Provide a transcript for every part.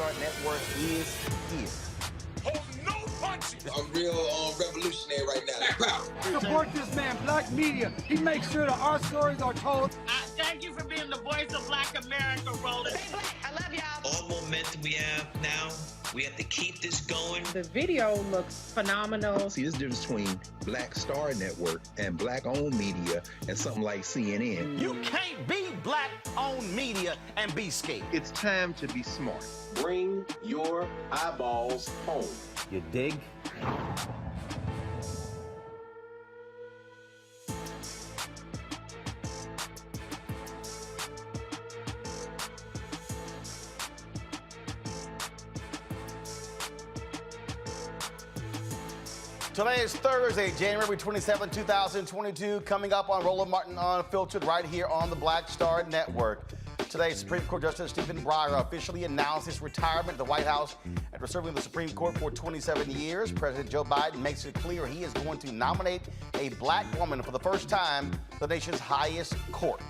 Star Network is here. Hold no punches. I'm real revolutionary right now. Support this man, Black Media. He makes sure that our stories are told. Thank you for being the voice of Black America, Roland. Stay black. I love y'all. All momentum we have now, we have to keep this going. The video looks phenomenal. See, there's a difference between Black Star Network and Black-owned media and something like CNN. You can't be Black-owned media and be scared. It's time to be smart. Bring your eyeballs home. You dig? Today is Thursday, January 27, 2022, coming up on Roland Martin Unfiltered right here on the Black Star Network. Today, Supreme Court Justice Stephen Breyer officially announced his retirement at the White House after serving the Supreme Court for 27 years. President Joe Biden makes it clear he is going to nominate a black woman for the first time to the nation's highest court.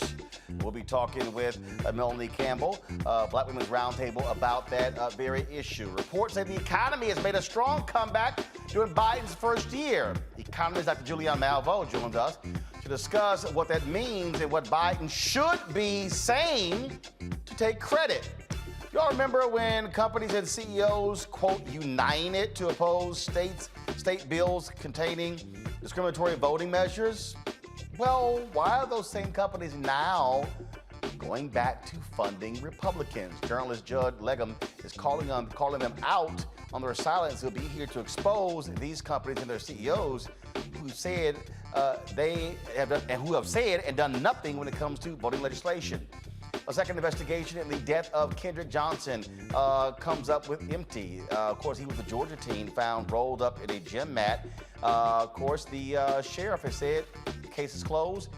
We'll be talking with Melanie Campbell, Black Women's Roundtable, about that very issue. Reports say the economy has made a strong comeback during Biden's first year. Economist Dr. Julianne Malveaux joins us to discuss what that means and what Biden should be saying to take credit. Y'all remember when companies and CEOs, quote, united to oppose state bills containing discriminatory voting measures? Well, why are those same companies now going back to funding Republicans? Journalist Judd Legum is calling them out on their silence. He'll be here to expose these companies and their CEOs who said who have said and done nothing when it comes to voting legislation. A second investigation in the death of Kendrick Johnson comes up with empty. Of course, he was the Georgia teen found rolled up in a gym mat. Of course, the sheriff has said the case is closed.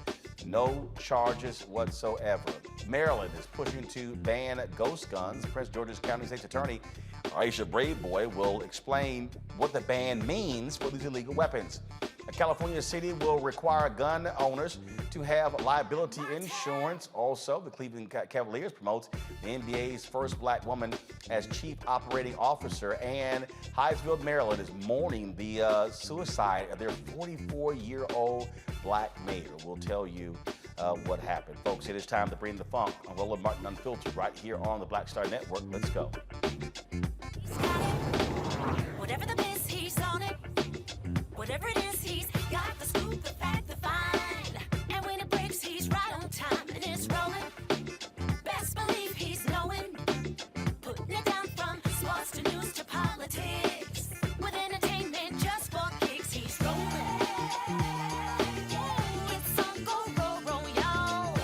No charges whatsoever. Maryland is pushing to ban ghost guns. Prince George's County State's Attorney Aisha Braveboy will explain what the ban means for these illegal weapons. A California city will require gun owners to have liability insurance. Also, the Cleveland Cavaliers promotes the NBA's first black woman as chief operating officer. And Hyattsville, Maryland is mourning the suicide of their 44-year-old black mayor. We'll tell you what happened. Folks, it is time to bring the funk on Roland Martin Unfiltered right here on the Black Star Network. Let's go. Whatever the miss, he's on it. Whatever it is, he's got the scoop, the fact, the find. And when it breaks, he's right on time and it's rolling. Best believe he's knowing. Putting it down from sports to news to politics. With entertainment just for kicks, he's rolling. It's on go, roll, y'all.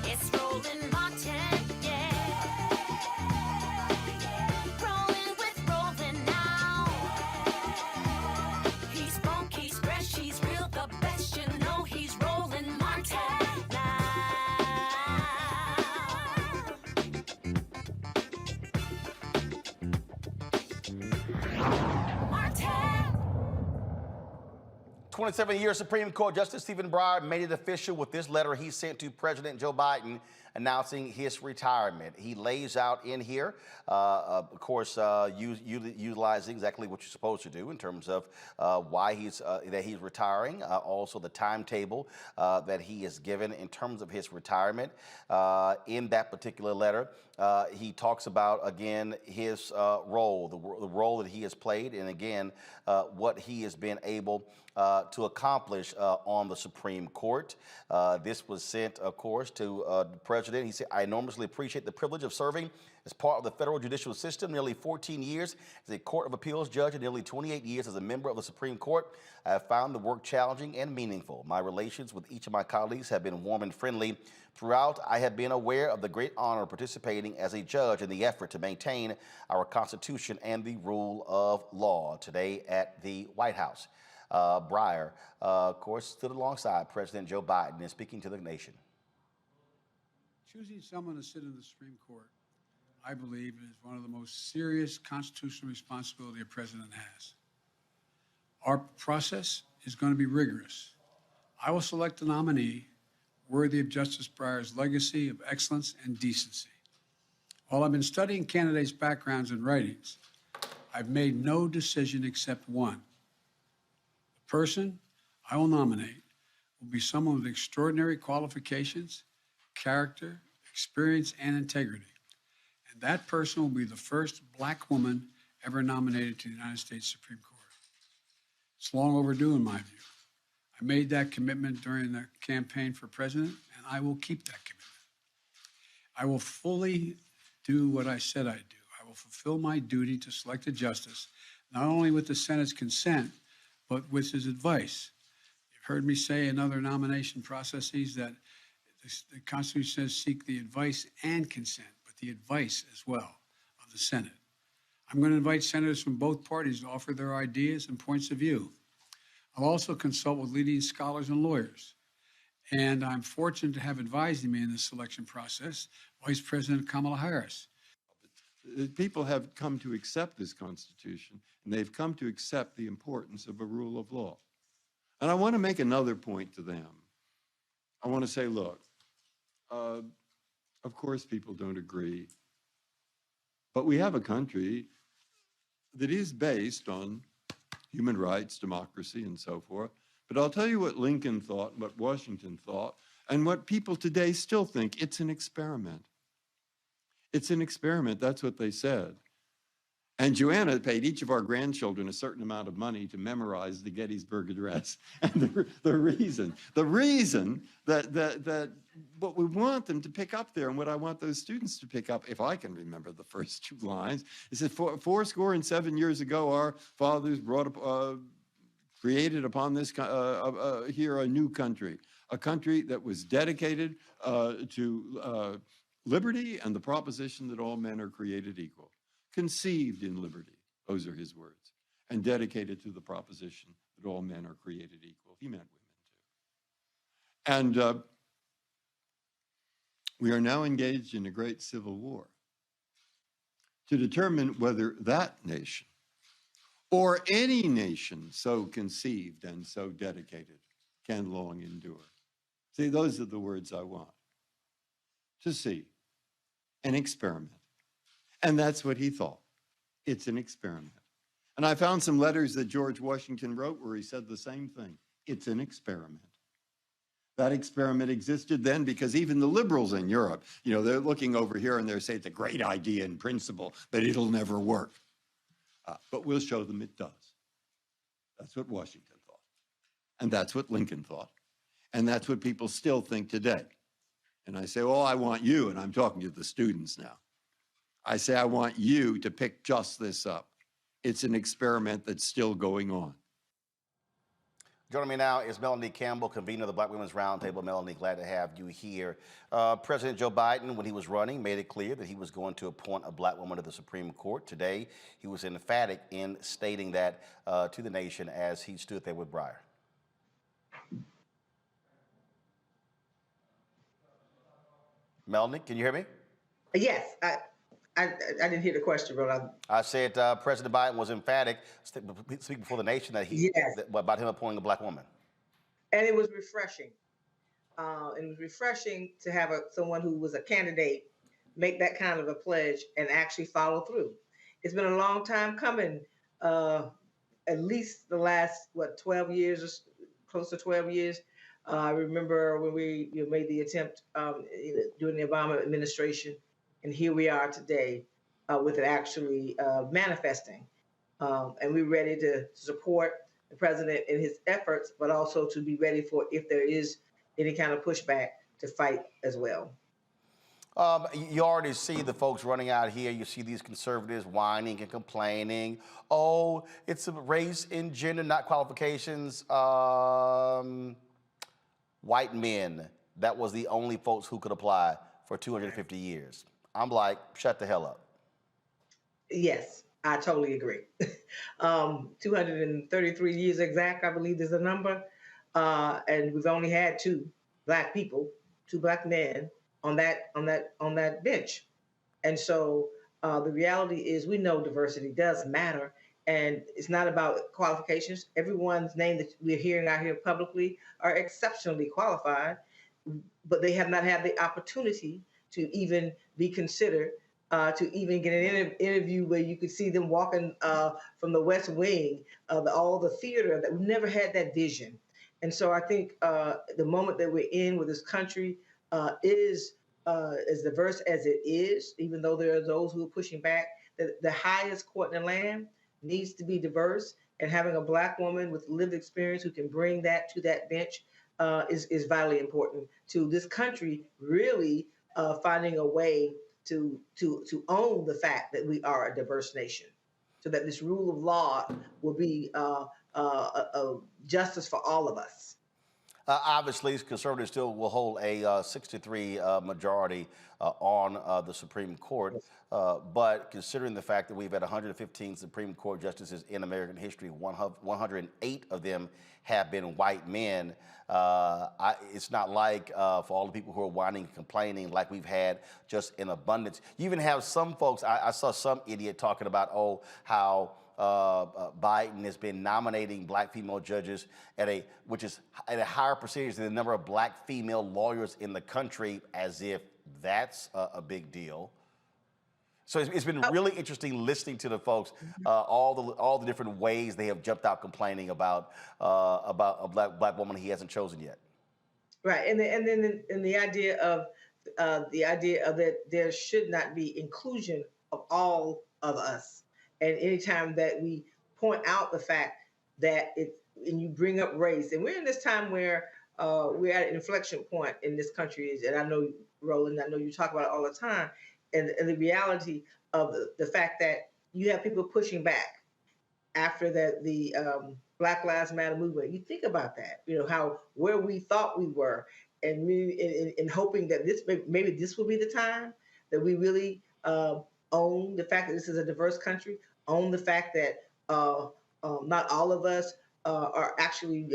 It's Roland Martin, yeah. Rolling with Roland now. He's funky, he's fresh, he's real, the best, you know he's Roland Martin now. Martin. 27-year Supreme Court Justice Stephen Breyer made it official with this letter he sent to President Joe Biden announcing his retirement. He lays out in here, of course, utilizing exactly what you're supposed to do in terms of why he's retiring, also the timetable that he is given in terms of his retirement. In that particular letter, he talks about, again, his role, the role that he has played, and again, what he has been able to accomplish on the Supreme Court. This was sent, of course, to the president. He said, I enormously appreciate the privilege of serving as part of the federal judicial system, nearly 14 years as a Court of Appeals judge and nearly 28 years as a member of the Supreme Court. I have found the work challenging and meaningful. My relations with each of my colleagues have been warm and friendly. Throughout, I have been aware of the great honor of participating as a judge in the effort to maintain our Constitution and the rule of law. Today at the White House, Breyer, of course, stood alongside President Joe Biden in speaking to the nation. Choosing someone to sit in the Supreme Court, I believe, is one of the most serious constitutional responsibility a president has. Our process is going to be rigorous. I will select a nominee worthy of Justice Breyer's legacy of excellence and decency. While I've been studying candidates' backgrounds and writings, I've made no decision except one. The person I will nominate will be someone with extraordinary qualifications, character, experience, and integrity. And that person will be the first Black woman ever nominated to the United States Supreme Court. It's long overdue in my view. I made that commitment during the campaign for president, and I will keep that commitment. I will fully do what I said I'd do. I will fulfill my duty to select a justice, not only with the Senate's consent, but with his advice. You've heard me say in other nomination processes that the Constitution says seek the advice and consent, but the advice as well of the Senate. I'm going to invite senators from both parties to offer their ideas and points of view. I'll also consult with leading scholars and lawyers. And I'm fortunate to have advising me in this selection process, Vice President Kamala Harris. People have come to accept this Constitution, and they've come to accept the importance of a rule of law. And I want to make another point to them. I want to say, look, of course people don't agree, but we have a country that is based on human rights, democracy, and so forth. But I'll tell you what Lincoln thought, what Washington thought, and what people today still think. It's an experiment. It's an experiment. That's what they said. And Joanna paid each of our grandchildren a certain amount of money to memorize the Gettysburg Address. And the reason that what we want them to pick up there, and what I want those students to pick up, if I can remember the first two lines, is that 7 years ago, our fathers created upon this here a new country, a country that was dedicated to liberty and the proposition that all men are created equal. Conceived in liberty, those are his words, and dedicated to the proposition that all men are created equal. He meant women too. And we are now engaged in a great civil war to determine whether that nation or any nation so conceived and so dedicated can long endure. See, those are the words I want to see. An experiment. And that's what he thought. It's an experiment. And I found some letters that George Washington wrote where he said the same thing. It's an experiment. That experiment existed then because even the liberals in Europe, they're looking over here and they're saying it's a great idea in principle, but it'll never work. But we'll show them it does. That's what Washington thought. And that's what Lincoln thought. And that's what people still think today. And I say, I want you, and I'm talking to the students now. I say, I want you to pick just this up. It's an experiment that's still going on. Joining me now is Melanie Campbell, convener of the Black Women's Roundtable. Melanie, glad to have you here. President Joe Biden, when he was running, made it clear that he was going to appoint a Black woman to the Supreme Court. Today, he was emphatic in stating that to the nation as he stood there with Breyer. Melanie, can you hear me? Yes, I didn't hear the question, but I said President Biden was emphatic, speaking before the nation, that about him appointing a Black woman. And it was refreshing. It was refreshing to have someone who was a candidate make that kind of a pledge and actually follow through. It's been a long time coming, at least the last, 12 years, or close to 12 years. I remember when we made the attempt during the Obama administration, and here we are today with it actually manifesting. And we're ready to support the president in his efforts, but also to be ready for if there is any kind of pushback to fight as well. You already see the folks running out here. You see these conservatives whining and complaining. Oh, it's a race and gender, not qualifications. White men, that was the only folks who could apply for 250 years. I'm like, shut the hell up. Yes, I totally agree. 233 years exact, I believe, is the number. And we've only had two Black people, two Black men on that bench. And so the reality is we know diversity does matter. And it's not about qualifications. Everyone's name that we're hearing out here publicly are exceptionally qualified, but they have not had the opportunity to even be considered to even get an interview where you could see them walking from the West Wing, all the theater. That we never had that vision. And so I think the moment that we're in, where this country is as diverse as it is, even though there are those who are pushing back, the highest court in the land needs to be diverse, and having a Black woman with lived experience who can bring that to that bench is vitally important to this country really finding a way to own the fact that we are a diverse nation, so that this rule of law will be justice for all of us. Obviously, conservatives still will hold a 63 majority on the Supreme Court. But considering the fact that we've had 115 Supreme Court justices in American history, 108 of them have been white men, it's not like for all the people who are whining and complaining like we've had just in abundance. You even have some folks, I saw some idiot talking about, how Biden has been nominating Black female judges which is at a higher percentage than the number of Black female lawyers in the country, as if that's a big deal. So it's been really interesting listening to the folks, all the different ways they have jumped out complaining about a black woman he hasn't chosen yet. Right, and then the idea of that there should not be inclusion of all of us. And anytime that we point out the fact that and you bring up race, and we're in this time where we're at an inflection point in this country, and I know, Roland, I know you talk about it all the time, and the reality of the fact that you have people pushing back after the Black Lives Matter movement. You think about that, where we thought we were, and in hoping that maybe this will be the time that we really own the fact that this is a diverse country, own the fact that not all of us are actually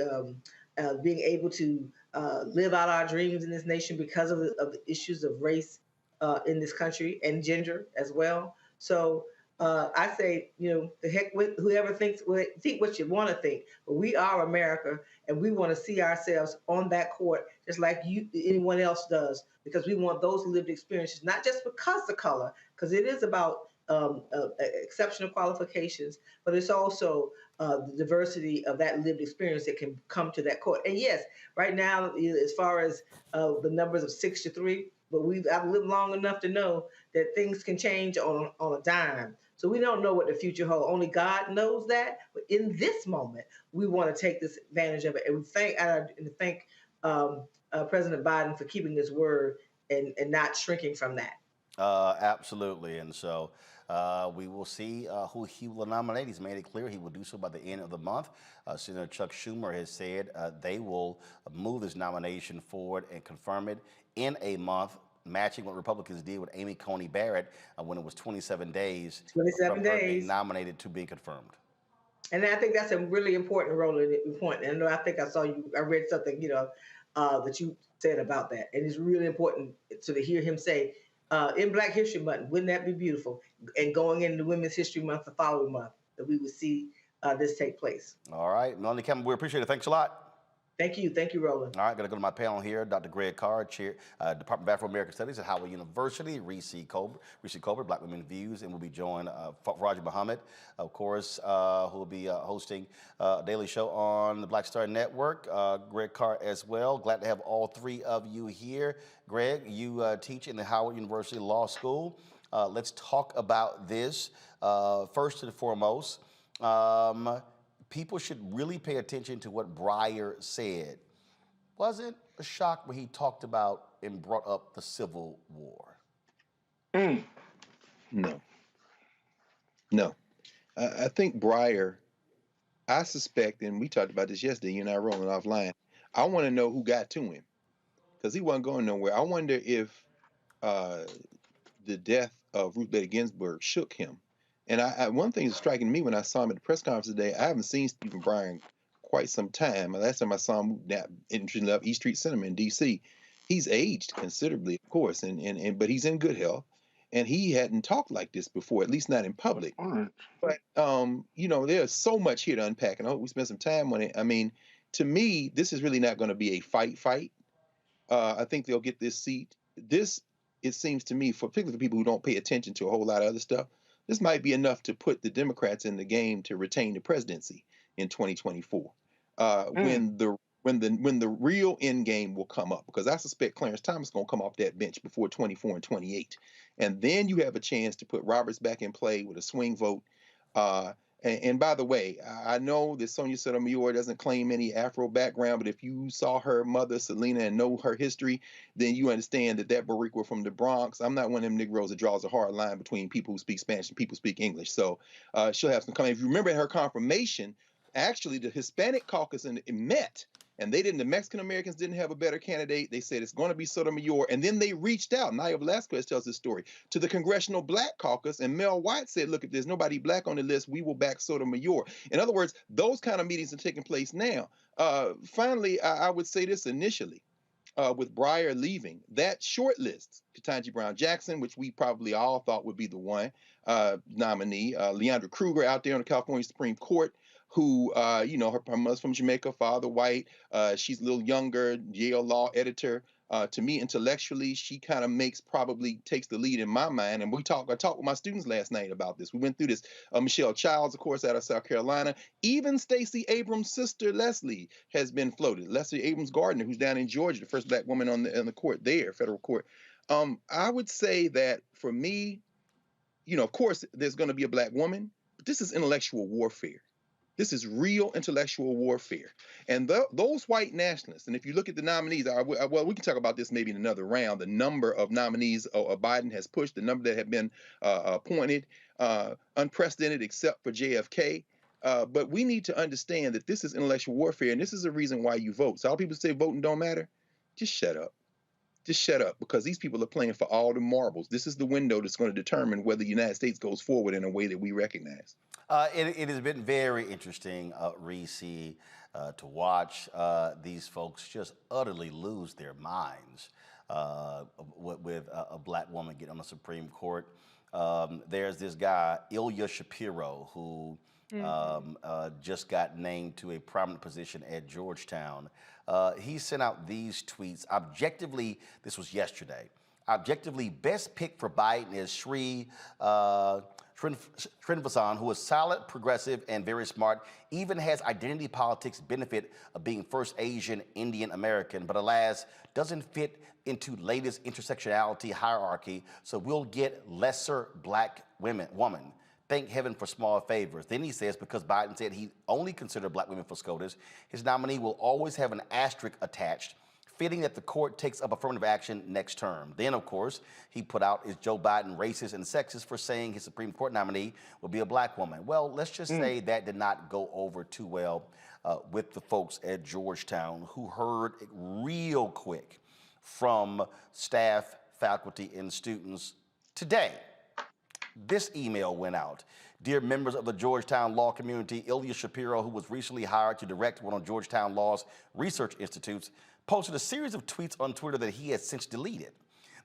being able to live out our dreams in this nation because of the issues of race in this country, and gender as well. So I say, the heck with whoever think what you want to think, but we are America, and we want to see ourselves on that court just like anyone else does, because we want those lived experiences, not just because of color, because it is about exceptional qualifications, but it's also the diversity of that lived experience that can come to that court. And yes, right now, as far as the numbers of 6 to 3, but I've lived long enough to know that things can change on a dime. So we don't know what the future holds. Only God knows that. But in this moment, we want to take this advantage of it, and we thank President Biden for keeping his word and not shrinking from that. Absolutely, and so we will see who he will nominate. He's made it clear he will do so by the end of the month. Senator Chuck Schumer has said they will move his nomination forward and confirm it in a month, matching what Republicans did with Amy Coney Barrett when it was 27 days. 27 from days. Her being nominated to being confirmed. And I think that's a really important point. And I think I read something, that you said about that. And it's really important to hear him say, in Black History Month, wouldn't that be beautiful? And going into Women's History Month the following month, that we would see this take place. All right, Melanie Campbell, we appreciate it. Thanks a lot. Thank you, Roland. All right, going to go to my panel here. Dr. Greg Carr, Chair, Department of Afro-American Studies at Howard University. Reese Colbert, Black Women Views, and we'll be joined Roger Muhammad, of course, who will be hosting a daily show on the Black Star Network. Greg Carr as well. Glad to have all three of you here. Greg, you teach in the Howard University Law School. Let's talk about this. First and foremost, people should really pay attention to what Breyer said. Wasn't a shock when he talked about and brought up the Civil War. No. I think Breyer, I suspect, and we talked about this yesterday, you and I rolling offline, I want to know who got to him, because he wasn't going nowhere. I wonder if the death of Ruth Bader Ginsburg shook him. And one thing that's striking me when I saw him at the press conference today, I haven't seen Stephen Breyer in quite some time. The last time I saw him, interestingly enough, East Street Cinema in D.C., he's aged considerably, of course, but he's in good health. And he hadn't talked like this before, at least not in public. But, there's so much here to unpack, and I hope we spend some time on it. I mean, to me, this is really not going to be a fight. I think they'll get this seat. This it seems to me, for particularly for people who don't pay attention to a whole lot of other stuff, this might be enough to put the Democrats in the game to retain the presidency in 2024. When the real end game will come up, because I suspect Clarence Thomas is going to come off that bench before 24 and 28, and then you have a chance to put Roberts back in play with a swing vote. And by the way, I know that Sonia Sotomayor doesn't claim any Afro background, but if you saw her mother, Selena, and know her history, then you understand that Boricua from the Bronx. I'm not one of them Negroes that draws a hard line between people who speak Spanish and people who speak English. So she'll have some comment. If you remember her confirmation, actually the Hispanic caucus met, and they didn't. The Mexican Americans didn't have a better candidate. They said it's going to be Sotomayor, and then they reached out. Naya Velasquez tells this story to the Congressional Black Caucus, and Mel White said, "Look, if there's nobody black on the list, we will back Sotomayor." In other words, those kind of meetings are taking place now. Finally, I would say this initially. With Breyer leaving, that short list, Ketanji Brown Jackson, which we probably all thought would be the one nominee, Leandra Kruger out there on the California Supreme Court, who, her mother's from Jamaica, father white. She's a little younger, Yale law editor. To me, intellectually, she kind of probably takes the lead in my mind. And I talked with my students last night about this. We went through this. Michelle Childs, of course, out of South Carolina. Even Stacey Abrams' sister, Leslie, has been floated. Leslie Abrams Gardner, who's down in Georgia, the first black woman on the court there, federal court. I would say that for me, of course, there's going to be a black woman, but this is intellectual warfare. This is real intellectual warfare. And those white nationalists, and if you look at the nominees, well, we can talk about this maybe in another round, the number of nominees Biden has pushed, the number that have been appointed, unprecedented except for JFK. But we need to understand that this is intellectual warfare, and this is the reason why you vote. So all people say voting don't matter. Just shut up. Just shut up, because these people are playing for all the marbles. This is the window that's going to determine whether the United States goes forward in a way that we recognize. It has been very interesting, Reese, to watch these folks just utterly lose their minds with a black woman getting on the Supreme Court. There's this guy, Ilya Shapiro, who just got named to a prominent position at Georgetown. He sent out these tweets. Objectively, this was yesterday. Objectively, best pick for Biden is Sri Srinivasan, who is solid, progressive, and very smart, even has identity politics benefit of being first Asian Indian American, but alas, doesn't fit into latest intersectionality hierarchy, so we'll get lesser black woman. Thank heaven for small favors. Then he says, because Biden said he only considered black women for SCOTUS, his nominee will always have an asterisk attached, fitting that the court takes up affirmative action next term. Then, of course, he put out, is Joe Biden racist and sexist for saying his Supreme Court nominee will be a black woman? Well, let's just say that did not go over too well with the folks at Georgetown, who heard it real quick from staff, faculty, and students today. This email went out. Dear members of the Georgetown law community, Ilya Shapiro, who was recently hired to direct one of Georgetown Law's research institutes, posted a series of tweets on Twitter that he has since deleted.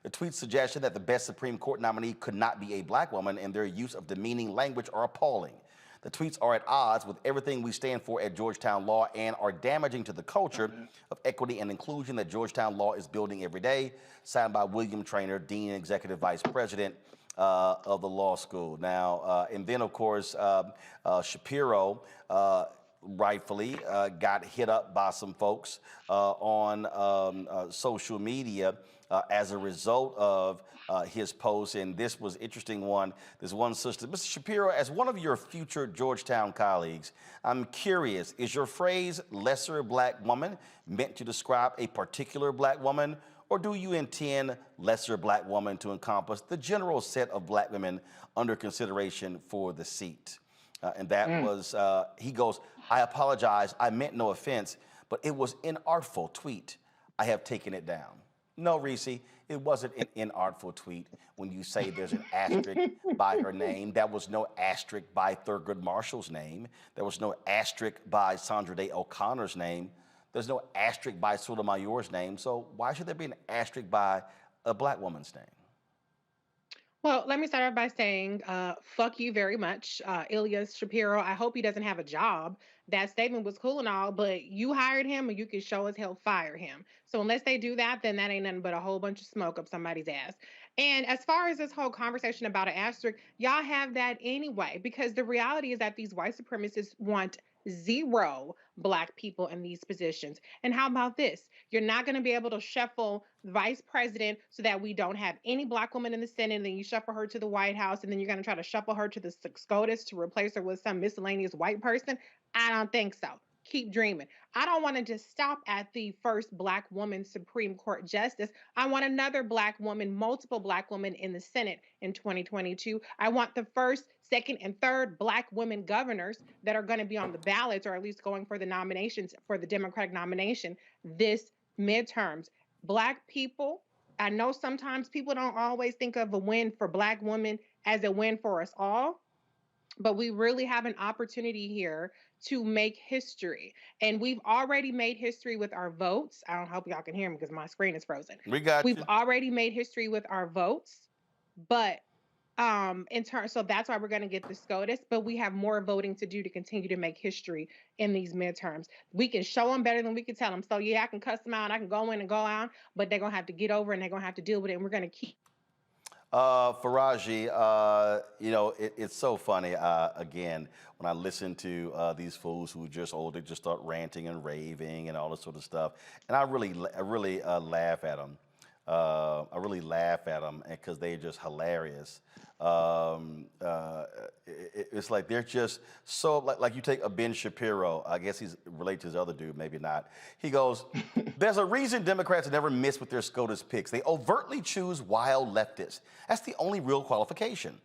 The tweets suggested that the best Supreme Court nominee could not be a black woman, and their use of demeaning language are appalling. The tweets are at odds with everything we stand for at Georgetown Law and are damaging to the culture of equity and inclusion that Georgetown Law is building every day. Signed by William Traynor, Dean and Executive Vice President of the law school. Now, and then, of course, Shapiro rightfully got hit up by some folks on social media as a result of his post. And this was interesting one. This one sister, Mr. Shapiro, as one of your future Georgetown colleagues, I'm curious, is your phrase lesser black woman meant to describe a particular black woman, or do you intend lesser black woman to encompass the general set of black women under consideration for the seat? And that was, he goes, I apologize, I meant no offense, but it was an inartful tweet. I have taken it down. No, Reese, it wasn't an inartful tweet when you say there's an asterisk by her name. That was no asterisk by Thurgood Marshall's name. There was no asterisk by Sandra Day O'Connor's name. There's no asterisk by Sotomayor's name. So why should there be an asterisk by a black woman's name? Well, let me start off by saying, fuck you very much, Ilyas Shapiro. I hope he doesn't have a job. That statement was cool and all, but you hired him and you can show as hell fire him. So unless they do that, then that ain't nothing but a whole bunch of smoke up somebody's ass. And as far as this whole conversation about an asterisk, y'all have that anyway, because the reality is that these white supremacists want zero black people in these positions. And how about this? You're not going to be able to shuffle vice president so that we don't have any black woman in the Senate, and then you shuffle her to the White House, and then you're going to try to shuffle her to the SCOTUS to replace her with some miscellaneous white person. I don't think so. Keep dreaming. I don't want to just stop at the first black woman Supreme Court justice. I want another black woman, multiple black women in the Senate in 2022. I want the first, second, and third black women governors that are going to be on the ballots, or at least going for the nominations for the Democratic nomination this midterms. Black people, I know sometimes people don't always think of a win for black women as a win for us all, but we really have an opportunity here to make history. And we've already made history with our votes. I don't hope y'all can hear me because my screen is frozen. We got We've you. already made history with our votes, but so that's why we're going to get the SCOTUS, but we have more voting to do to continue to make history in these midterms. We can show them better than we can tell them. So yeah, I can cuss them out, I can go in and go out, but they're going to have to get over and they're going to have to deal with it, and we're going to keep. Faraji, it's so funny, again, when I listen to these fools who just start ranting and raving and all this sort of stuff. And I really laugh at them. I really laugh at them because they're just hilarious. It's like they're just so, like you take a Ben Shapiro, I guess he's related to his other dude, maybe not. He goes, there's a reason Democrats never miss with their SCOTUS picks. They overtly choose wild leftists. That's the only real qualification.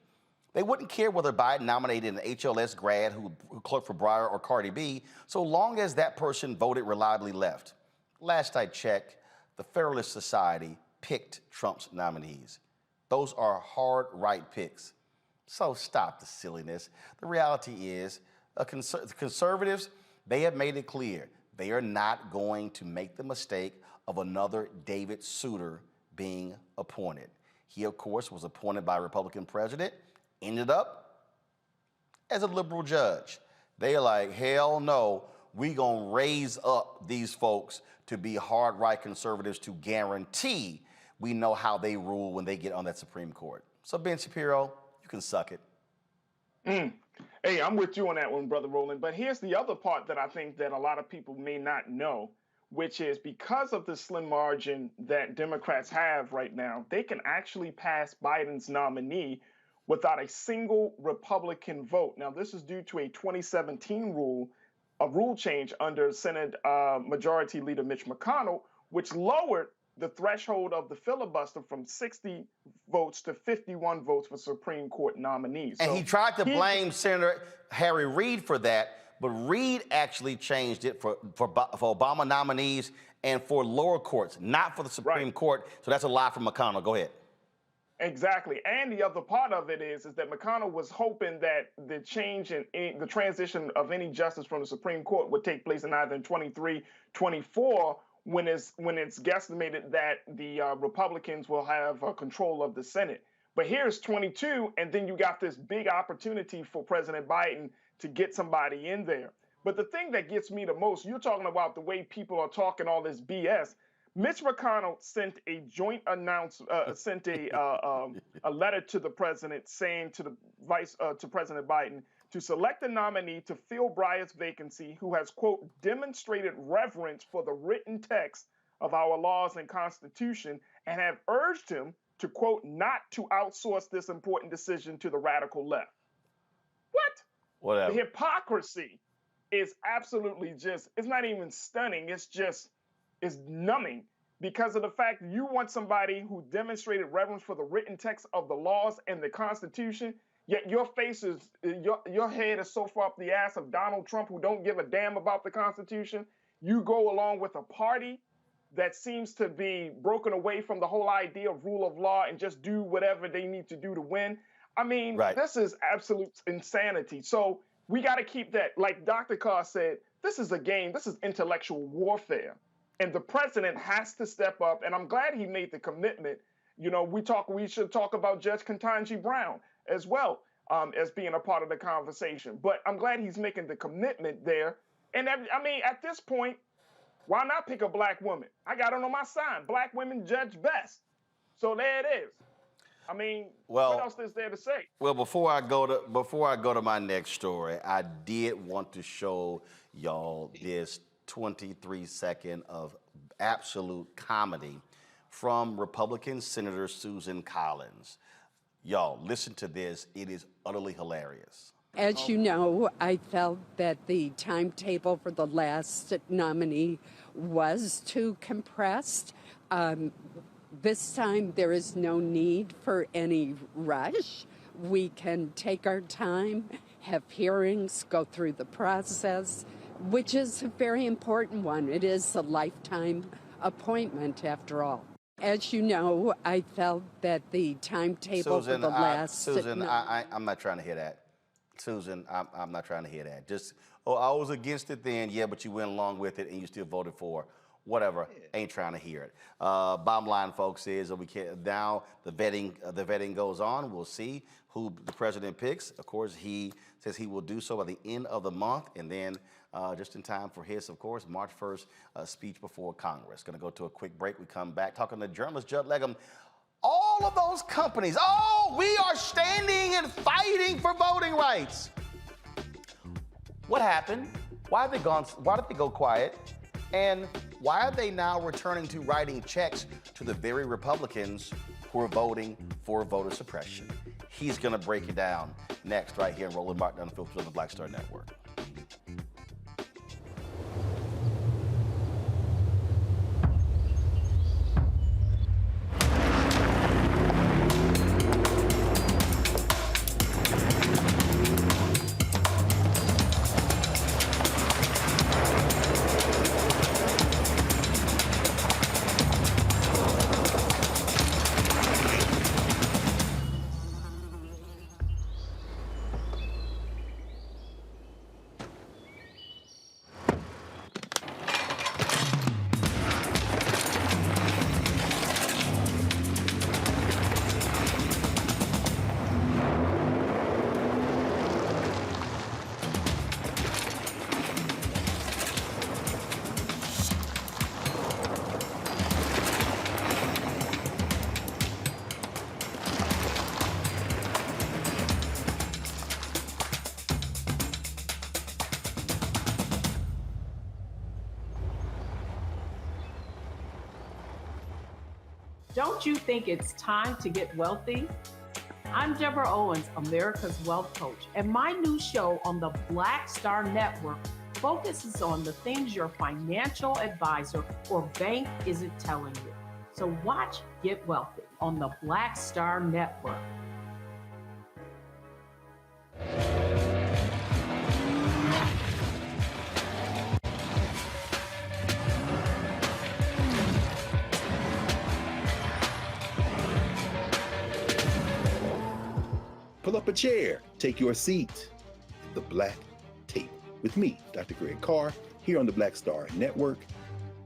They wouldn't care whether Biden nominated an HLS grad who clerked for Breyer or Cardi B, so long as that person voted reliably left. Last I checked, the Federalist Society picked Trump's nominees. Those are hard right picks. So stop the silliness. The reality is, the conservatives, they have made it clear they are not going to make the mistake of another David Souter being appointed. He, of course, was appointed by a Republican president, ended up as a liberal judge. They are like, hell no, we gonna raise up these folks to be hard right conservatives to guarantee we know how they rule when they get on that Supreme Court. So Ben Shapiro, you can suck it. Hey, I'm with you on that one, Brother Roland. But here's the other part that I think that a lot of people may not know, which is because of the slim margin that Democrats have right now, they can actually pass Biden's nominee without a single Republican vote. Now, this is due to a 2017 rule change under Senate Majority Leader Mitch McConnell, which lowered the threshold of the filibuster from 60 votes to 51 votes for Supreme Court nominees. And he tried to blame Senator Harry Reid for that, but Reid actually changed it for Obama nominees and for lower courts, not for the Supreme Court. So that's a lie from McConnell. Go ahead. Exactly. And the other part of it is that McConnell was hoping that the change in the transition of any justice from the Supreme Court would take place in either in 23, 24, when it's guesstimated that the Republicans will have control of the Senate. But here's 22, and then you got this big opportunity for President Biden to get somebody in there. But the thing that gets me the most, you're talking about the way people are talking all this BS. Mitch McConnell sent a joint sent a letter to the president saying to President Biden to select a nominee to fill Breyer's vacancy who has, quote, demonstrated reverence for the written text of our laws and Constitution and have urged him to, quote, not to outsource this important decision to the radical left. What? Whatever. The hypocrisy is absolutely just, it's not even stunning. It's numbing because of the fact that you want somebody who demonstrated reverence for the written text of the laws and the Constitution, yet your head is so far up the ass of Donald Trump, who don't give a damn about the Constitution. You go along with a party that seems to be broken away from the whole idea of rule of law and just do whatever they need to do to win. I mean, This is absolute insanity. So we got to keep that, like Dr. Carr said, this is a game. This is intellectual warfare. And the president has to step up. And I'm glad he made the commitment You know, we should talk about Judge Ketanji Brown as well as being a part of the conversation. But I'm glad he's making the commitment there. And I mean, at this point, why not pick a black woman? I got it on my sign. Black women judge best. So there it is. I mean, what else is there to say? Well, before I go to my next story, I did want to show y'all this 23-second of absolute comedy from Republican Senator Susan Collins. Y'all, listen to this. It is utterly hilarious. As you know, I felt that the timetable for the last nominee was too compressed. This time, there is no need for any rush. We can take our time, have hearings, go through the process, which is a very important one. It is a lifetime appointment, after all. As you know, I felt that the timetable for the last... Susan, I'm not trying to hear that. Susan, I'm not trying to hear that. Just, I was against it then, yeah, but you went along with it and you still voted for whatever. Ain't trying to hear it. Bottom line, folks, is that we can't, now the vetting goes on. We'll see who the president picks. Of course, he says he will do so by the end of the month, and then just in time for his, of course, March 1st speech before Congress. Going to go to a quick break. We come back talking to journalist Judd Legum. All of those companies, we are standing and fighting for voting rights. What happened? Why did they go quiet? And why are they now returning to writing checks to the very Republicans who are voting for voter suppression? He's going to break it down next, right here in Roland Martin Unfiltered on the Black Star Network. Don't you think it's time to get wealthy? I'm Deborah Owens, America's Wealth Coach, and my new show on the Black Star Network focuses on the things your financial advisor or bank isn't telling you. So watch Get Wealthy on the Black Star Network. Pull up a chair, take your seat. The Black Tape with me, Dr. Greg Carr, here on the Black Star Network.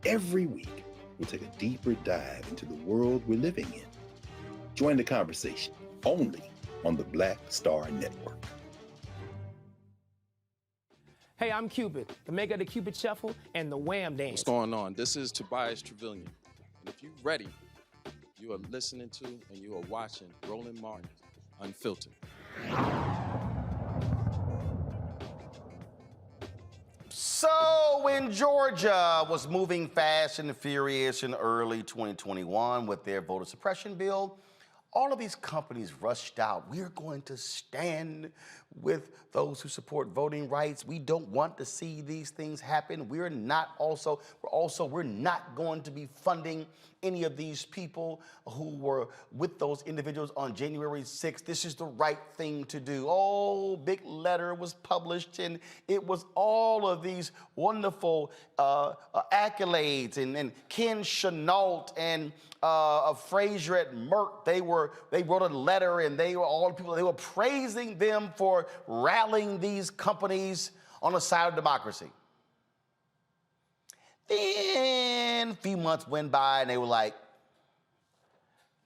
Every week, we'll take a deeper dive into the world we're living in. Join the conversation only on the Black Star Network. Hey, I'm Cupid, the maker of the Cupid Shuffle and the Wham Dance. What's going on? This is Tobias Trevelyan. And if you're ready, you are listening to and you are watching Roland Martin Unfiltered. So when Georgia was moving fast and furious in early 2021 with their voter suppression bill, all of these companies rushed out. We're going to stand with those who support voting rights. We don't want to see these things happen. We're not going to be funding any of these people who were with those individuals on January 6th. This is the right thing to do. Oh, big letter was published, and it was all of these wonderful accolades, and Ken Chenault and Fraser at Merck. They wrote a letter, and they were praising them for rallying these companies on the side of democracy. Then a few months went by and they were like,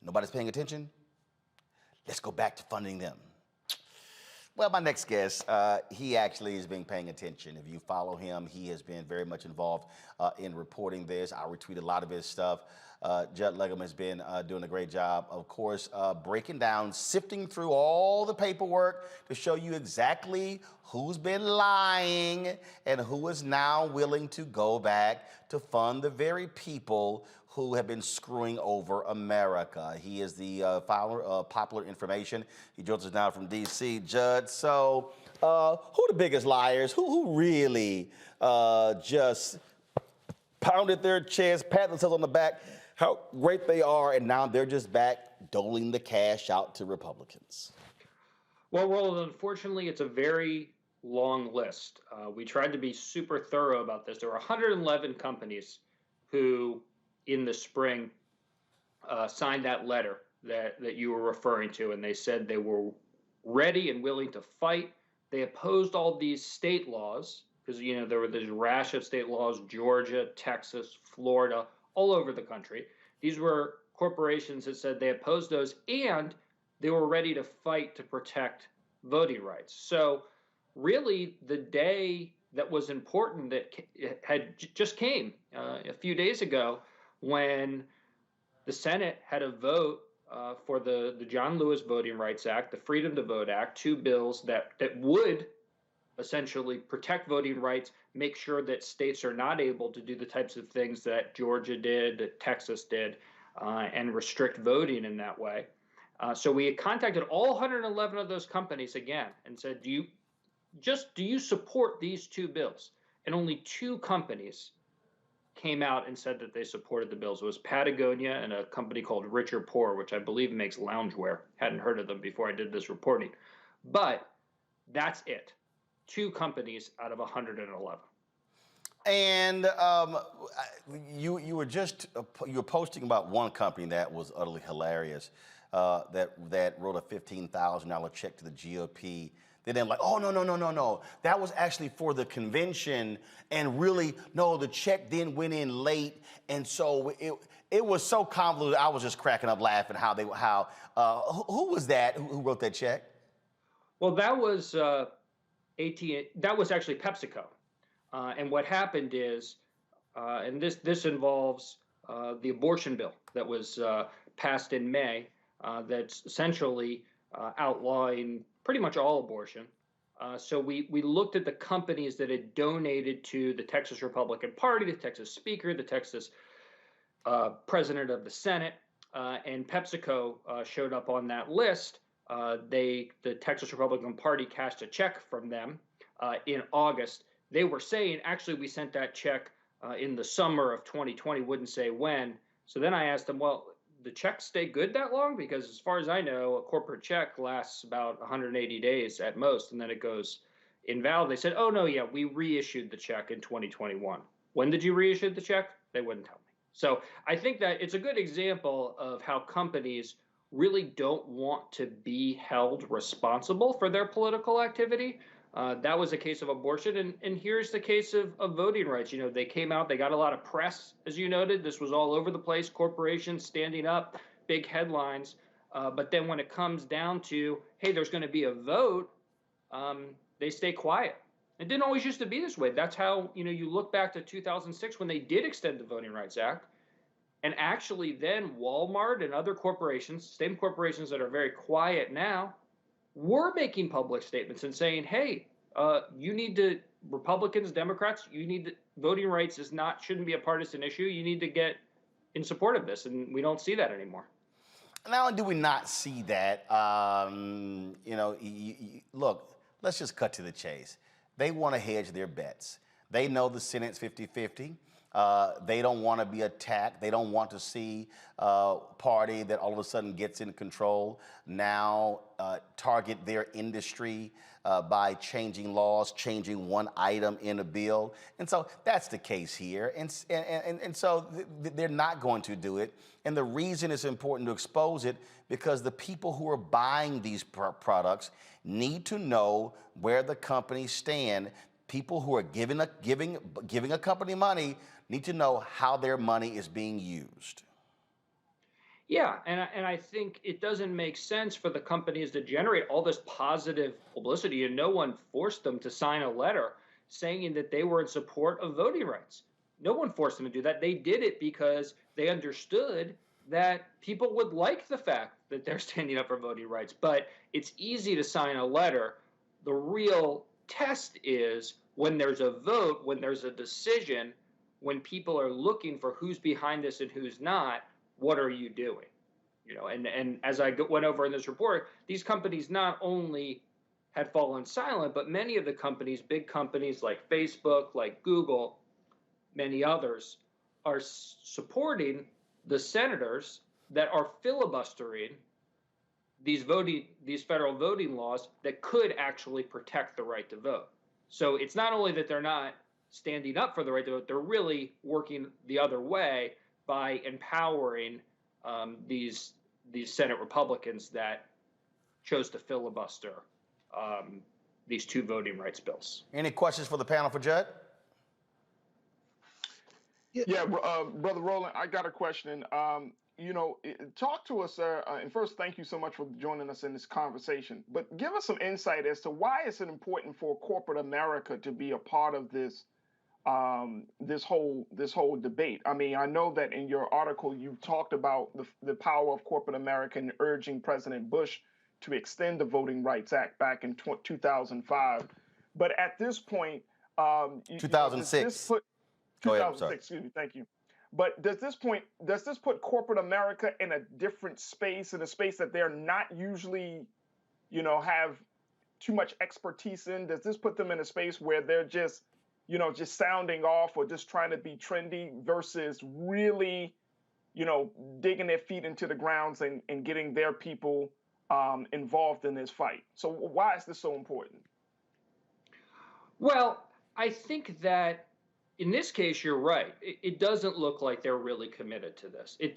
Nobody's paying attention? Let's go back to funding them. Well, my next guest, he actually has been paying attention. If you follow him, he has been very much involved in reporting this. I retweet a lot of his stuff. Judd Legum has been doing a great job, of course, breaking down, sifting through all the paperwork to show you exactly who's been lying and who is now willing to go back to fund the very people who have been screwing over America. He is the founder of Popular Information. He joins us now from D.C. Judd, so who are the biggest liars? Who really just pounded their chest, patted themselves on the back, how great they are, and now they're just back doling the cash out to Republicans? Well, Roland, unfortunately, it's a very long list. We tried to be super thorough about this. There were 111 companies who, in the spring, signed that letter that you were referring to, and they said they were ready and willing to fight. They opposed all these state laws because, you know, there were this rash of state laws, Georgia, Texas, Florida, all over the country. These were corporations that said they opposed those, and they were ready to fight to protect voting rights. So really, the day that was important that had just came a few days ago, when the Senate had a vote for the John Lewis Voting Rights Act, the Freedom to Vote Act, two bills that would essentially protect voting rights, make sure that states are not able to do the types of things that Georgia did, that Texas did, and restrict voting in that way. So we had contacted all 111 of those companies again and said, do you support these two bills? And only two companies came out and said that they supported the bills. It was Patagonia and a company called Rich or Poor, which I believe makes loungewear. Hadn't heard of them before I did this reporting. But that's it. Two companies out of 111. And you were posting about one company that was utterly hilarious, that wrote a $15,000 check to the GOP. Then like, oh, no. That was actually for the convention, and really, no, the check then went in late, and so it was so convoluted. I was just cracking up laughing who was that who wrote that check? Well, that was that was actually PepsiCo, and what happened is, and this involves the abortion bill that was passed in May, that's essentially outlawing pretty much all abortion. So we looked at the companies that had donated to the Texas Republican Party, the Texas Speaker, the Texas President of the Senate, and PepsiCo showed up on that list. The Texas Republican Party cashed a check from them in August. They were saying, actually, we sent that check in the summer of 2020, wouldn't say when. So then I asked them, well, the checks stay good that long? Because as far as I know, a corporate check lasts about 180 days at most, and then it goes invalid. They said, oh, no, yeah, we reissued the check in 2021. When did you reissue the check? They wouldn't tell me. So I think that it's a good example of how companies really don't want to be held responsible for their political activity. That was a case of abortion, and here's the case of voting rights. You know, they came out, they got a lot of press, as you noted. This was all over the place, corporations standing up, big headlines. But then when it comes down to, hey, there's going to be a vote, they stay quiet. It didn't always used to be this way. That's how, you know, you look back to 2006 when they did extend the Voting Rights Act. And actually then Walmart and other corporations, same corporations that are very quiet now, were making public statements and saying, hey, you need to, Republicans, Democrats, you need to, voting rights shouldn't be a partisan issue. You need to get in support of this. And we don't see that anymore. Not only do we not see that, look, let's just cut to the chase. They want to hedge their bets. They know the Senate's 50-50. They don't want to be attacked. They don't want to see a party that all of a sudden gets in control now target their industry by changing laws, changing one item in a bill. And so that's the case here. And so they're not going to do it. And the reason it's important to expose it, because the people who are buying these products need to know where the companies stand. People who are giving a company money need to know how their money is being used. Yeah, and I think it doesn't make sense for the companies to generate all this positive publicity, and no one forced them to sign a letter saying that they were in support of voting rights. No one forced them to do that. They did it because they understood that people would like the fact that they're standing up for voting rights. But it's easy to sign a letter. The real test is when there's a vote, when there's a decision, when people are looking for who's behind this and who's not. What are you doing? You know, and as I went over in this report, these companies not only had fallen silent, but many of the companies, big companies like Facebook, like Google, many others, are supporting the senators that are filibustering these federal voting laws that could actually protect the right to vote. So it's not only that they're not standing up for the right to vote, they're really working the other way by empowering these Senate Republicans that chose to filibuster these two voting rights bills. Any questions for the panel for Judd? Yeah, Brother Roland, I got a question. Talk to us, sir. And first, thank you so much for joining us in this conversation. But give us some insight as to why is it important for corporate America to be a part of this this whole debate. I mean, I know that in your article you talked about the power of corporate America and urging President Bush to extend the Voting Rights Act back in 2005. But at this point, 2006. Go ahead, I'm sorry. Excuse me. Thank you. But does this put corporate America in a different space, in a space that they're not usually, have too much expertise in? Does this put them in a space where they're just sounding off or just trying to be trendy versus really, digging their feet into the grounds and getting their people involved in this fight? So why is this so important? Well, I think that in this case, you're right. It doesn't look like they're really committed to this. It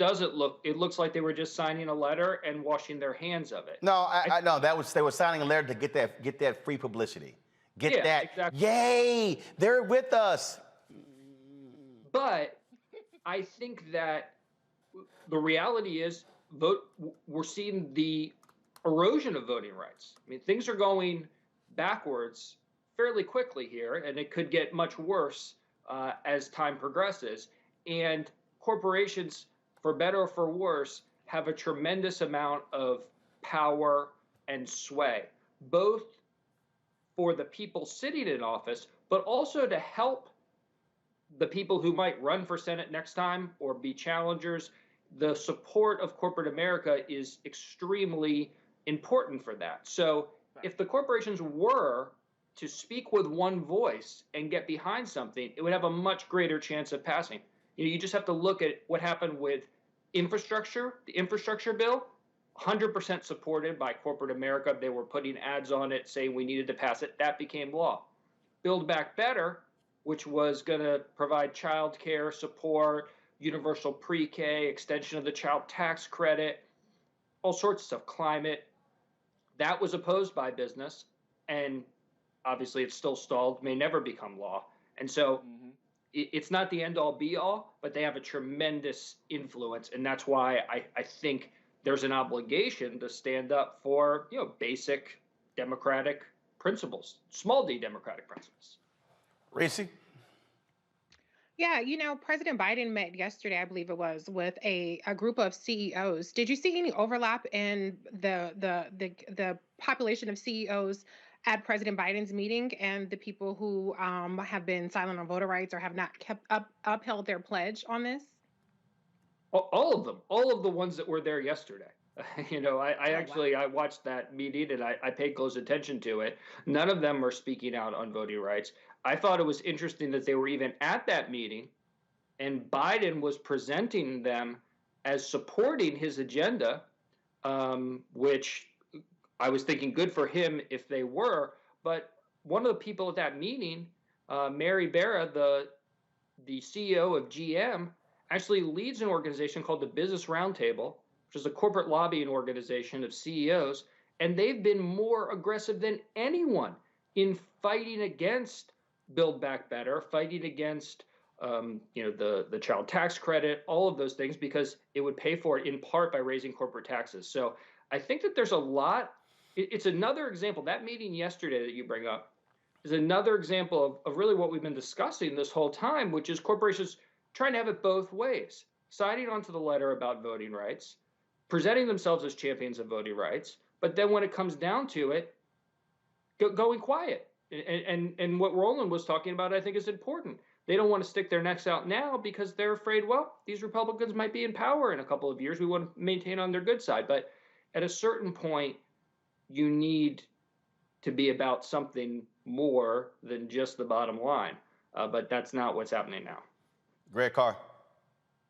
looks like they were just signing a letter and washing their hands of it. No, I know they were signing a letter to get that free publicity. Exactly. Yay, they're with us. But I think that the reality is we're seeing the erosion of voting rights. I mean, things are going backwards fairly quickly here, and it could get much worse as time progresses. And corporations, for better or for worse, have a tremendous amount of power and sway, both for the people sitting in office, but also to help the people who might run for Senate next time or be challengers. The support of corporate America is extremely important for that. So if the corporations were to speak with one voice and get behind something, it would have a much greater chance of passing. You just have to look at what happened with infrastructure, the infrastructure bill, 100% supported by corporate America. They were putting ads on it saying we needed to pass it. That became law. Build Back Better, which was going to provide child care support, universal pre-K, extension of the child tax credit, all sorts of stuff, climate. That was opposed by business, and obviously it's still stalled, may never become law. And so it's not the end all be all, but they have a tremendous influence. And that's why I think there's an obligation to stand up for, basic democratic principles, small d democratic principles. Reese? Yeah, President Biden met yesterday, I believe it was, with a group of CEOs. Did you see any overlap in the population of CEOs at President Biden's meeting and the people who have been silent on voter rights or have not upheld their pledge on this? All of them, all of the ones that were there yesterday. I watched that meeting and I paid close attention to it. None of them are speaking out on voting rights. I thought it was interesting that they were even at that meeting and Biden was presenting them as supporting his agenda, which I was thinking good for him if they were. But one of the people at that meeting, Mary Barra, the CEO of GM, actually leads an organization called the Business Roundtable, which is a corporate lobbying organization of CEOs. And they've been more aggressive than anyone in fighting against Build Back Better, fighting against the child tax credit, all of those things, because it would pay for it in part by raising corporate taxes. So I think that there's a lot. It's another example. That meeting yesterday that you bring up is another example of really what we've been discussing this whole time, which is corporations trying to have it both ways, signing onto the letter about voting rights, presenting themselves as champions of voting rights, but then when it comes down to it, going quiet. And what Roland was talking about, I think, is important. They don't want to stick their necks out now because they're afraid, well, these Republicans might be in power in a couple of years. We want to maintain on their good side. But at a certain point, you need to be about something more than just the bottom line. But that's not what's happening now. Greg Carr.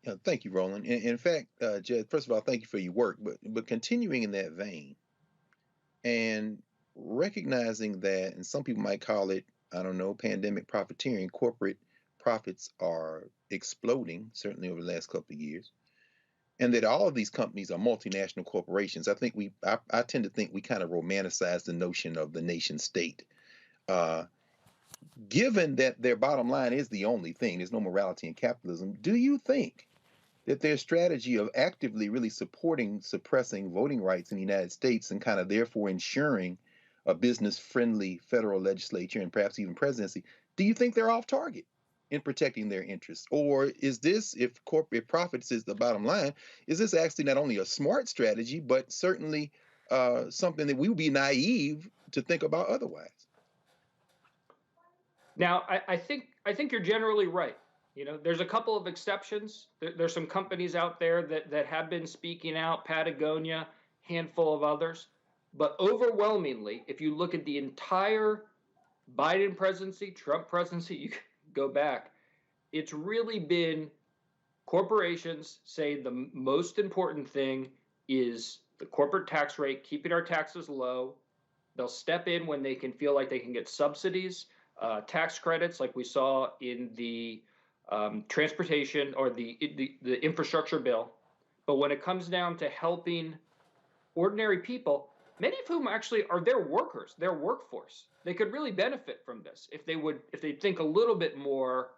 Yeah, thank you, Roland. In fact, Judd, first of all, thank you for your work. But continuing in that vein and recognizing that, and some people might call it, I don't know, pandemic profiteering, corporate profits are exploding, certainly over the last couple of years, and that all of these companies are multinational corporations. I think I tend to think we kind of romanticize the notion of the nation state. Given that their bottom line is the only thing, there's no morality in capitalism, do you think that their strategy of actively really suppressing voting rights in the United States and kind of therefore ensuring a business-friendly federal legislature and perhaps even presidency, do you think they're off target in protecting their interests? Or is this, if corporate profits is the bottom line, is this actually not only a smart strategy, but certainly something that we would be naive to think about otherwise? Now, I think you're generally right. There's a couple of exceptions. There's some companies out there that have been speaking out, Patagonia, handful of others. But overwhelmingly, if you look at the entire Biden presidency, Trump presidency, you can go back, it's really been corporations say the most important thing is the corporate tax rate, keeping our taxes low. They'll step in when they can feel like they can get subsidies, tax credits, like we saw in the transportation or the infrastructure bill. But when it comes down to helping ordinary people, many of whom actually are their workers, their workforce, they could really benefit from this if they think a little bit more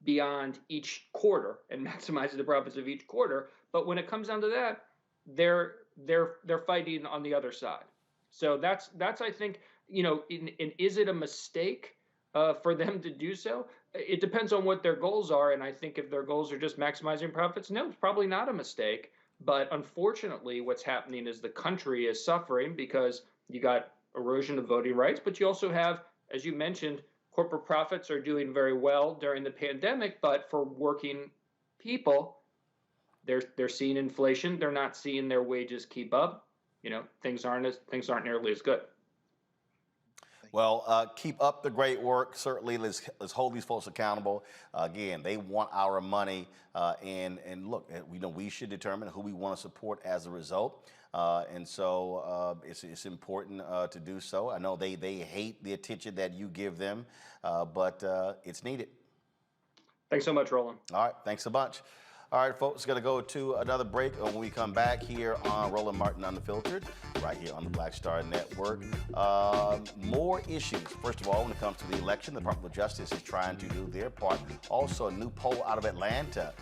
beyond each quarter and maximize the profits of each quarter. But when it comes down to that, they're fighting on the other side. So that's I think, is it a mistake for them to do so? It depends on what their goals are. And I think if their goals are just maximizing profits, no, it's probably not a mistake. But unfortunately, what's happening is the country is suffering because you got erosion of voting rights, but you also have, as you mentioned, corporate profits are doing very well during the pandemic, but for working people, they're seeing inflation. They're not seeing their wages keep up. Things aren't nearly as good. Well, keep up the great work. Certainly, let's hold these folks accountable. Again, they want our money, and look, we should determine who we want to support as a result. And so it's important to do so. I know they hate the attention that you give them, but it's needed. Thanks so much, Roland. All right, thanks a bunch. All right, folks, going to go to another break. When we come back here on Roland Martin Unfiltered, right here on the Black Star Network. More issues. First of all, when it comes to the election, the Department of Justice is trying to do their part. Also, a new poll out of Atlanta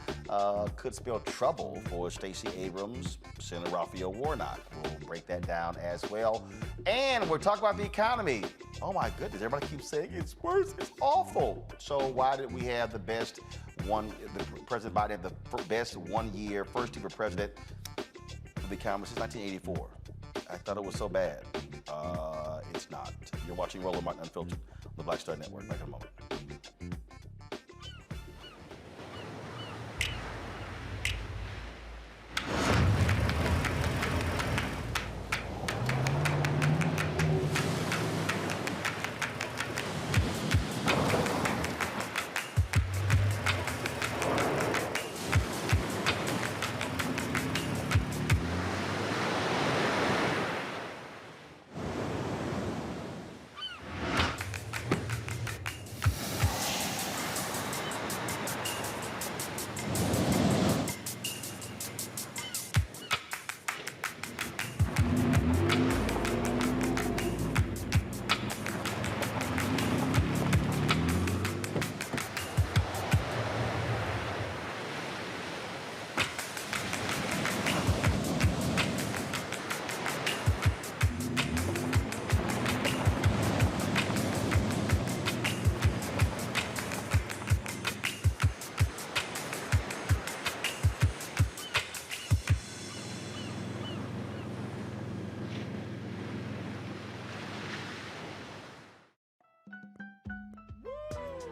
could spell trouble for Stacey Abrams, Senator Raphael Warnock. We'll break that down as well. And we're talking about the economy. Oh, my goodness. Everybody keeps saying it's worse. It's awful. So why did we have the President Biden had the best 1 year, first ever president of the economy since 1984. I thought it was so bad. It's not. You're watching Roland Martin Unfiltered on the Black Star Network. Back in a moment.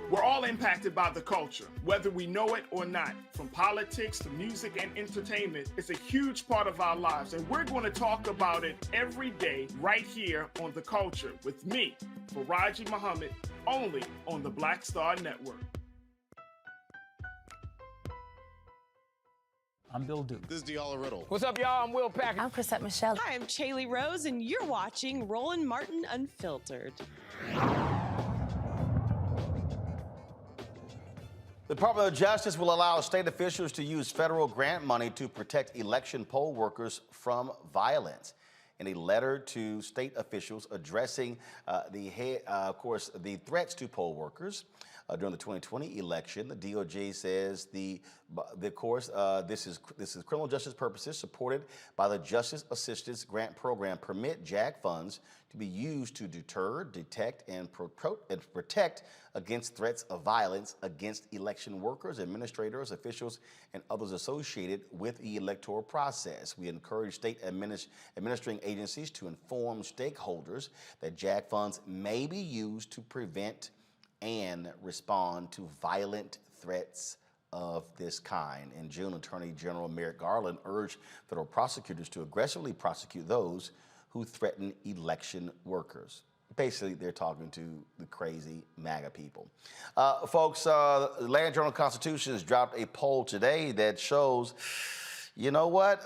We're all impacted by the culture, whether we know it or not. From politics to music and entertainment, it's a huge part of our lives, and we're going to talk about it every day right here on The Culture with me, Faraji Muhammad, only on the Black Star Network. I'm Bill Duke. This is Diala Riddle. What's up, y'all? I'm Will Packer. I'm Chrisette Michelle. Hi, I'm Chaley Rose, and you're watching Roland Martin Unfiltered. The Department of Justice will allow state officials to use federal grant money to protect election poll workers from violence. In a letter to state officials addressing the threats to poll workers during the 2020 election, the DOJ says this is criminal justice purposes supported by the Justice Assistance Grant Program permit JAG funds to be used to deter, detect, and protect against threats of violence against election workers, administrators, officials, and others associated with the electoral process. We encourage state administering agencies to inform stakeholders that JAG funds may be used to prevent and respond to violent threats of this kind. In June, Attorney General Merrick Garland urged federal prosecutors to aggressively prosecute those who threaten election workers. Basically, they're talking to the crazy MAGA people. Folks, Land Journal-Constitution has dropped a poll today that shows, you know what?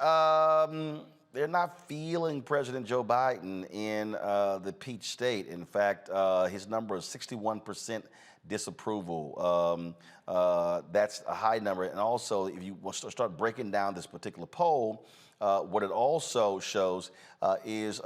They're not feeling President Joe Biden in the Peach State. In fact, his number is 61% disapproval. That's a high number. And also, if you want to start breaking down this particular poll, what it also shows is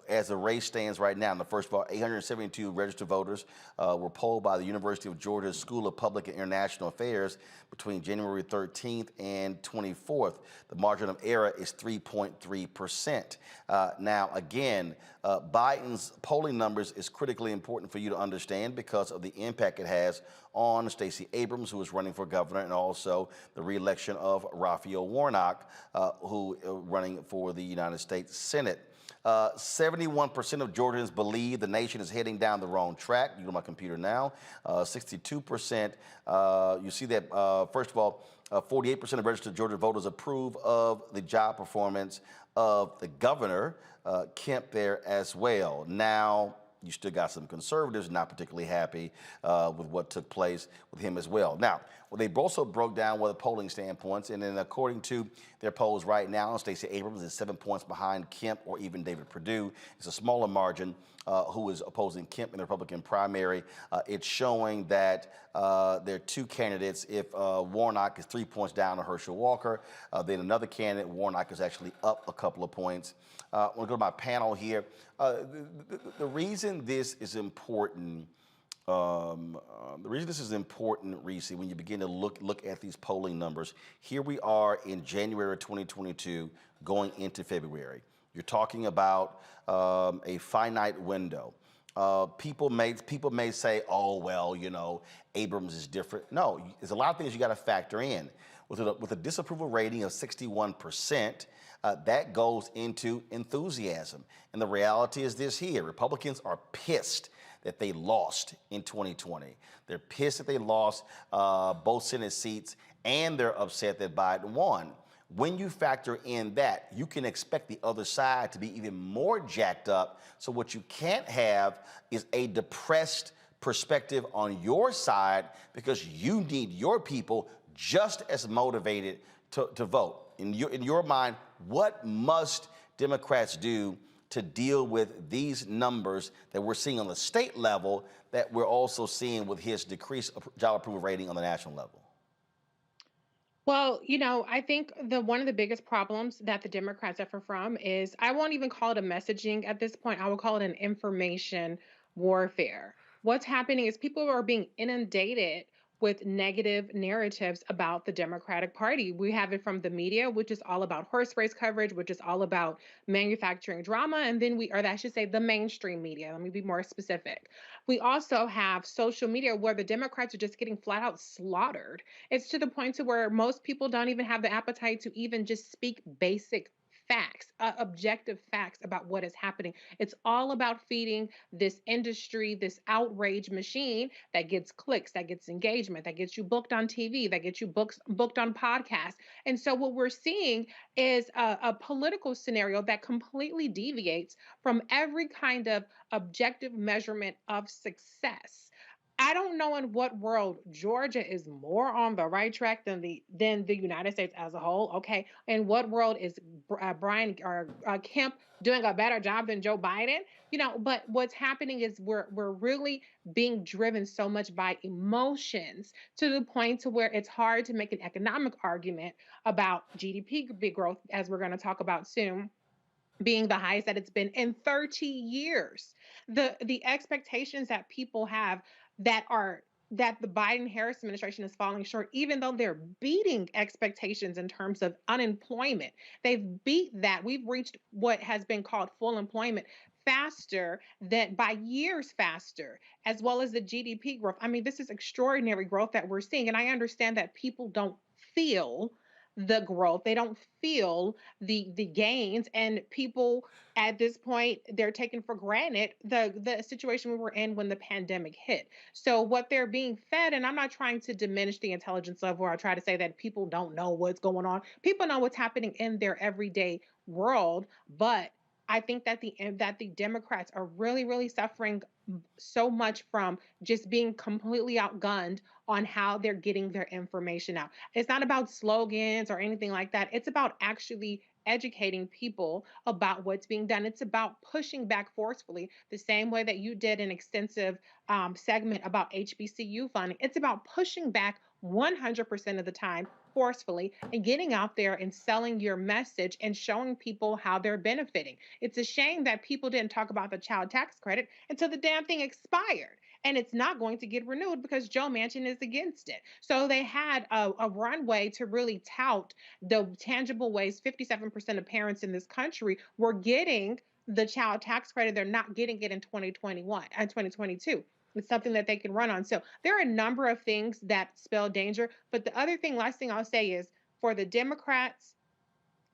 as the race stands right now, in the first of all, 872 registered voters were polled by the University of Georgia's School of Public and International Affairs between January 13th and 24th. The margin of error is 3.3%. Now, again, Biden's polling numbers is critically important for you to understand because of the impact it has on Stacey Abrams, who is running for governor, and also the re-election of Raphael Warnock, who running for the United States Senate. 71% of Georgians believe the nation is heading down the wrong track. You go to my computer now. 62%. You see that, first of all, 48% of registered Georgia voters approve of the job performance of the governor, Kemp, there as well. Now, you still got some conservatives not particularly happy with what took place with him as well. Now, they also broke down what the polling standpoints, and then according to their polls right now, Stacey Abrams is 7 points behind Kemp or even David Perdue. It's a smaller margin who is opposing Kemp in the Republican primary. It's showing that there are two candidates. If Warnock is 3 points down to Herschel Walker, then another candidate, Warnock, is actually up a couple of points. I'm going to go to my panel here. The reason this is important, Reese, when you begin to look at these polling numbers, here we are in January 2022 going into February. You're talking about a finite window. People may say, oh, well, you know, Abrams is different. No, there's a lot of things you got to factor in. With a disapproval rating of 61%, that goes into enthusiasm. And the reality is this here. Republicans are pissed that they lost in 2020. They're pissed that they lost both Senate seats, and they're upset that Biden won. When you factor in that, you can expect the other side to be even more jacked up. So what you can't have is a depressed perspective on your side, because you need your people just as motivated to vote. In your mind, what must Democrats do to deal with these numbers that we're seeing on the state level that we're also seeing with his decreased job approval rating on the national level? Well, you know, I think one of the biggest problems that the Democrats suffer from is, I won't even call it a messaging at this point. I will call it an information warfare. What's happening is people are being inundated with negative narratives about the Democratic Party. We have it from the media, which is all about horse race coverage, which is all about manufacturing drama. And then I should say the mainstream media. Let me be more specific. We also have social media where the Democrats are just getting flat out slaughtered. It's to the point to where most people don't even have the appetite to even just speak basic facts, objective facts about what is happening. It's all about feeding this industry, this outrage machine that gets clicks, that gets engagement, that gets you booked on TV, that gets you booked on podcasts. And so what we're seeing is a political scenario that completely deviates from every kind of objective measurement of success. I don't know in what world Georgia is more on the right track than the United States as a whole. Okay, in what world is Brian or Kemp doing a better job than Joe Biden? You know, but what's happening is we're really being driven so much by emotions to the point to where it's hard to make an economic argument about GDP growth, as we're going to talk about soon, being the highest that it's been in 30 years. The expectations that people have that the Biden Harris administration is falling short, even though they're beating expectations in terms of unemployment. They've beat that. We've reached what has been called full employment faster than by years faster, as well as the GDP growth. I mean, this is extraordinary growth that we're seeing. And I understand that people don't feel the growth. They don't feel the gains, and people at this point, they're taking for granted the situation we were in when the pandemic hit. So what they're being fed, and I'm not trying to diminish the intelligence level or try to say that people don't know what's going on. People know what's happening in their everyday world, but I think that the Democrats are really, really suffering so much from just being completely outgunned on how they're getting their information out. It's not about slogans or anything like that. It's about actually educating people about what's being done. It's about pushing back forcefully, the same way that you did an extensive segment about HBCU funding. It's about pushing back 100% of the time forcefully and getting out there and selling your message and showing people how they're benefiting. It's a shame that people didn't talk about the child tax credit until the damn thing expired. And it's not going to get renewed because Joe Manchin is against it. So they had a runway to really tout the tangible ways 57% of parents in this country were getting the child tax credit. They're not getting it in 2021 and 2022. It's something that they can run on. So there are a number of things that spell danger. But the other thing, last thing I'll say is for the Democrats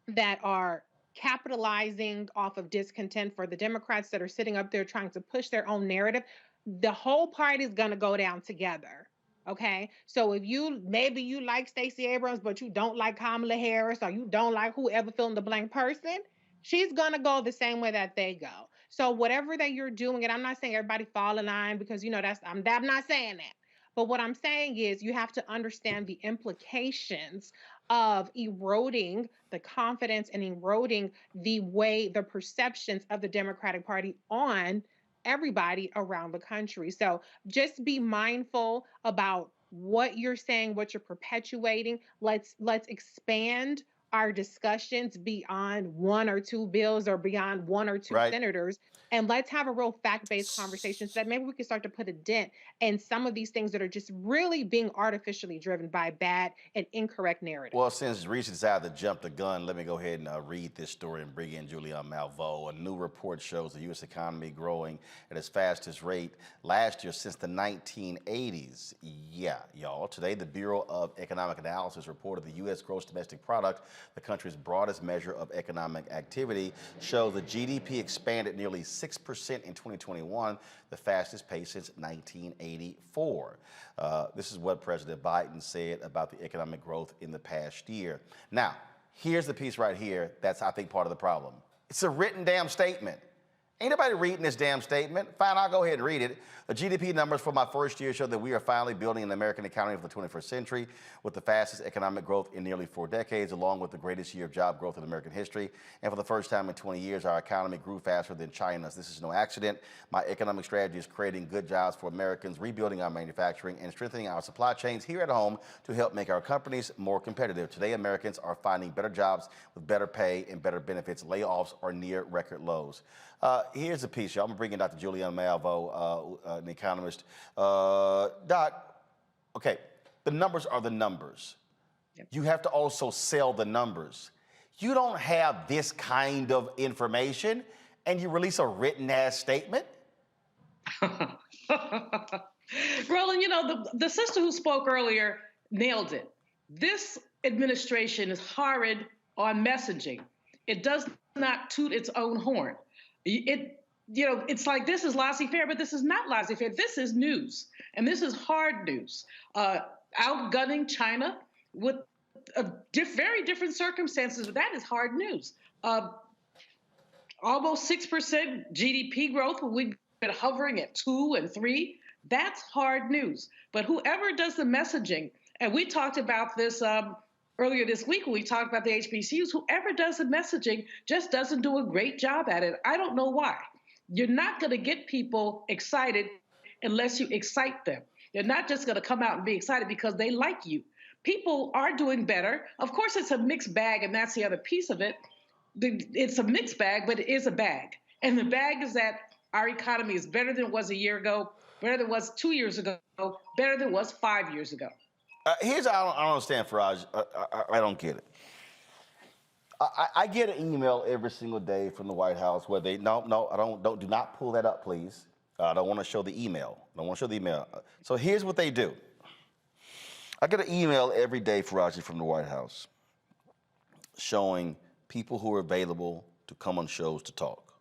that are capitalizing off of discontent, for the Democrats that are sitting up there trying to push their own narrative, the whole party is going to go down together. Okay. So if maybe you like Stacey Abrams, but you don't like Kamala Harris, or you don't like whoever fill in the blank person, she's going to go the same way that they go. So whatever that you're doing, and I'm not saying everybody fall in line because, you know, I'm not saying that. But what I'm saying is you have to understand the implications of eroding the confidence and eroding the perceptions of the Democratic Party on everybody around the country. So just be mindful about what you're saying, what you're perpetuating. Let's expand our discussions beyond one or two bills or beyond one or two senators. And let's have a real fact-based conversation so that maybe we can start to put a dent in some of these things that are just really being artificially driven by bad and incorrect narratives. Well, since Reese decided to jump the gun, let me go ahead and read this story and bring in Julianne Malveaux. A new report shows the U.S. economy growing at its fastest rate last year since the 1980s. Yeah, y'all. Today, the Bureau of Economic Analysis reported the U.S. gross domestic product, the country's broadest measure of economic activity, shows the GDP expanded nearly 6% in 2021, the fastest pace since 1984. This is what President Biden said about the economic growth in the past year. Now, here's the piece right here that's, I think, part of the problem. It's a written damn statement. Ain't nobody reading this damn statement. Fine, I'll go ahead and read it. The GDP numbers for my first year show that we are finally building an American economy for the 21st century with the fastest economic growth in nearly 4 decades, along with the greatest year of job growth in American history. And for the first time in 20 years, our economy grew faster than China's. This is no accident. My economic strategy is creating good jobs for Americans, rebuilding our manufacturing, and strengthening our supply chains here at home to help make our companies more competitive. Today, Americans are finding better jobs with better pay and better benefits. Layoffs are near record lows. Here's a piece, y'all. I'm going to bring in Dr. Julianne Malveaux, an economist. Doc, okay, the numbers are the numbers. Yep. You have to also sell the numbers. You don't have this kind of information and you release a written-ass statement? Roland, you know, the sister who spoke earlier nailed it. This administration is horrid on messaging. It does not toot its own horn. It's like this is laissez-faire, but this is not laissez-faire. This is news, and this is hard news. Outgunning China with very different circumstances, but that is hard news. Almost 6% GDP growth when we've been hovering at 2 and 3. That's hard news. But whoever does the messaging, and we talked about this earlier this week when we talked about the HBCUs, whoever does the messaging just doesn't do a great job at it. I don't know why. You're not going to get people excited unless you excite them. They're not just going to come out and be excited because they like you. People are doing better. Of course, it's a mixed bag, and that's the other piece of it. It's a mixed bag, but it is a bag. And the bag is that our economy is better than it was a year ago, better than it was 2 years ago, better than it was 5 years ago. Here's I don't understand, Faraj. I don't get it. I get an email every single day from the White House where they do not pull that up, please. I don't want to show the email. So here's what they do. I get an email every day, Faraj, from the White House showing people who are available to come on shows to talk.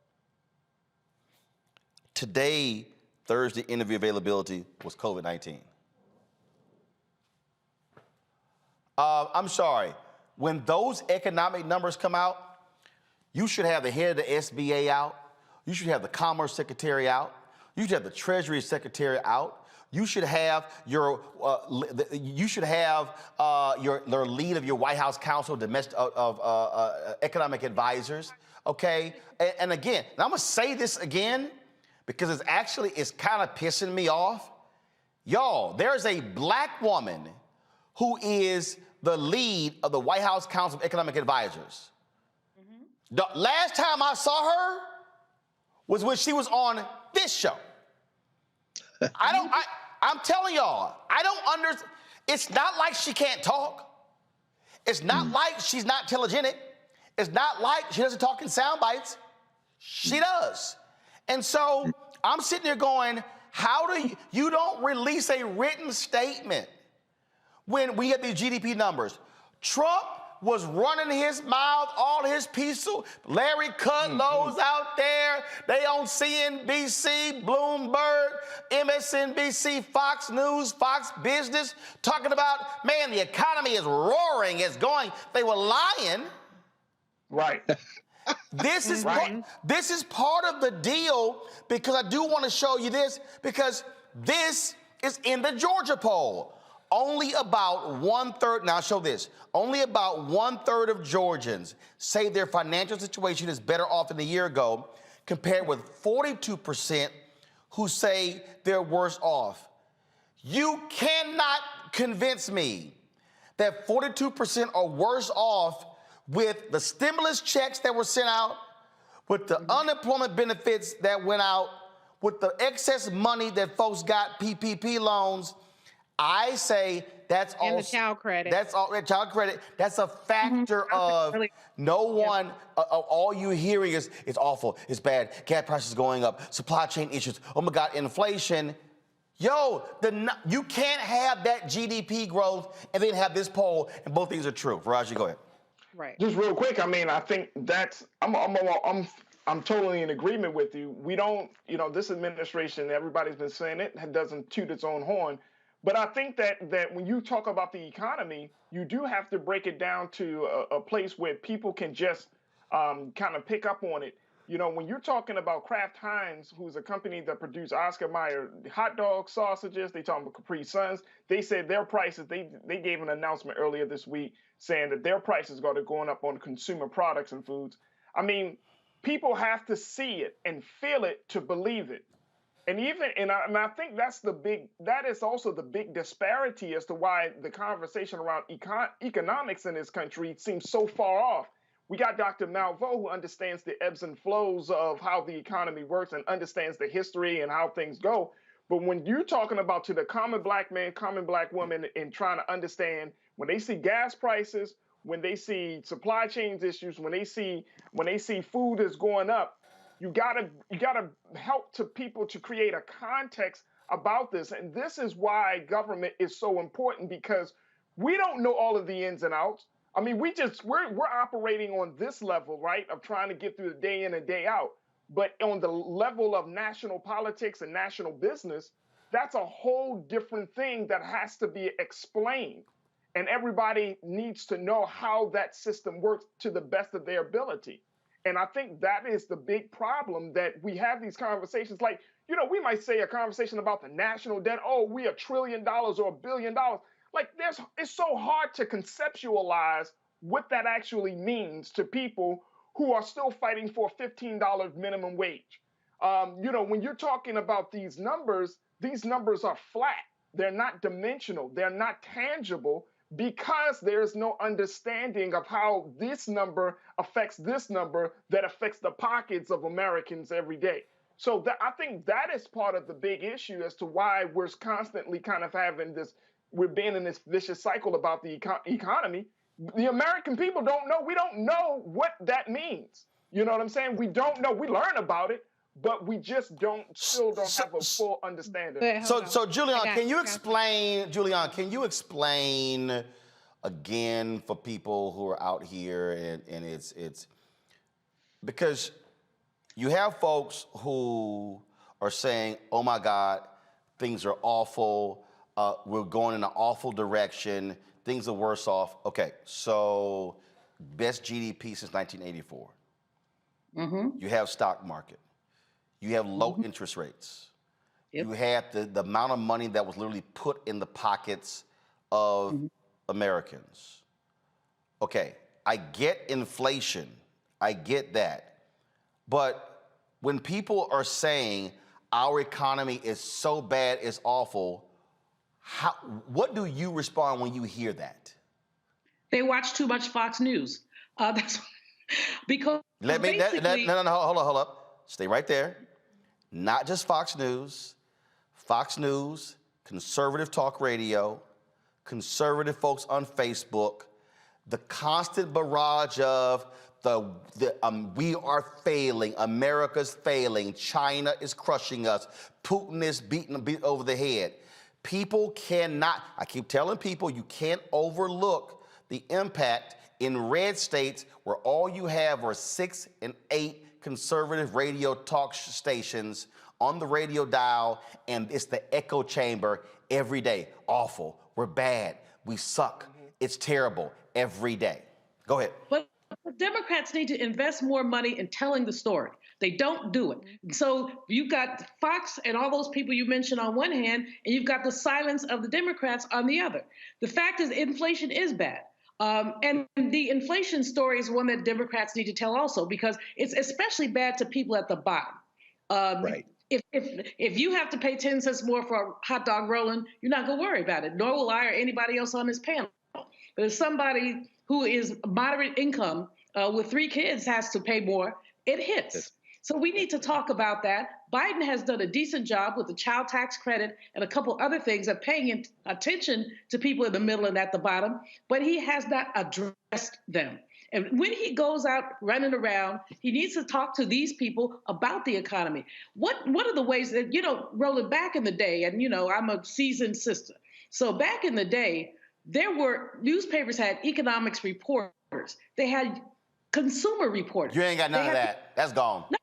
Today, Thursday interview availability was COVID-19. I'm sorry. When those economic numbers come out, you should have the head of the SBA out. You should have the Commerce Secretary out. You should have the Treasury Secretary out. You should have your your lead of your White House Council of Economic Advisors. Okay, and again, and I'm gonna say this again because it's kind of pissing me off. Y'all, there's a black woman who is the lead of the White House Council of Economic Advisors. Mm-hmm. The last time I saw her was when she was on this show. I'm telling y'all, I don't understand. It's not like she can't talk. It's not like she's not intelligent. It's not like she doesn't talk in sound bites. She does. And so I'm sitting there going, how do you don't release a written statement when we get these GDP numbers? Trump was running his mouth, all his pieces. Larry Kudlow's out there. They on CNBC, Bloomberg, MSNBC, Fox News, Fox Business, talking about, man, the economy is roaring, it's going. They were lying. Right. This is part of the deal, because I do want to show you this, because this is in the Georgia poll. Only about 1/3, now I'll show this, only about 1/3 of Georgians say their financial situation is better off than a year ago, compared with 42% who say they're worse off. You cannot convince me that 42% are worse off with the stimulus checks that were sent out, with the unemployment benefits that went out, with the excess money that folks got, PPP loans. I say that's all. And the child credit. That's all. Child credit. That's a factor of no one. All you're hearing is it's awful, it's bad. Gas prices going up, supply chain issues. Oh my God, inflation. Yo, you can't have that GDP growth and then have this poll, and both things are true. Faraji, go ahead. Right. Just real quick. I mean, I think that's I'm totally in agreement with you. We don't, this administration, everybody's been saying it doesn't toot its own horn. But I think that when you talk about the economy, you do have to break it down to a place where people can just kind of pick up on it. When you're talking about Kraft Heinz, who's a company that produced Oscar Mayer hot dog sausages, they talking about Capri Suns, they said their prices, they gave an announcement earlier this week saying that their prices are going up on consumer products and foods. I mean, people have to see it and feel it to believe it. And I think that is also the big disparity as to why the conversation around economics in this country seems so far off. We got Dr. Malveaux, who understands the ebbs and flows of how the economy works and understands the history and how things go. But when you're talking about to the common black man, common black woman, and trying to understand when they see gas prices, when they see supply chain issues, when they see food is going up, you gotta help to people to create a context about this. And this is why government is so important, because we don't know all of the ins and outs. I mean, we're operating on this level, right, of trying to get through the day in and day out. But on the level of national politics and national business, that's a whole different thing that has to be explained. And everybody needs to know how that system works to the best of their ability. And I think that is the big problem, that we have these conversations. Like, you know, we might say a conversation about the national debt. Oh, we $1 trillion or $1 billion. Like, it's so hard to conceptualize what that actually means to people who are still fighting for a $15 minimum wage. You know, when you're talking about these numbers are flat. They're not dimensional. They're not tangible, because there's no understanding of how this number affects this number that affects the pockets of Americans every day. So I think that is part of the big issue as to why we're constantly kind of having this, we're being in this vicious cycle about the economy. The American people don't know. We don't know what that means. You know what I'm saying? We don't know. We learn about it, but we just still don't have a full understanding. So Julianne, can you explain again for people who are out here, and it's because you have folks who are saying, oh my God, things are awful, we're going in an awful direction, things are worse off. Okay, so best GDP since 1984. You have stock market. You have low interest rates. You had the amount of money that was literally put in the pockets of Americans. Okay, I get inflation. I get that. But when people are saying our economy is so bad, it's awful, what do you respond when you hear that? They watch too much Fox News. That's because no, hold up. Stay right there. Not just Fox News, conservative talk radio, conservative folks on Facebook, the constant barrage of we are failing, America's failing, China is crushing us, Putin is beat over the head. People cannot, I keep telling people, you can't overlook the impact in red states where all you have are 6 and 8 conservative radio talk stations on the radio dial, and it's the echo chamber every day. Awful, we're bad, we suck, it's terrible every day. Go ahead. But Democrats need to invest more money in telling the story. They don't do it. So you've got Fox and all those people you mentioned on one hand, and you've got the silence of the Democrats on the other. The fact is inflation is bad. And the inflation story is one that Democrats need to tell also, because it's especially bad to people at the bottom. Right. If you have to pay 10 cents more for a hot dog rolling, you're not going to worry about it, nor will I or anybody else on this panel. But if somebody who is moderate income with 3 kids has to pay more, it hits. Yes. So we need to talk about that. Biden has done a decent job with the child tax credit and a couple other things of paying attention to people in the middle and at the bottom, but he has not addressed them. And when he goes out running around, he needs to talk to these people about the economy. What are the ways that, rolling back in the day, and, I'm a seasoned sister. So back in the day, newspapers had economics reporters. They had consumer reporters. You ain't got none of that. That's gone. No.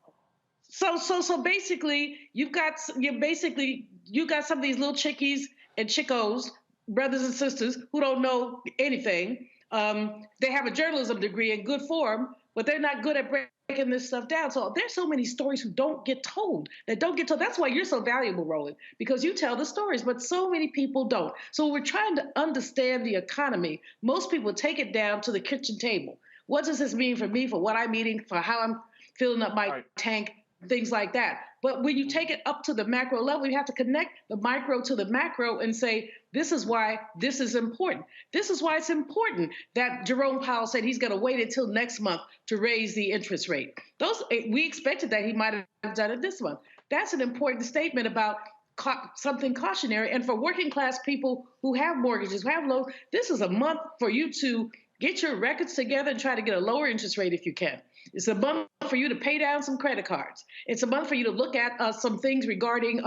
So basically, you got some of these little chickies and chickos, brothers and sisters, who don't know anything. They have a journalism degree in good form, but they're not good at breaking this stuff down. So there's so many stories who don't get told. That's why you're so valuable, Roland, because you tell the stories, but so many people don't. So we're trying to understand the economy. Most people take it down to the kitchen table. What does this mean for me, for what I'm eating, for how I'm filling up my tank, things like that. But when you take it up to the macro level, you have to connect the micro to the macro and say, this is why this is important. This is why it's important that Jerome Powell said he's going to wait until next month to raise the interest rate. We expected that he might have done it this month. That's an important statement about something cautionary. And for working class people who have mortgages, who have loans, this is a month for you to get your records together and try to get a lower interest rate if you can. It's a month for you to pay down some credit cards. It's a month for you to look at some things regarding,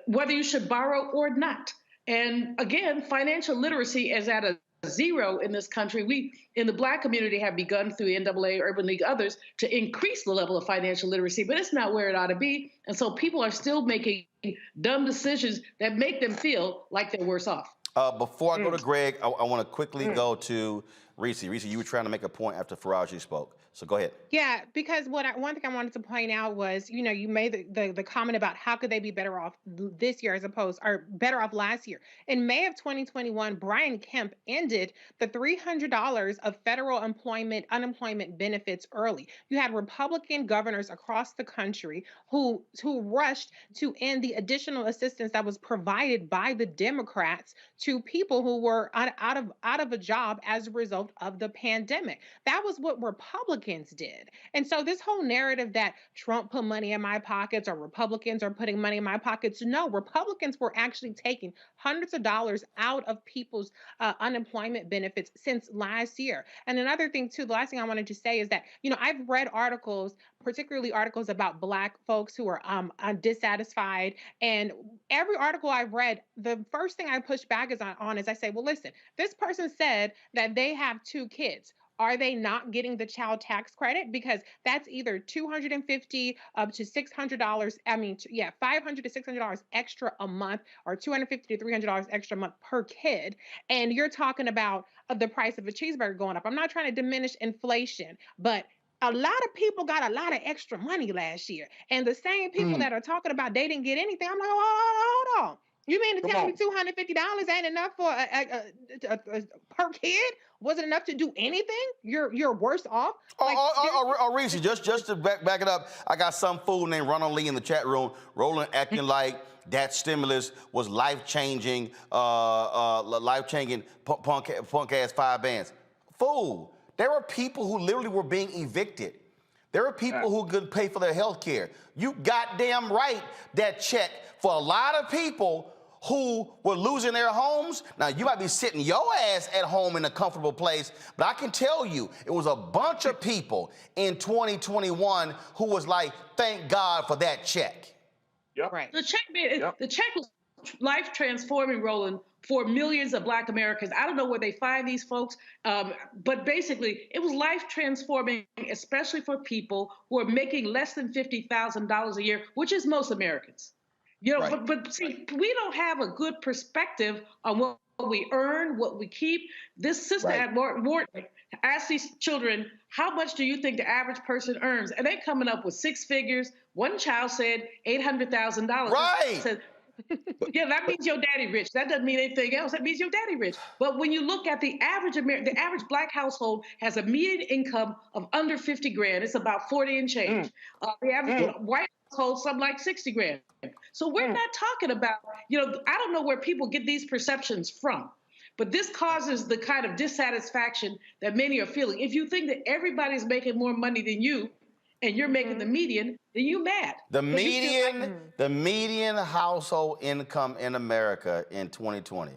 whether you should borrow or not. And again, financial literacy is at a zero in this country. We, in the Black community, have begun through NAA, Urban League, others, to increase the level of financial literacy, but it's not where it ought to be. And so people are still making dumb decisions that make them feel like they're worse off. Before I go to Greg, I want to quickly go to Reese. Reese, you were trying to make a point after Faraji spoke. So go ahead. Yeah, because one thing I wanted to point out was, you made the comment about how could they be better off this year or better off last year. In May of 2021, Brian Kemp ended the $300 of federal unemployment benefits early. You had Republican governors across the country who rushed to end the additional assistance that was provided by the Democrats to people who were out of a job as a result of the pandemic. That was what Republicans did. And so this whole narrative that Trump put money in my pockets or Republicans are putting money in my pockets, no, Republicans were actually taking hundreds of dollars out of people's unemployment benefits since last year. And another thing too, the last thing I wanted to say is that, I've read articles, particularly articles about Black folks who are dissatisfied. And every article I've read, the first thing I push back on is I say, well, listen, this person said that they have 2 kids. Are they not getting the child tax credit? Because that's either $250 up to $600. $500 to $600 extra a month, or $250 to $300 extra a month per kid. And you're talking about the price of a cheeseburger going up. I'm not trying to diminish inflation, but a lot of people got a lot of extra money last year. And the same people that are talking about they didn't get anything, I'm like, hold on. You mean to tell me $250 ain't enough for per kid? Wasn't enough to do anything? You're worse off. Reese, just to back it up, I got some fool named Ronald Lee in the chat room, acting like that stimulus was life-changing, punk-ass 5 bands. Fool, there were people who literally were being evicted. There are people who couldn't pay for their health care. You goddamn right that check for a lot of people who were losing their homes. Now, you might be sitting your ass at home in a comfortable place, but I can tell you, it was a bunch of people in 2021 who was like, thank God for that check. Yep. Right. The check was life transforming, Roland, for millions of Black Americans. I don't know where they find these folks, but basically it was life transforming, especially for people who are making less than $50,000 a year, which is most Americans. But see, we don't have a good perspective on what we earn, what we keep. This sister at Morton asked these children, how much do you think the average person earns? And they're coming up with 6 figures. One child said $800,000. Right. Said, yeah, that means your daddy rich. That doesn't mean anything else. That means your daddy rich. But when you look at the average Black household has a median income of under 50 grand. It's about 40 and change. The average white household, something like 60 grand. So we're not talking about, I don't know where people get these perceptions from, but this causes the kind of dissatisfaction that many are feeling. If you think that everybody's making more money than you, and you're making the median, then you mad. The median household income in America in 2020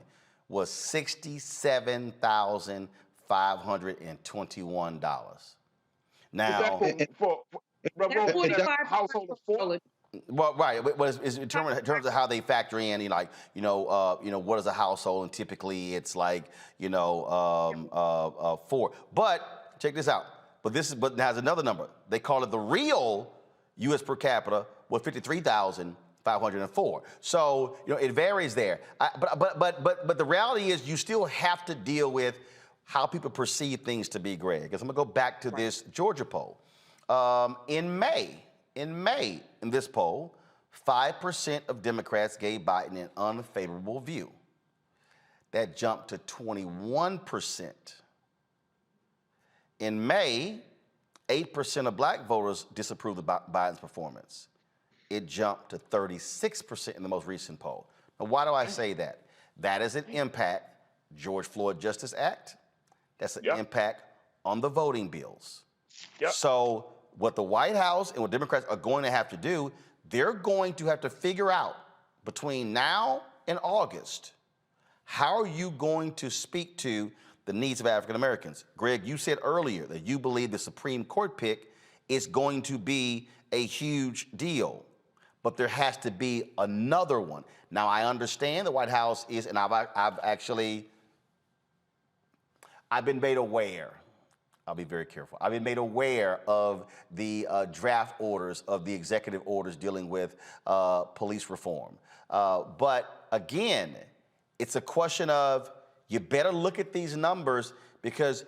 was $67,521. Now, for household of 4. Well, right, but it's in terms of how they factor in, what is a household, and typically it's like, 4. But check this out. But there's another number. They call it the real U.S. per capita was 53,504. So it varies there. But the reality is you still have to deal with how people perceive things to be, Greg. Because I'm gonna go back to this Georgia poll. In May, in this poll, 5% of Democrats gave Biden an unfavorable view. That jumped to 21%. In May, 8% of Black voters disapproved of Biden's performance. It jumped to 36% in the most recent poll. Now, why do I say that? That is an impact, George Floyd Justice Act. That's an impact on the voting bills. So what the White House and what Democrats are going to have to do, they're going to have to figure out between now and August, how are you going to speak to the needs of African Americans? Greg, you said earlier that you believe the Supreme Court pick is going to be a huge deal, but there has to be another one. Now, I understand the White House is, and I've actually I've been made aware. I'll be very careful. I've been made aware of the draft orders of the executive orders dealing with police reform. But again, it's a question of you better look at these numbers because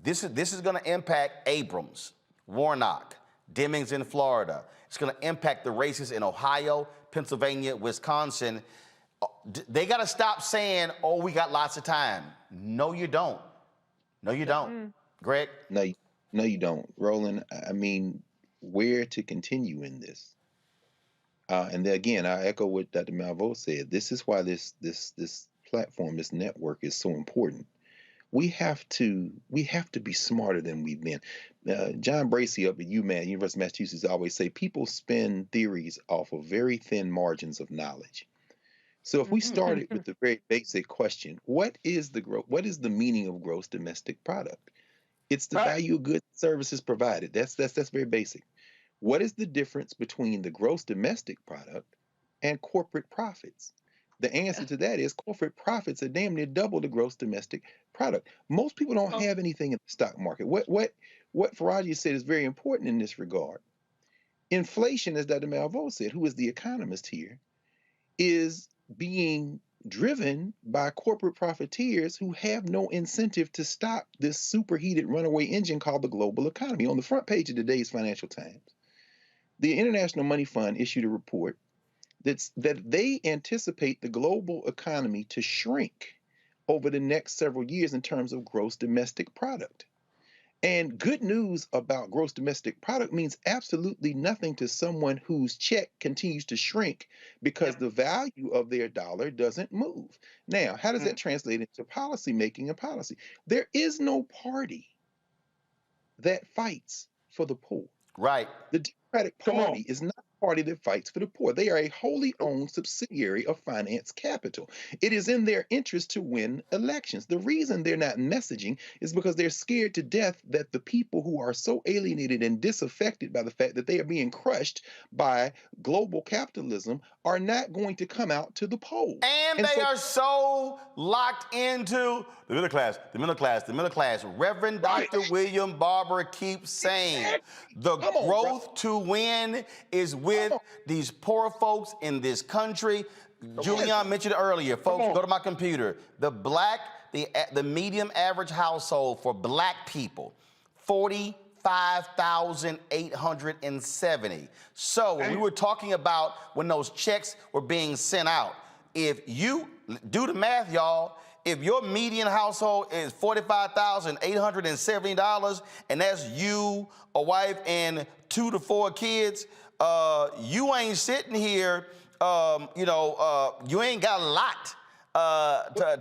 this is going to impact Abrams, Warnock, Demings in Florida. It's going to impact the races in Ohio, Pennsylvania, Wisconsin. They got to stop saying, oh, we got lots of time. No, you don't. No, you don't. Greg? No, you don't. Roland, I mean, where to continue in this? And then again, I echo what Dr. Malveaux said. This is why this platform, this network is so important. We have to be smarter than we've been. John Bracey up at UMass, University of Massachusetts, always say people spin theories off of very thin margins of knowledge. So if we started with the very basic question, what is the meaning of gross domestic product? It's the value of goods and services provided. That's very basic. What is the difference between the gross domestic product and corporate profits? The answer to that is corporate profits are damn near double the gross domestic product. Most people don't have anything in the stock market. What Faraji said is very important in this regard. Inflation, as Dr. Malveaux said, who is the economist here, is being driven by corporate profiteers who have no incentive to stop this superheated runaway engine called the global economy. On the front page of today's Financial Times, the International Money Fund issued a report that they anticipate the global economy to shrink over the next several years in terms of gross domestic product. And good news about gross domestic product means absolutely nothing to someone whose check continues to shrink because the value of their dollar doesn't move. Now, how does that translate into policy making and policy? There is no party that fights for the poor. Right. The Democratic Party is not a party that fights for the poor. They are a wholly owned subsidiary of finance capital. It is in their interest to win elections. The reason they're not messaging is because they're scared to death that the people who are so alienated and disaffected by the fact that they are being crushed by global capitalism are not going to come out to the polls. And they are so locked into the middle class, the middle class, the middle class. Reverend Dr. William Barber keeps saying the growth to win is with these poor folks in this country. Julianne mentioned earlier, folks, go to my computer. The median average household for black people, 45,870. So when we were talking about when those checks were being sent out, if you do the math, y'all, if your median household is $45,870, and that's you, a wife, and 2 to 4 kids, you ain't sitting here, you ain't got a lot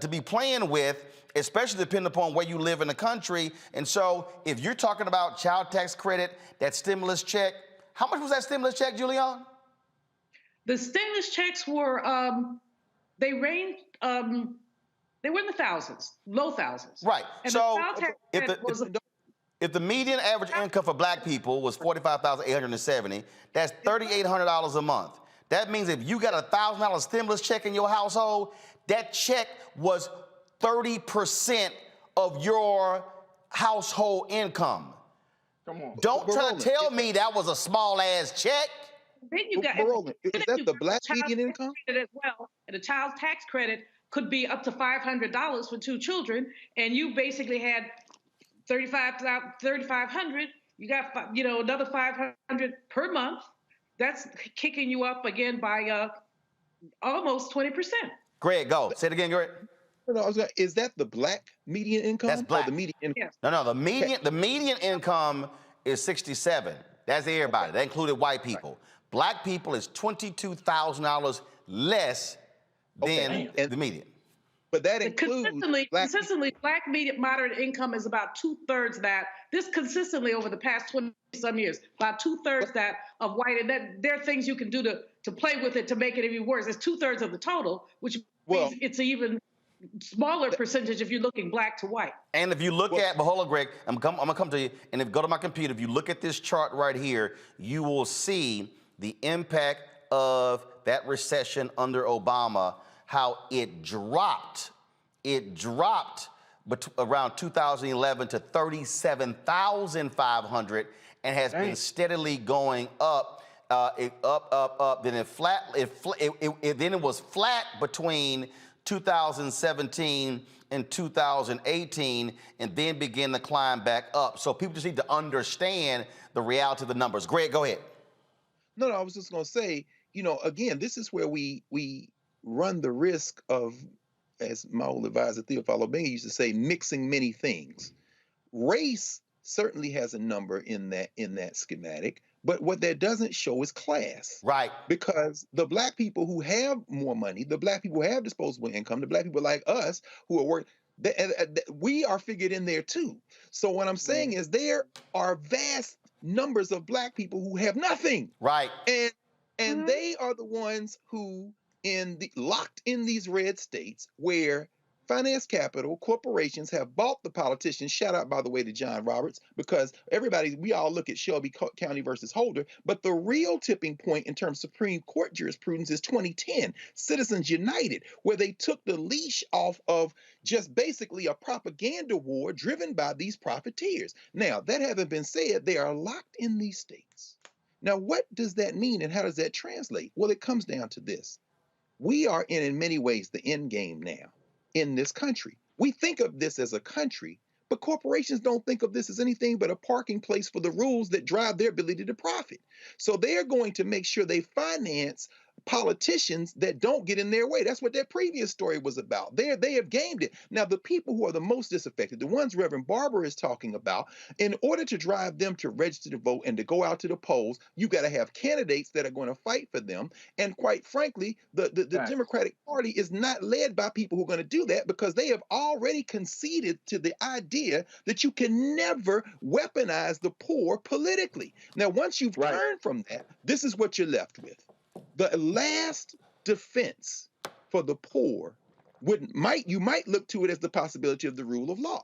to be playing with, especially depending upon where you live in the country. And so if you're talking about child tax credit, that stimulus check, how much was that stimulus check, Julianne? The stimulus checks were, they ranged, they were in the thousands, low thousands. Right. And so the child tax credit was if the median average income for black people was $45,870, that's $3,800 a month. That means if you got a $1,000 stimulus check in your household, that check was 30% of your household income. Come on. Don't try to tell me that was a small ass check. Then you got is that the black median income as well? And the child tax credit could be up to $500 for 2 children, and you basically had $3,500. You got another $500 per month. That's kicking you up again by almost 20%. Greg, go. Say it again, Greg. No, is that the black median income? That's black. Or the median income? Yes. No, the median income is 67. That's everybody. That included white people. Black people is $22,000 less than the median. But that includes consistently, black median moderate income is about 2/3 that. This consistently over the past 20-some years, about 2/3 that of white. And that there are things you can do to play with it to make it even worse. It's 2/3 of the total, which means it's an even smaller percentage if you're looking black to white. And if you look at, but hold on, Greg, I'm gonna come to you. And if you go to my computer, if you look at this chart right here, you will see the impact of that recession under Obama, how it dropped around 2011 to 37,500, and has been steadily going up, up. Then then it was flat between 2017 and 2018, and then began to climb back up. So people just need to understand the reality of the numbers. Greg, go ahead. No, I was just going to say, again, this is where we run the risk of, as my old advisor Theophilo Benga used to say, mixing many things. Race certainly has a number in that schematic, but what that doesn't show is class. Right. Because the black people who have more money, the black people who have disposable income, the black people like us who are working, we are figured in there too. So what I'm saying is there are vast numbers of black people who have nothing. Right. And they are the ones who locked in these red states where finance capital, corporations have bought the politicians. Shout out, by the way, to John Roberts, because we all look at Shelby County versus Holder, but the real tipping point in terms of Supreme Court jurisprudence is 2010, Citizens United, where they took the leash off of just basically a propaganda war driven by these profiteers. Now, that having been said, they are locked in these states. Now, what does that mean and how does that translate? Well, it comes down to this. We are in many ways, the end game now in this country. We think of this as a country, but corporations don't think of this as anything but a parking place for the rules that drive their ability to profit. So they're going to make sure they finance politicians that don't get in their way. That's what that previous story was about. They have gamed it. Now, the people who are the most disaffected, the ones Reverend Barber is talking about, in order to drive them to register to vote and to go out to the polls, you got to have candidates that are going to fight for them. And quite frankly, the Democratic Party is not led by people who are going to do that, because they have already conceded to the idea that you can never weaponize the poor politically. Now, once you've turned from that, this is what you're left with. The last defense for the poor you might look to it as the possibility of the rule of law.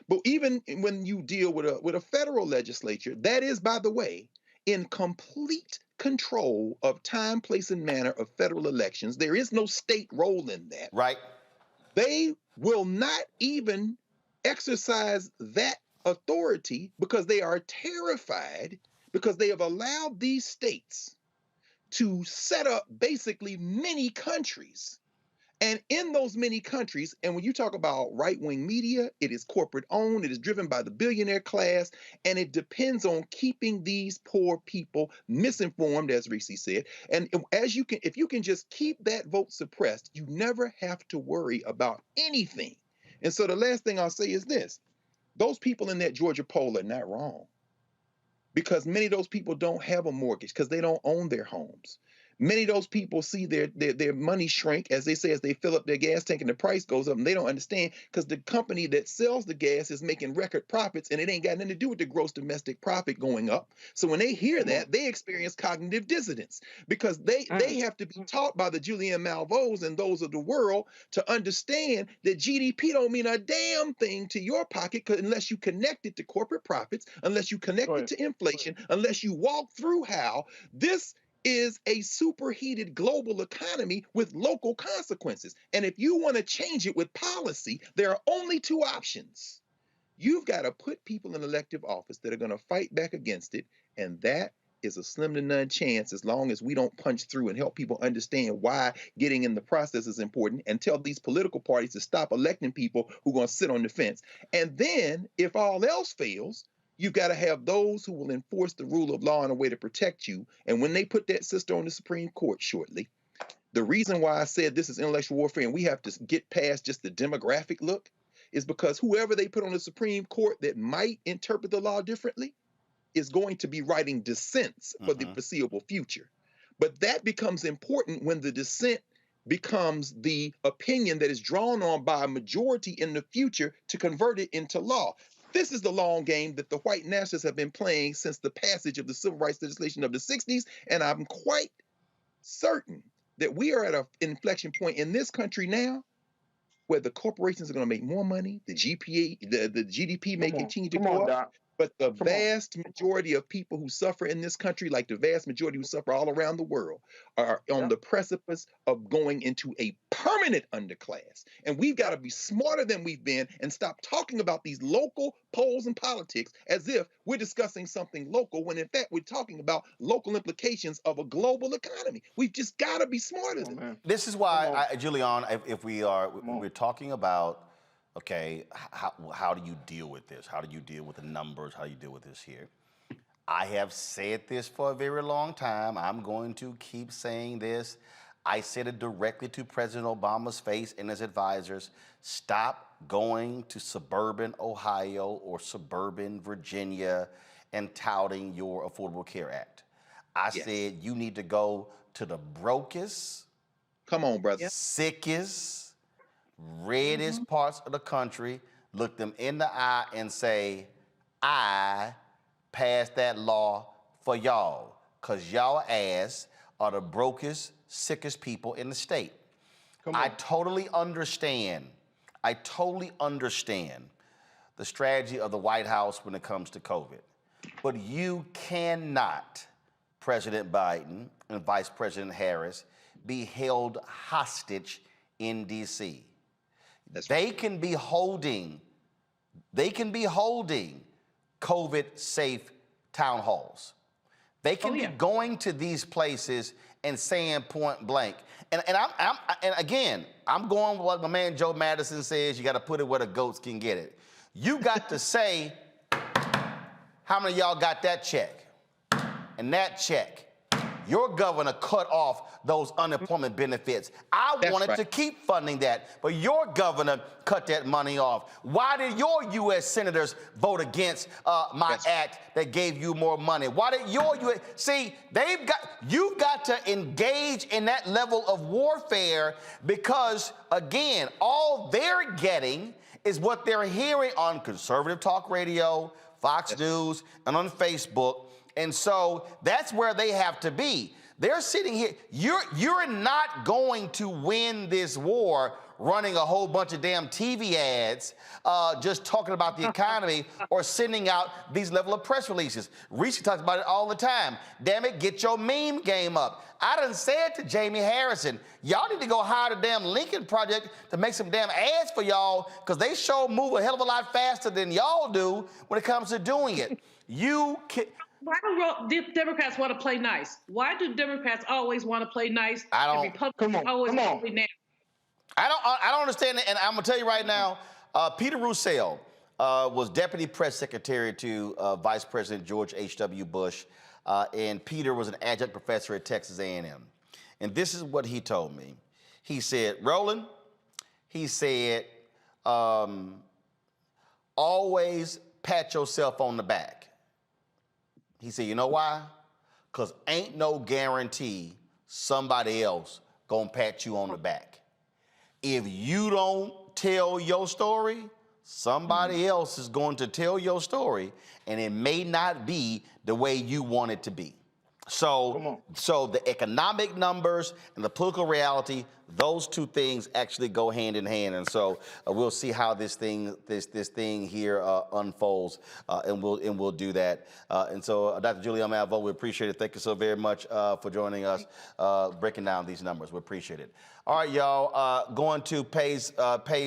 But even when you deal with a federal legislature, that is, by the way, in complete control of time, place, and manner of federal elections. There is no state role in that. Right. They will not even exercise that authority because they are terrified, because they have allowed these states to set up basically mini countries. And in those mini countries, and when you talk about right-wing media, it is corporate owned, it is driven by the billionaire class, and it depends on keeping these poor people misinformed, as Reese said. And if you can just keep that vote suppressed, you never have to worry about anything. And so the last thing I'll say is this: those people in that Georgia poll are not wrong, because many of those people don't have a mortgage because they don't own their homes. Many of those people see their money shrink, as they say, as they fill up their gas tank and the price goes up, and they don't understand because the company that sells the gas is making record profits, and it ain't got nothing to do with the gross domestic profit going up. So when they hear that, they experience cognitive dissonance, because they have to be taught by the Julianne Malveaux and those of the world to understand that GDP don't mean a damn thing to your pocket unless you connect it to corporate profits, unless you connect it to inflation, unless you walk through how this is a superheated global economy with local consequences. And if you want to change it with policy, there are only two options. You've got to put people in elective office that are going to fight back against it, and that is a slim to none chance as long as we don't punch through and help people understand why getting in the process is important, and tell these political parties to stop electing people who are going to sit on the fence. And then, if all else fails, you've got to have those who will enforce the rule of law in a way to protect you. And when they put that sister on the Supreme Court shortly, the reason why I said this is intellectual warfare and we have to get past just the demographic look is because whoever they put on the Supreme Court that might interpret the law differently is going to be writing dissents for the foreseeable future. But that becomes important when the dissent becomes the opinion that is drawn on by a majority in the future to convert it into law. This is the long game that the white nationalists have been playing since the passage of the civil rights legislation of the 60s, and I'm quite certain that we are at an inflection point in this country now where the corporations are going to make more money, the GDP may continue to go up, But the vast majority of people who suffer in this country, like the vast majority who suffer all around the world, are on the precipice of going into a permanent underclass. And we've got to be smarter than we've been and stop talking about these local polls and politics as if we're discussing something local, when in fact we're talking about local implications of a global economy. We've just got to be smarter than that. This is why, Julianne, if we're talking about, okay, how do you deal with this? How do you deal with the numbers? How do you deal with this here? I have said this for a very long time. I'm going to keep saying this. I said it directly to President Obama's face and his advisors. Stop going to suburban Ohio or suburban Virginia and touting your Affordable Care Act. I said you need to go to the brokest, come on, brother, sickest, reddest parts of the country, look them in the eye and say, I passed that law for y'all, because y'all ass are the brokest, sickest people in the state. I totally understand the strategy of the White House when it comes to COVID. But you cannot, President Biden and Vice President Harris, be held hostage in D.C. They can be holding COVID-safe town halls. They can be going to these places and saying point blank. And again, I'm going with what my man Joe Madison says, you got to put it where the goats can get it. You got to say, how many of y'all got that check? And that check. Your governor cut off those unemployment benefits. I wanted to keep funding that, but your governor cut that money off. Why did your U.S. senators vote against my act that gave you more money? Why did your U.S. See, you've got to engage in that level of warfare, because, again, all they're getting is what they're hearing on conservative talk radio, Fox News, and on Facebook. And so that's where they have to be. They're sitting here. You're not going to win this war running a whole bunch of damn TV ads, just talking about the economy or sending out these level of press releases. Reese talks about it all the time. Damn it, get your meme game up. I done said to Jamie Harrison, y'all need to go hire the damn Lincoln Project to make some damn ads for y'all, because they sure move a hell of a lot faster than y'all do when it comes to doing it. You can. Why do Democrats want to play nice? Why do Democrats always want to play nice? And Republicans always want to play nasty? I don't understand it, and I'm gonna tell you right now. Peter Roussel was deputy press secretary to Vice President George H.W. Bush, and Peter was an adjunct professor at Texas A&M. And this is what he told me. He said, Roland, he said, always pat yourself on the back. He said, you know why? Because ain't no guarantee somebody else gonna pat you on the back. If you don't tell your story, somebody else is going to tell your story, and it may not be the way you want it to be. So the economic numbers and the political reality, those two things actually go hand in hand. And so we'll see how this thing here unfolds, and we'll do that. And so Dr. Julianne Malveaux, we appreciate it. Thank you so very much for joining us, breaking down these numbers. We appreciate it. All right, y'all, going to pay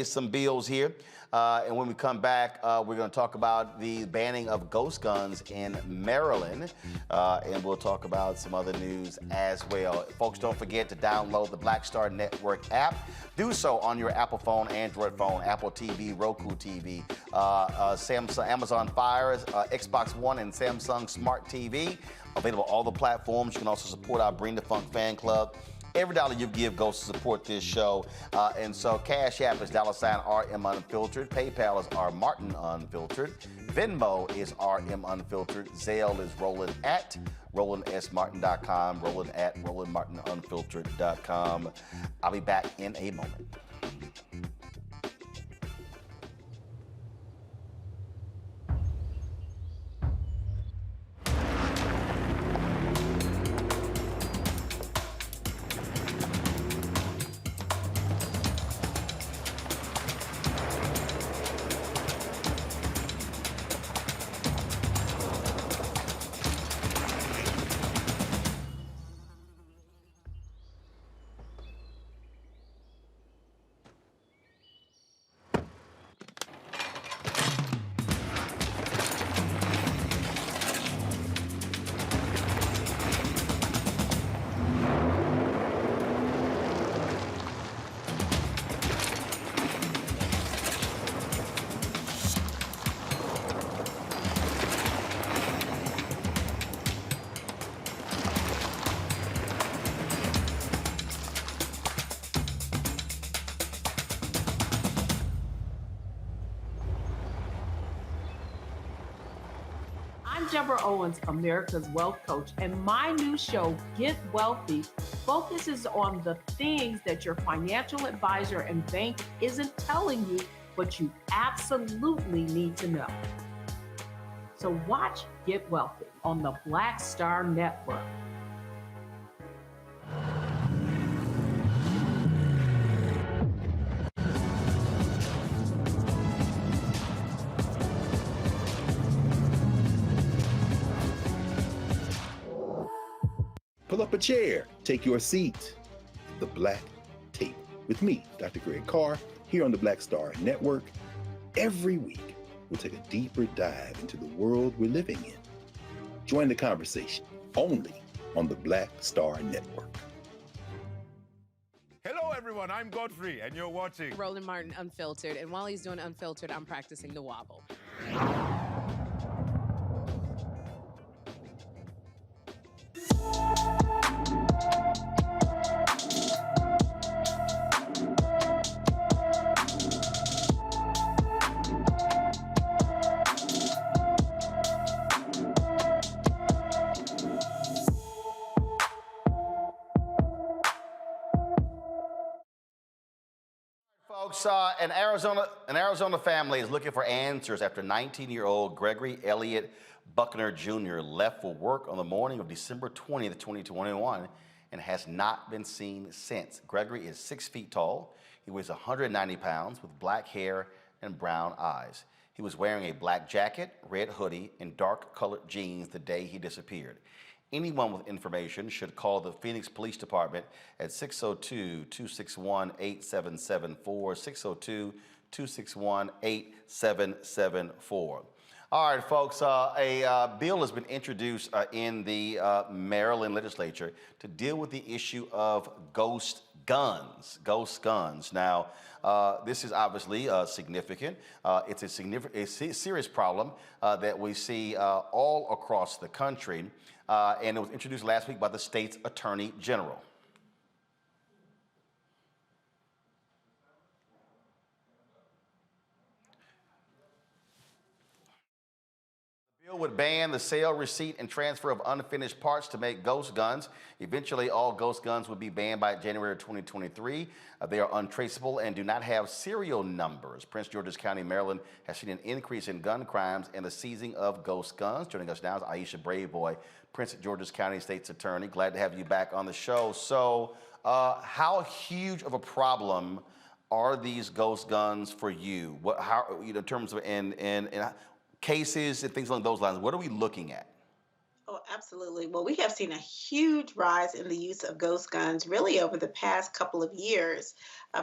some bills here. And when we come back, we're going to talk about the banning of ghost guns in Maryland, and we'll talk about some other news as well. Folks, don't forget to download the Black Star Network app. Do so on your Apple phone, Android phone, Apple TV, Roku TV, Samsung, Amazon Fire, Xbox One, and Samsung Smart TV. Available on all the platforms. You can also support our Bring the Funk fan club. Every dollar you give goes to support this show. And so Cash App is $RM Unfiltered. PayPal is R Martin Unfiltered. Venmo is RM Unfiltered. Zelle is Roland at RolandSMartin.com. Roland at RolandMartinUnfiltered.com. I'll be back in a moment. I'm Deborah Owens, America's Wealth Coach, and my new show, Get Wealthy, focuses on the things that your financial advisor and bank isn't telling you, but you absolutely need to know. So watch Get Wealthy on the Black Star Network. Pull up a chair, take your seat. The Black Tape with me, Dr. Greg Carr, here on the Black Star Network. Every week, we'll take a deeper dive into the world we're living in. Join the conversation only on the Black Star Network. Hello, everyone. I'm Godfrey, and you're watching Roland Martin Unfiltered. And while he's doing Unfiltered, I'm practicing the wobble. Folks, an Arizona family is looking for answers after 19-year-old Gregory Elliott Buckner Jr. left for work on the morning of December 20th, 2021, and has not been seen since. Gregory is 6 feet tall. He weighs 190 pounds with black hair and brown eyes. He was wearing a black jacket, red hoodie, and dark-colored jeans the day he disappeared. Anyone with information should call the Phoenix Police Department at 602-261-8774, 602-261-8774. All right, folks, a bill has been introduced in the Maryland legislature to deal with the issue of ghost guns. Now, this is obviously significant. It's a serious problem that we see all across the country. And it was introduced last week by the state's attorney general. The bill would ban the sale, receipt, and transfer of unfinished parts to make ghost guns. Eventually, all ghost guns would be banned by January 2023. They are untraceable and do not have serial numbers. Prince George's County, Maryland, has seen an increase in gun crimes and the seizing of ghost guns. Joining us now is Aisha Braveboy, Prince George's County State's Attorney. Glad to have you back on the show. So, how huge of a problem are these ghost guns for you? In terms of in cases and things along those lines, what are we looking at? Oh, absolutely. Well, we have seen a huge rise in the use of ghost guns really over the past couple of years.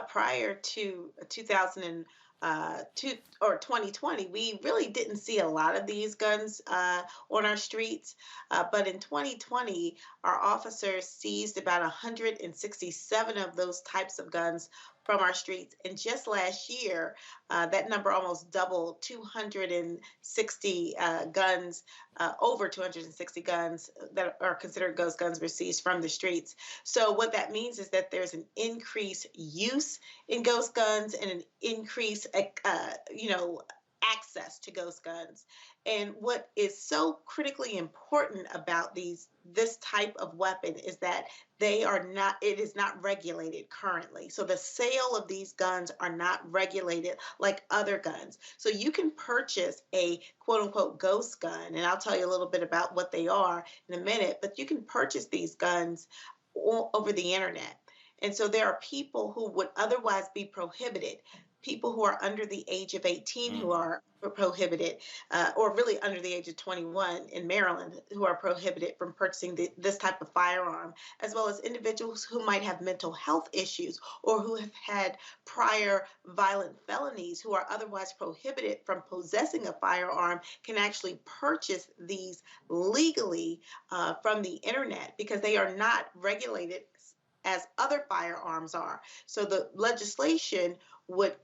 Prior to 2020, we really didn't see a lot of these guns on our streets. But in 2020, our officers seized about 167 of those types of guns from our streets. And just last year, that number almost doubled, 260 guns, over 260 guns that are considered ghost guns were seized from the streets. So what that means is that there's an increased use in ghost guns and an increased, access to ghost guns. And what is so critically important about this type of weapon is that it is not regulated currently. So the sale of these guns are not regulated like other guns. So you can purchase a quote unquote ghost gun, and I'll tell you a little bit about what they are in a minute, but you can purchase these guns over the internet. And so there are people who would otherwise be prohibited, people who are under the age of 18 who are prohibited, or really under the age of 21 in Maryland, who are prohibited from purchasing this type of firearm, as well as individuals who might have mental health issues or who have had prior violent felonies who are otherwise prohibited from possessing a firearm can actually purchase these legally from the internet because they are not regulated as other firearms are. So the legislation would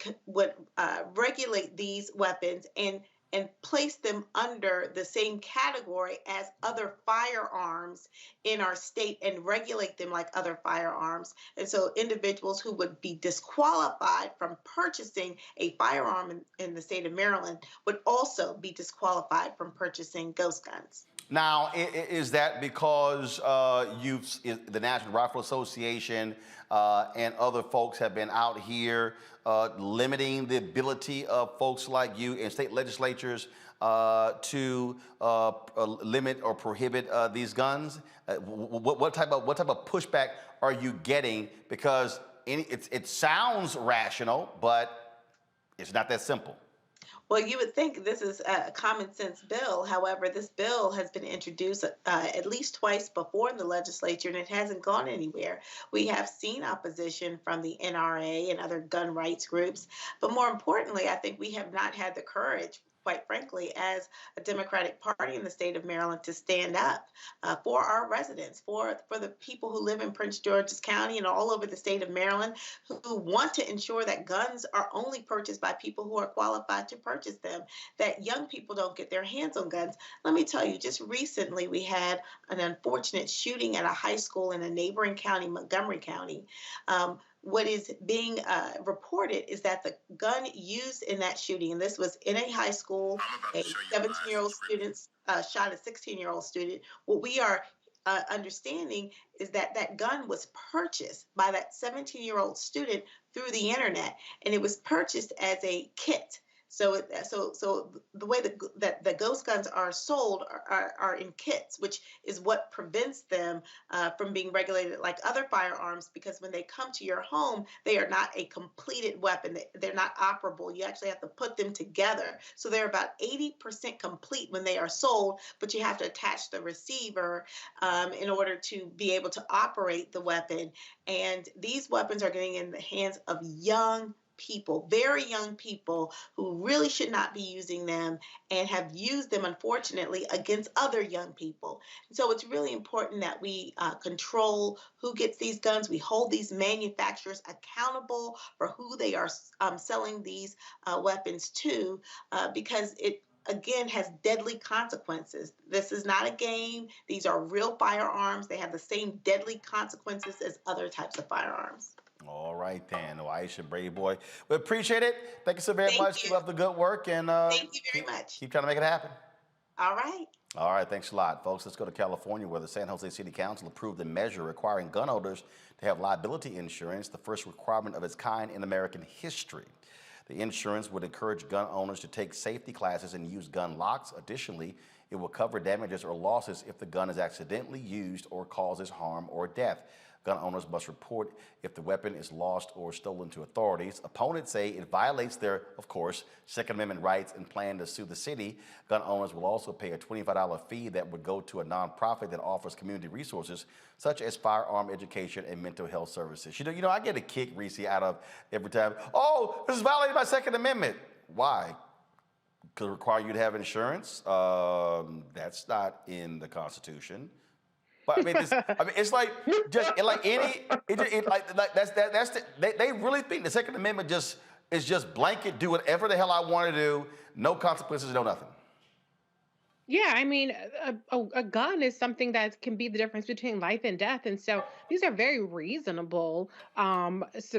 regulate these weapons and and place them under the same category as other firearms in our state and regulate them like other firearms. And so individuals who would be disqualified from purchasing a firearm in the state of Maryland would also be disqualified from purchasing ghost guns. Now, is that because the National Rifle Association and other folks have been out here limiting the ability of folks like you in state legislatures to limit or prohibit these guns? What type of pushback are you getting? Because it sounds rational, but it's not that simple. Well, you would think this is a common sense bill. However, this bill has been introduced at least twice before in the legislature, and it hasn't gone anywhere. We have seen opposition from the NRA and other gun rights groups. But more importantly, I think we have not had the courage, quite frankly, as a Democratic Party in the state of Maryland, to stand up for our residents, for the people who live in Prince George's County and all over the state of Maryland, who want to ensure that guns are only purchased by people who are qualified to purchase them, that young people don't get their hands on guns. Let me tell you, just recently we had an unfortunate shooting at a high school in a neighboring county, Montgomery County. What is being reported is that the gun used in that shooting, and this was in a high school, a 17-year-old student shot a 16-year-old student. What we are understanding is that that gun was purchased by that 17-year-old student through the internet, and it was purchased as a kit. So the way that the ghost guns are sold are in kits, which is what prevents them from being regulated like other firearms, because when they come to your home, they are not a completed weapon. They're not operable. You actually have to put them together. So they're about 80% complete when they are sold, but you have to attach the receiver in order to be able to operate the weapon. And these weapons are getting in the hands of young people, very young people who really should not be using them and have used them, unfortunately, against other young people. And so it's really important that we control who gets these guns. We hold these manufacturers accountable for who they are selling these weapons to, because it, again, has deadly consequences. This is not a game. These are real firearms. They have the same deadly consequences as other types of firearms. All right, then. Oh, Aisha, Brady boy. We appreciate it. Thank you so very much. Keep up the good work. And thank you very much. Keep trying to make it happen. All right. All right, thanks a lot, folks. Let's go to California, where the San Jose City Council approved a measure requiring gun owners to have liability insurance, the first requirement of its kind in American history. The insurance would encourage gun owners to take safety classes and use gun locks. Additionally, it will cover damages or losses if the gun is accidentally used or causes harm or death. Gun owners must report if the weapon is lost or stolen to authorities. Opponents say it violates their, of course, Second Amendment rights and plan to sue the city. Gun owners will also pay a $25 fee that would go to a nonprofit that offers community resources such as firearm education and mental health services. You know, I get a kick, Reese, out of every time, oh, this is violating my Second Amendment. Why? Because it require you to have insurance? That's not in the Constitution. But I mean, it's like just like any, they really think the Second Amendment is just blanket, do whatever the hell I want to do, no consequences, no nothing. Yeah, I mean, a gun is something that can be the difference between life and death. And so these are very reasonable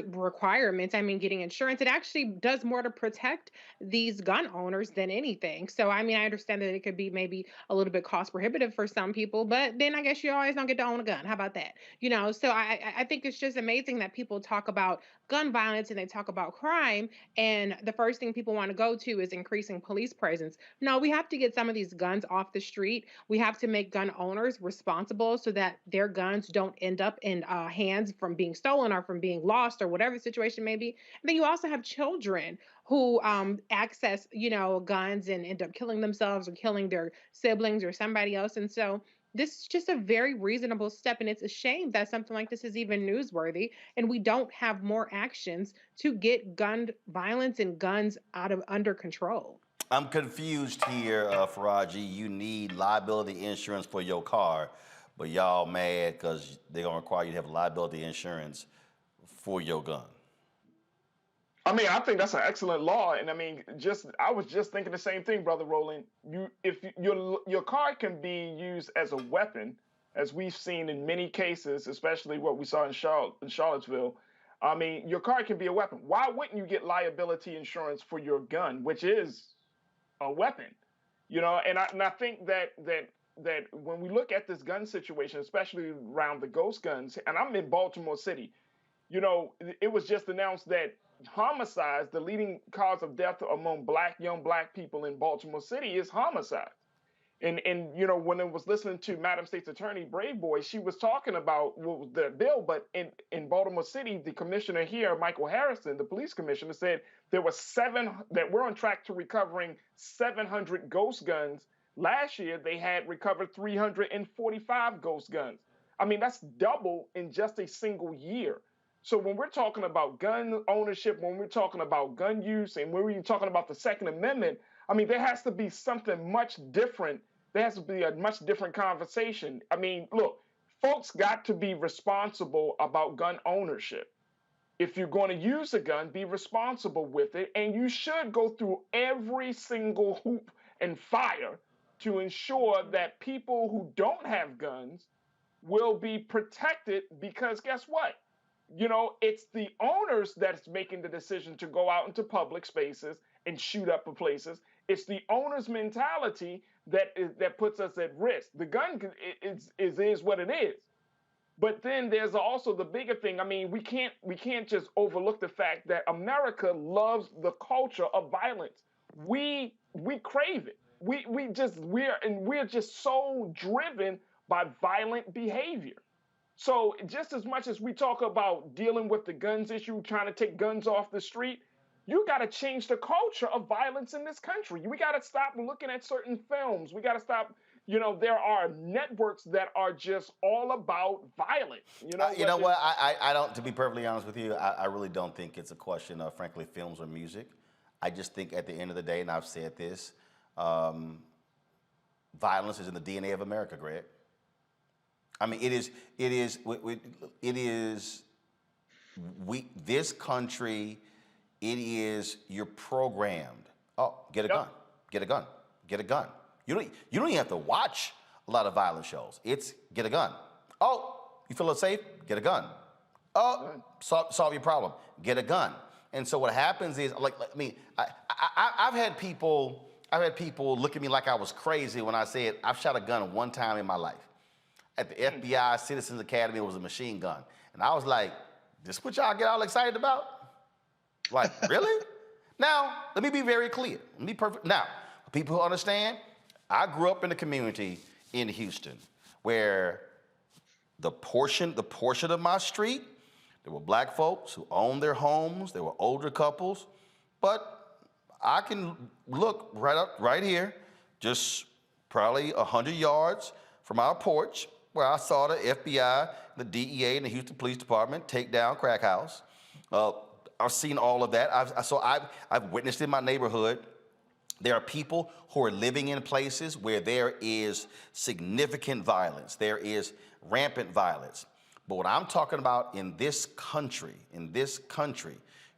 requirements. I mean, getting insurance, it actually does more to protect these gun owners than anything. So, I mean, I understand that it could be maybe a little bit cost prohibitive for some people, but then I guess you always don't get to own a gun. How about that? You know, so I think it's just amazing that people talk about gun violence and they talk about crime, and the first thing people want to go to is increasing police presence. No, we have to get some of these guns off the street. We have to make gun owners responsible so that their guns don't end up in hands from being stolen or from being lost or whatever the situation may be. And then you also have children who access, guns and end up killing themselves or killing their siblings or somebody else. And so this is just a very reasonable step, and it's a shame that something like this is even newsworthy, and we don't have more actions to get gun violence and guns under control. I'm confused here, Faraji. You need liability insurance for your car, but y'all mad because they're going to require you to have liability insurance for your gun. I mean, I think that's an excellent law, and I mean, I was just thinking the same thing, brother Roland. Your car can be used as a weapon, as we've seen in many cases, especially what we saw in Charlottesville. I mean, your car can be a weapon. Why wouldn't you get liability insurance for your gun, which is a weapon? And I think that when we look at this gun situation, especially around the ghost guns, and I'm in Baltimore City, it was just announced that homicides, the leading cause of death among young black people in Baltimore City, is homicide. And when I was listening to Madam State's Attorney Brave Boy, she was talking about what was the bill, but in Baltimore City, the commissioner here, Michael Harrison, the police commissioner, said there were that we're on track to recovering 700 ghost guns. Last year, they had recovered 345 ghost guns. I mean, that's double in just a single year. So when we're talking about gun ownership, when we're talking about gun use, and when we're talking about the Second Amendment, I mean, there has to be something much different. There has to be a much different conversation. I mean, look, folks got to be responsible about gun ownership. If you're going to use a gun, be responsible with it, and you should go through every single hoop and fire to ensure that people who don't have guns will be protected, because guess what? It's the owners that's making the decision to go out into public spaces and shoot up places. It's the owner's mentality that puts us at risk. The gun is what it is. But then there's also the bigger thing. I mean, we can't just overlook the fact that America loves the culture of violence. We crave it. We're just so driven by violent behavior. So just as much as we talk about dealing with the guns issue, trying to take guns off the street, you got to change the culture of violence in this country. We got to stop looking at certain films. We got to stop. There are networks that are just all about violence. You know what? I don't, to be perfectly honest with you, I really don't think it's a question of, frankly, films or music. I just think at the end of the day, and I've said this, violence is in the DNA of America, Greg. I mean, this country, you're programmed. Oh, get a gun, get a gun, get a gun. You don't even have to watch a lot of violent shows. It's get a gun. Oh, you feel unsafe? Get a gun. Oh, solve your problem. Get a gun. And so what happens is, I've had people look at me like I was crazy when I said I've shot a gun one time in my life. At the FBI Citizens Academy, it was a machine gun. And I was like, this what y'all get all excited about? Like, really? Now, let me be very clear. Let me be perfect. Now, for people who understand, I grew up in a community in Houston where the portion of my street, there were black folks who owned their homes, there were older couples, but I can look right here, just probably 100 yards from our porch, where I saw the FBI, the DEA, and the Houston Police Department take down crack house. I've seen all of that. I've witnessed in my neighborhood. There are people who are living in places where there is significant violence. There is rampant violence. But what I'm talking about in this country,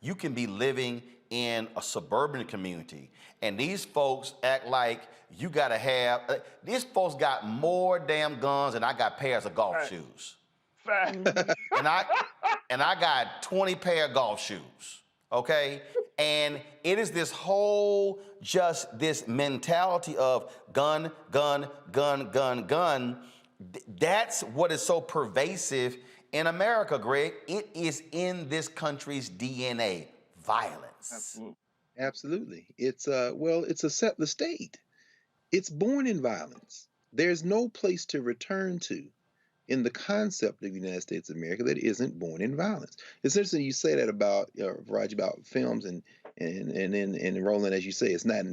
you can be living in a suburban community, and these folks act like you gotta have, these folks got more damn guns than I got pairs of golf shoes. And I got 20 pair of golf shoes, okay? And it is this whole, just this mentality of gun, gun, gun, gun, gun. That's what is so pervasive in America, Greg. It is in this country's DNA, violence. Absolutely. It's the state. It's born in violence. There's no place to return to in the concept of the United States of America that isn't born in violence. It's interesting you say that about Raj, about films and Roland, as you say, it's not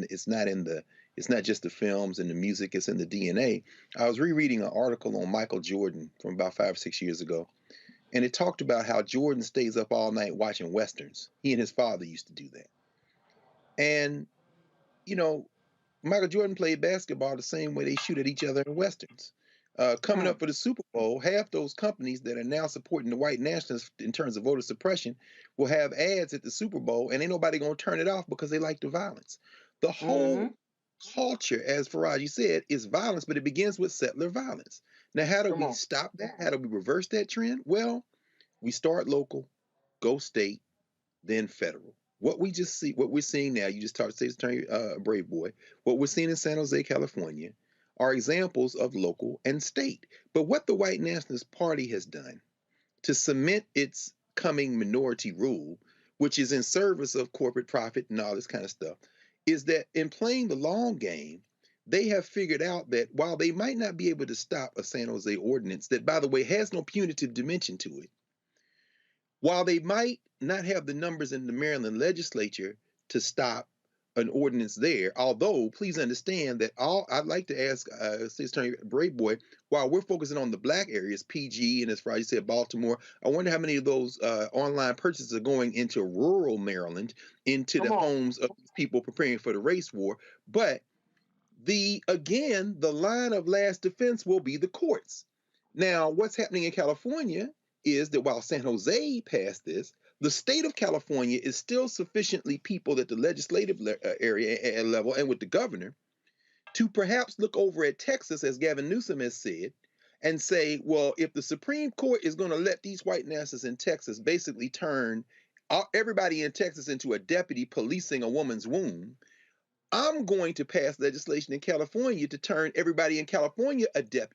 just the films and the music, it's in the DNA. I was rereading an article on Michael Jordan from about 5 or 6 years ago, and it talked about how Jordan stays up all night watching Westerns. He and his father used to do that. And, Michael Jordan played basketball the same way they shoot at each other in Westerns. coming up for the Super Bowl, half those companies that are now supporting the white nationalists in terms of voter suppression will have ads at the Super Bowl, and ain't nobody gonna turn it off because they like the violence. The whole culture, as Faraji said, is violence, but it begins with settler violence. Now, how do we stop that? How do we reverse that trend? Well, we start local, go state, then federal. What we're seeing now, you just talked to State's Attorney Brave Boy, what we're seeing in San Jose, California, are examples of local and state. But what the White Nationalist Party has done to cement its coming minority rule, which is in service of corporate profit and all this kind of stuff, is that in playing the long game, they have figured out that while they might not be able to stop a San Jose ordinance that, by the way, has no punitive dimension to it, while they might not have the numbers in the Maryland legislature to stop an ordinance there, although please understand that I'd like to ask State Attorney Brave Boy, while we're focusing on the black areas, PG and as Friday said, Baltimore, I wonder how many of those online purchases are going into rural Maryland, into the homes of people preparing for the race war. But the line of last defense will be the courts. Now, what's happening in California is that while San Jose passed this, the state of California is still sufficiently people at the legislative area level and with the governor to perhaps look over at Texas, as Gavin Newsom has said, and say, well, if the Supreme Court is going to let these white nationalists in Texas basically turn everybody in Texas into a deputy policing a woman's womb, I'm going to pass legislation in California to turn everybody in California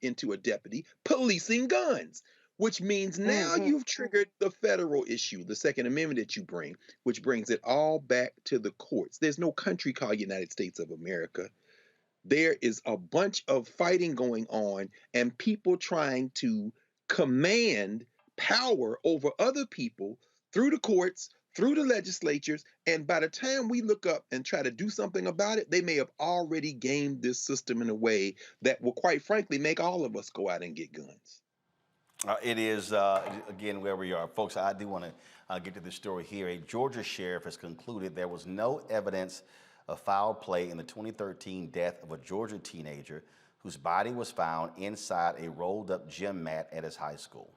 into a deputy policing guns. Which means now you've triggered the federal issue, the Second Amendment that you bring, which brings it all back to the courts. There's no country called United States of America. There is a bunch of fighting going on and people trying to command power over other people through the courts, through the legislatures, and by the time we look up and try to do something about it, they may have already gamed this system in a way that will, quite frankly, make all of us go out and get guns. It is, again, where we are. Folks, I do want to get to this story here. A Georgia sheriff has concluded there was no evidence of foul play in the 2013 death of a Georgia teenager whose body was found inside a rolled-up gym mat at his high school.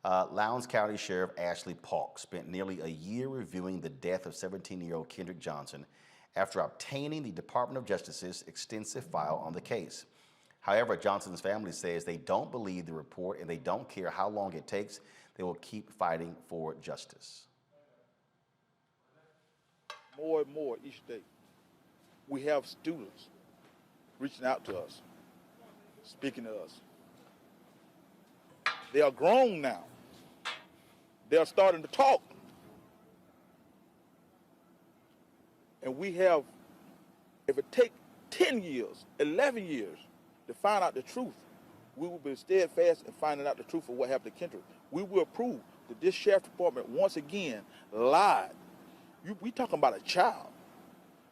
Lowndes County Sheriff Ashley Polk spent nearly a year reviewing the death of 17-year-old Kendrick Johnson after obtaining the Department of Justice's extensive file on the case. However, Johnson's family says they don't believe the report and they don't care how long it takes. They will keep fighting for justice. More and more each day, we have students reaching out to us, speaking to us. They are grown now. They are starting to talk. And we have, if it takes 10 years, 11 years, to find out the truth, we will be steadfast in finding out the truth of what happened to Kendrick. We will prove that this sheriff's department once again lied. We talking about a child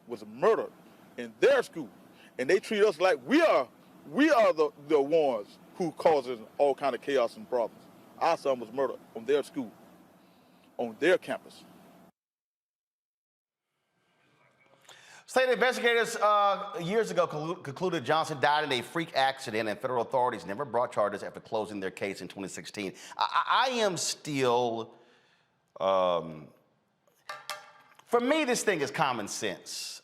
was murdered in their school, and they treat us like we are the ones who causes all kind of chaos and problems. Our son was murdered on their school, on their campus. State investigators years ago concluded Johnson died in a freak accident, and federal authorities never brought charges after closing their case in 2016. I am still, for me, this thing is common sense.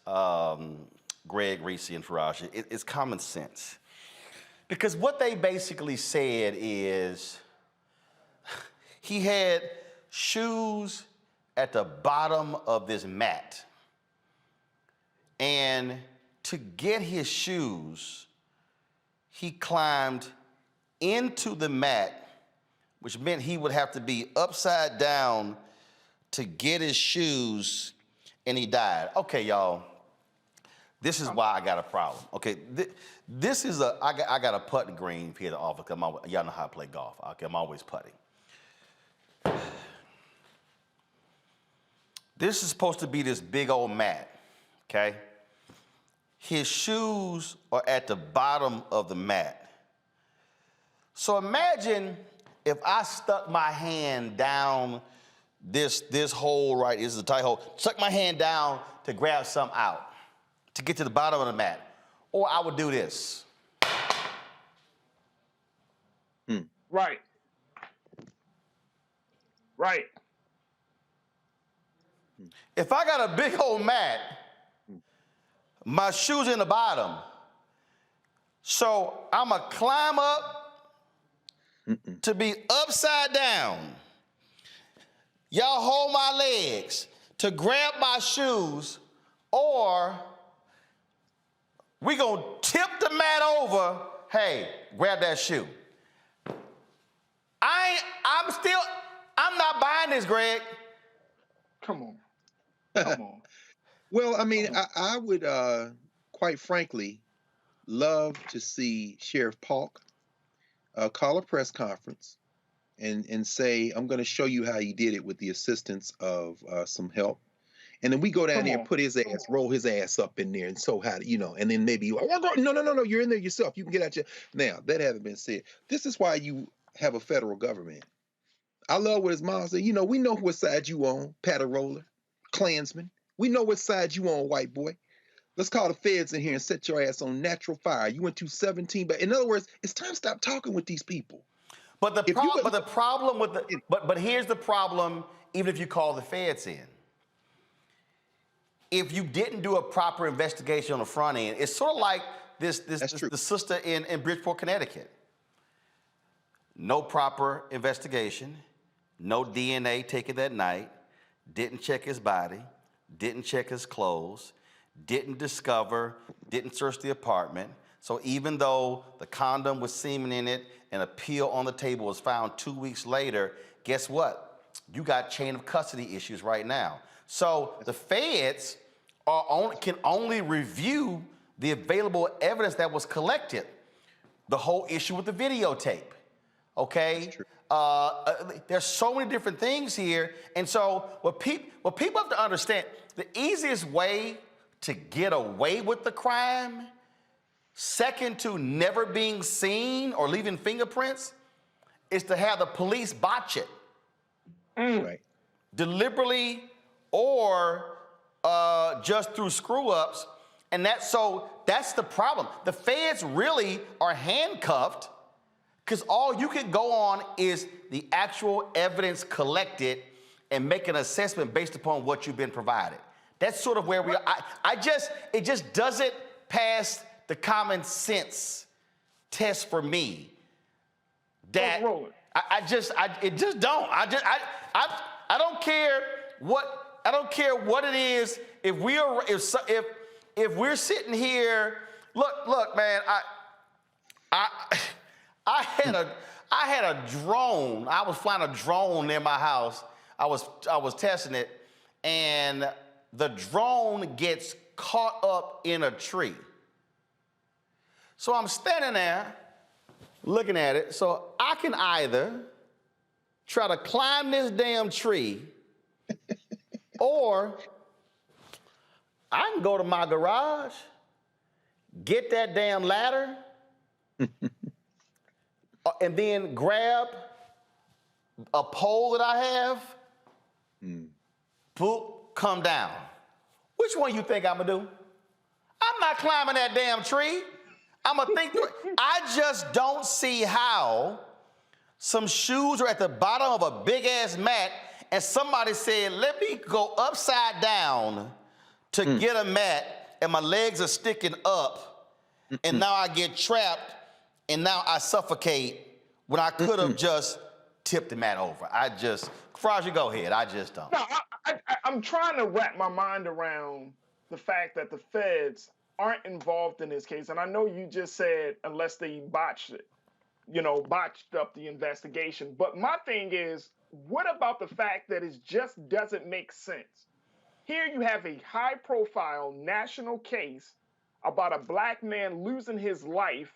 Greg, Reese, and Faraji, it's common sense. Because what they basically said is he had shoes at the bottom of this mat. And to get his shoes, he climbed into the mat, which meant he would have to be upside down to get his shoes, and he died. Okay, y'all, this is why I got a problem. Okay, this is I got a putting green here at the office. Y'all know how I play golf. Okay, I'm always putting. This is supposed to be this big old mat, okay? His shoes are at the bottom of the mat. So imagine if I stuck my hand down this hole right, this is a tight hole, stuck my hand down to grab something out, to get to the bottom of the mat. Or I would do this. Right. Right. If I got a big old mat, my shoes in the bottom, so I'm going to climb up to be upside down. Y'all hold my legs to grab my shoes, or we going to tip the mat over. Hey, grab that shoe. I'm not buying this, Greg. Come on. Come on. Well, I mean, I would, quite frankly, love to see Sheriff Polk call a press conference and say, I'm going to show you how he did it with the assistance of some help. And then we go down there and put his ass, roll his ass up in there and so how, and then maybe no, you're in there yourself. You can get out your. Now, that having been said, this is why you have a federal government. I love what his mom said. We know what side you on, Patter-Roller, Klansman. We know what side you on, white boy. Let's call the feds in here and set your ass on natural fire. You went to 17, but in other words, it's time to stop talking with these people. But here's the problem, even if you call the feds in. If you didn't do a proper investigation on the front end, it's sort of like the sister in Bridgeport, Connecticut. No proper investigation, no DNA taken that night, didn't check his body, didn't check his clothes, didn't search the apartment. So even though the condom with semen in it and a pill on the table was found 2 weeks later, guess what? You got chain of custody issues right now. So the feds can only review the available evidence that was collected. The whole issue with the videotape, okay? There's so many different things here. And so what people have to understand, the easiest way to get away with the crime, second to never being seen or leaving fingerprints, is to have the police botch it. Right. Deliberately or just through screw-ups. And that's the problem. The feds really are handcuffed because all you can go on is the actual evidence collected and make an assessment based upon what you've been provided. That's sort of where we are. It just doesn't pass the common sense test for me. That it just don't. I don't care what it is. If we're sitting here, look, man. I had a drone. I was flying a drone near my house. I was testing it, and the drone gets caught up in a tree. So I'm standing there looking at it. So I can either try to climb this damn tree, or I can go to my garage, get that damn ladder, and then grab a pole that I have, boop, come down. Which one you think I'm gonna do? I'm not climbing that damn tree. I'm gonna think through it. I just don't see how some shoes are at the bottom of a big ass mat and somebody said, let me go upside down to get a mat, and my legs are sticking up, and now I get trapped, and now I suffocate when I could have just tipped the mat over. Faraji, go ahead. I just don't. No, I'm trying to wrap my mind around the fact that the feds aren't involved in this case. And I know you just said unless they botched up the investigation. But my thing is, what about the fact that it just doesn't make sense? Here you have a high-profile national case about a black man losing his life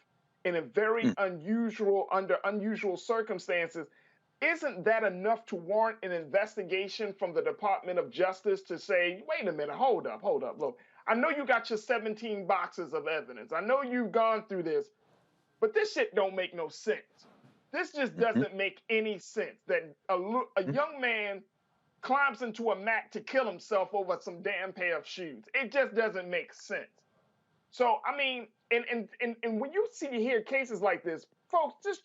in a very under unusual circumstances. Isn't that enough to warrant an investigation from the Department of Justice to say, wait a minute, hold up, look, I know you got your 17 boxes of evidence. I know you've gone through this, but this shit don't make no sense. This just doesn't make any sense that a young man climbs into a mat to kill himself over some damn pair of shoes. It just doesn't make sense. So, I mean, and when you hear cases like this, folks, just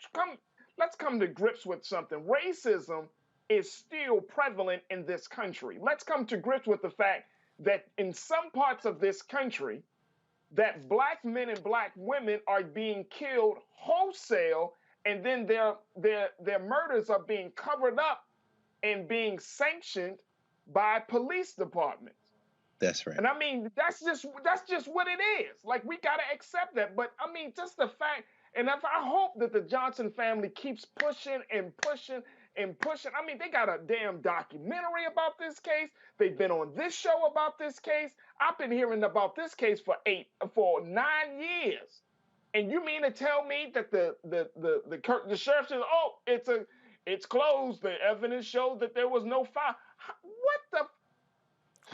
let's come to grips with something. Racism is still prevalent in this country. Let's come to grips with the fact that in some parts of this country, that black men and black women are being killed wholesale, and then their murders are being covered up and being sanctioned by police departments. That's right. And I mean, that's just what it is. Like, we gotta accept that. But I mean, just the fact, and if I hope that the Johnson family keeps pushing and pushing and pushing. I mean, they got a damn documentary about this case. They've been on this show about this case. I've been hearing about this case for 9 years. And you mean to tell me that the sheriff says, oh, it's closed. The evidence showed that there was no file. What the?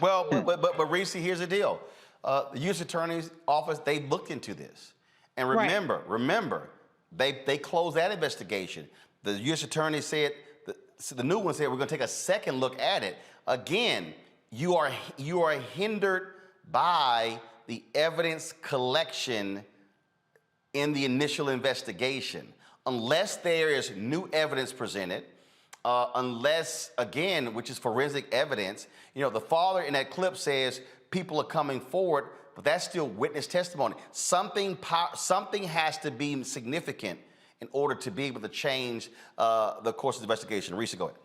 Well, but Reese, here's the deal. The U.S. Attorney's Office, they looked into this. And remember, they closed that investigation. The U.S. Attorney said, the new one said, we're going to take a second look at it. Again, you are hindered by the evidence collection in the initial investigation. Unless there is new evidence presented, unless, again, which is forensic evidence, you know, the father in that clip says people are coming forward, but that's still witness testimony. Something has to be significant in order to be able to change the course of the investigation. Reese, go ahead.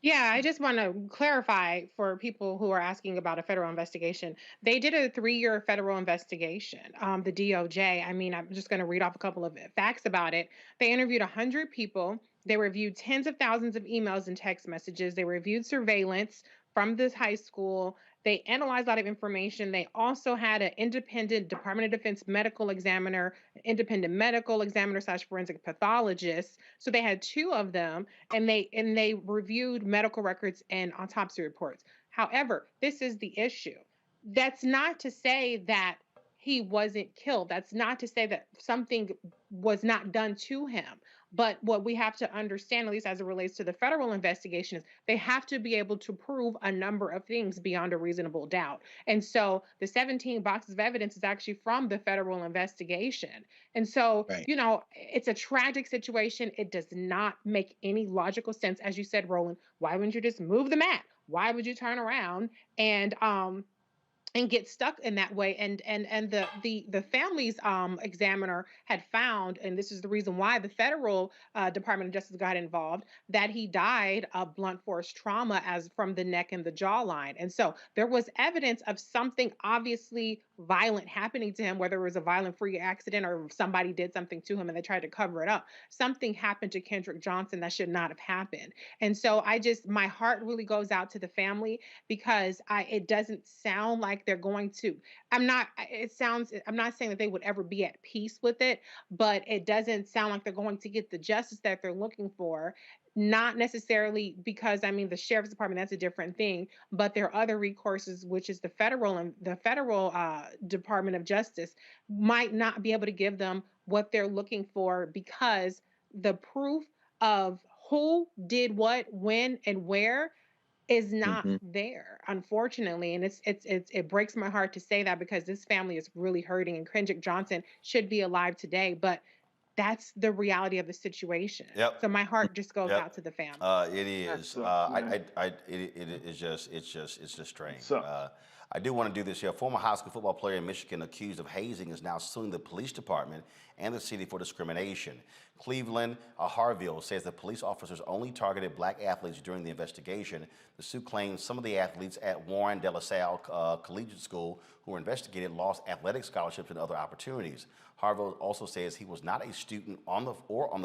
Yeah, I just want to clarify for people who are asking about a federal investigation. They did a 3-year federal investigation, the DOJ. I mean, I'm just going to read off a couple of facts about it. They interviewed 100 people. They reviewed tens of thousands of emails and text messages. They reviewed surveillance from this high school. They analyzed a lot of information. They also had an independent Department of Defense medical examiner, independent medical examiner / forensic pathologist. So they had 2 of them, and they reviewed medical records and autopsy reports. However, this is the issue. That's not to say that he wasn't killed. That's not to say that something was not done to him. But what we have to understand, at least as it relates to the federal investigation, is they have to be able to prove a number of things beyond a reasonable doubt. And so the 17 boxes of evidence is actually from the federal investigation. And so, you know, it's a tragic situation. It does not make any logical sense. As you said, Roland, why wouldn't you just move the mat? Why would you turn around and get stuck in that way? And the family's examiner had found, and this is the reason why the federal Department of Justice got involved, that he died of blunt force trauma as from the neck and the jawline. And so there was evidence of something obviously violent happening to him, whether it was a violent freak accident or somebody did something to him and they tried to cover it up. Something happened to Kendrick Johnson that should not have happened. And so my heart really goes out to the family, because it doesn't sound like they're going to, I'm not saying that they would ever be at peace with it, but it doesn't sound like they're going to get the justice that they're looking for. Not necessarily because, I mean, the sheriff's department, that's a different thing, but there are other recourses, which is the federal Department of Justice might not be able to give them what they're looking for, because the proof of who did what, when, and where is not there, unfortunately. And it breaks my heart to say that, because this family is really hurting, and Kendrick Johnson should be alive today, but that's the reality of the situation. Yep. So my heart just goes out to the family. It is. It's just strange. I do want to do this here. A former high school football player in Michigan accused of hazing is now suing the police department and the city for discrimination. Cleveland Harville says the police officers only targeted black athletes during the investigation. The suit claims some of the athletes at Warren De La Salle Collegiate School who were investigated lost athletic scholarships and other opportunities. Harville also says he was not a student on the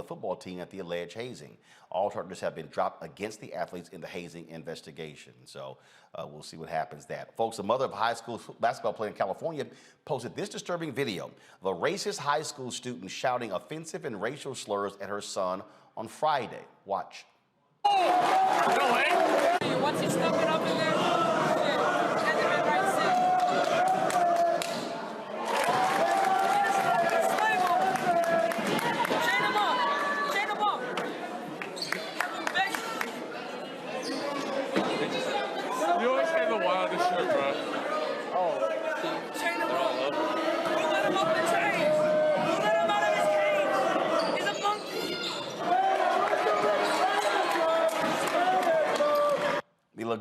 football team at the alleged hazing. All charges have been dropped against the athletes in the hazing investigation. So we'll see what happens that. Folks, the mother of a high school basketball player in California posted this disturbing video of a racist high school student shouting offensive and racial slurs at her son on Friday. Watch. Once he stuck it up in there, you always say the wildest shit, bro. Chain him up. You let him off the chain. You let him out of his cage. He's a monkey.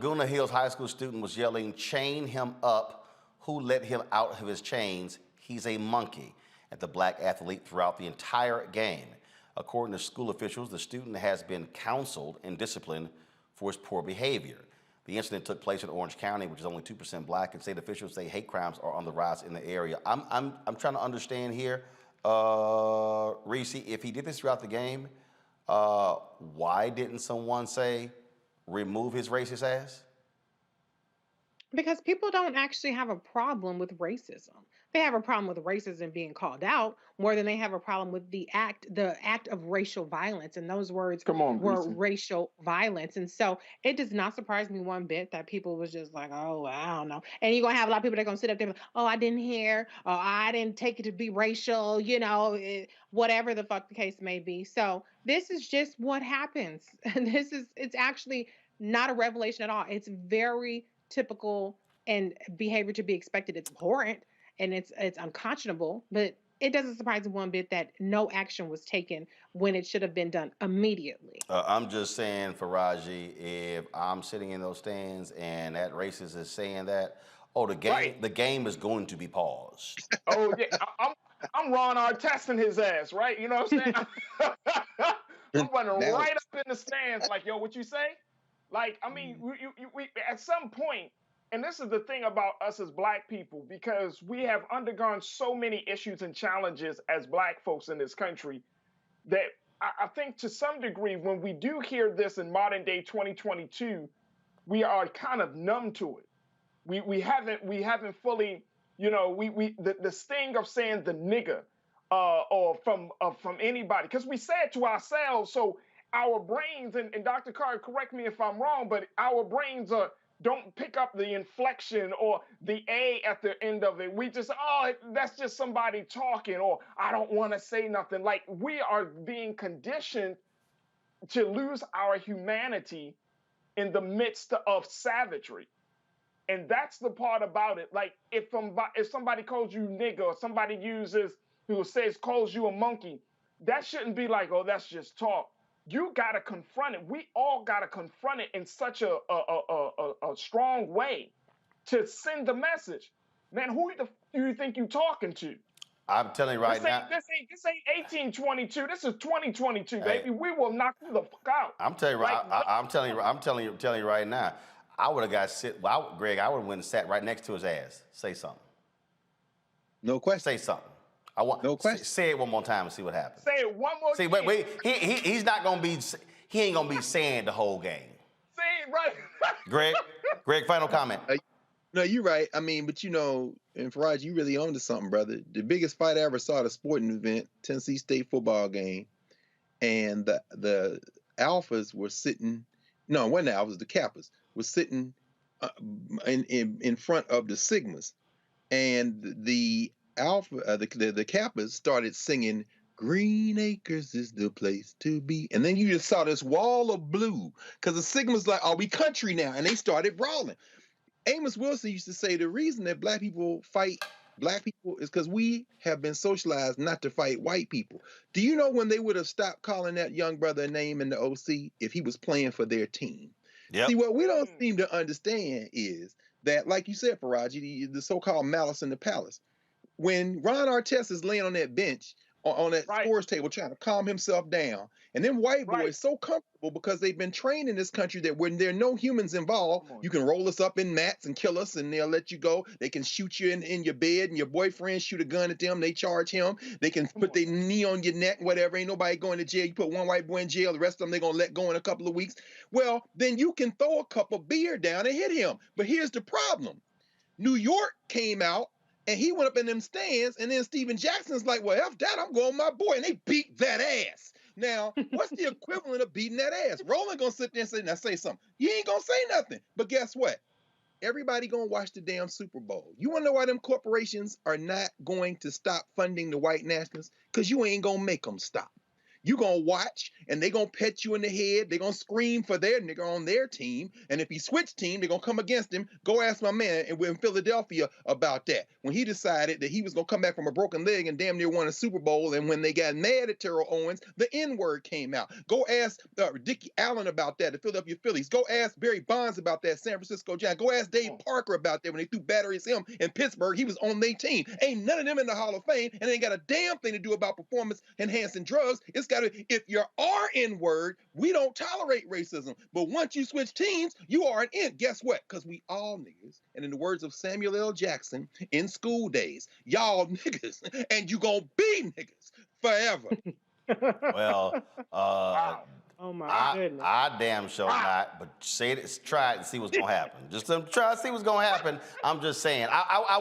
Laguna Hills High School student was yelling, "Chain him up. Who let him out of his chains? He's a monkey," at the black athlete throughout the entire game. According to school officials, the student has been counseled and disciplined for his poor behavior. The incident took place in Orange County, which is only 2% black, and state officials say hate crimes are on the rise in the area. I'm trying to understand here, Reese, if he did this throughout the game, why didn't someone say remove his racist ass? Because people don't actually have a problem with racism. They have a problem with racism being called out more than they have a problem with the act of racial violence. And those words Come on, were Greasy. racial violence. And so it does not surprise me one bit that people was just like, oh, I don't know. And you're gonna have a lot of people that are gonna sit up there, and be like, oh, I didn't hear, or I didn't take it to be racial, whatever the fuck the case may be. So this is just what happens. And it's actually not a revelation at all. It's very typical and behavior to be expected. It's abhorrent and it's unconscionable, but it doesn't surprise me one bit that no action was taken when it should have been done immediately. I'm just saying, Faraji, if I'm sitting in those stands and that racist is saying that, the game is going to be paused. Oh yeah, I'm Ron Artesting his ass, right? You know what I'm saying? I'm running right up in the stands, like, yo, what you say? Like, I mean, we at some point, and this is the thing about us as black people, because we have undergone so many issues and challenges as black folks in this country, that I think to some degree, when we do hear this in modern day 2022, we are kind of numb to it. We haven't fully, the sting of saying the nigger, or from anybody, because we say it to ourselves. So our brains, and Dr. Carr, correct me if I'm wrong, but our brains don't pick up the inflection or the A at the end of it. We just, that's just somebody talking, or I don't want to say nothing. Like, we are being conditioned to lose our humanity in the midst of savagery. And that's the part about it. Like, if somebody calls you nigger, or somebody calls you a monkey, that shouldn't be like, oh, that's just talk. You got to confront it. We all got to confront it in such a strong way to send the message. Man, who do you think you're talking to? I'm telling you right now. This ain't 1822. This is 2022, baby. We will knock you the fuck out. I'm telling you, I'm telling you right now. I would have Greg, I would have went and sat right next to his ass. Say something. No question. Say something. No question. Say it one more time and see what happens. Say it one more time. See, wait. He's not gonna be. He ain't gonna be saying the whole game. Say it right. Greg, final comment. No, you're right. I mean, but and Faraj, you really owned to something, brother. The biggest fight I ever saw at a sporting event, Tennessee State football game, and the alphas were sitting. No, it wasn't the alphas. The Kappas were sitting in front of the Sigmas, and the the Kappas started singing "Green Acres is the place to be," and then you just saw this wall of blue because the Sigmas like, "Are we country now?" And they started brawling. Amos Wilson used to say the reason that black people fight black people is because we have been socialized not to fight white people. Do you know when they would have stopped calling that young brother a name in the OC if he was playing for their team? Yep. See, what we don't seem to understand is that, like you said, Faraji, the so-called malice in the palace. When Ron Artest is laying on that bench, on that scores table, trying to calm himself down, and then white boys so comfortable because they've been trained in this country that when there are no humans involved, you can roll us up in mats and kill us, and they'll let you go. They can shoot you in your bed, and your boyfriend shoot a gun at them. They charge him. They can put their knee on your neck, whatever. Ain't nobody going to jail. You put one white boy in jail, the rest of them they're going to let go in a couple of weeks. Well, then you can throw a cup of beer down and hit him. But here's the problem. New York came out, and he went up in them stands, and then Steven Jackson's like, well, F that, I'm going with my boy. And they beat that ass. Now, what's the equivalent of beating that ass? Roland gonna sit there and say, now say something. He ain't gonna say nothing. But guess what? Everybody gonna watch the damn Super Bowl. You wanna know why them corporations are not going to stop funding the white nationalists? Because you ain't gonna make them stop. You gonna watch, and they gonna pet you in the head. They gonna scream for their nigga on their team, and if he switch team, they gonna come against him. Go ask my man in Philadelphia about that when he decided that he was gonna come back from a broken leg and damn near won a Super Bowl. And when they got mad at Terrell Owens, the N-word came out. Go ask Dickie Allen about that, the Philadelphia Phillies. Go ask Barry Bonds about that, San Francisco Giants. Go ask Dave Parker about that when they threw batteries at him in Pittsburgh. He was on their team. Ain't none of them in the Hall of Fame, and they ain't got a damn thing to do about performance-enhancing drugs. It's got to, if you're N-word, we don't tolerate racism. But once you switch teams, you are an N. Guess what? Because we all niggas. And in the words of Samuel L. Jackson in School Days, y'all niggas, and you gonna be niggas forever. Well, oh my goodness. I damn sure not, but say it, try it and see what's gonna happen. Just try to see what's gonna happen. I'm just saying. I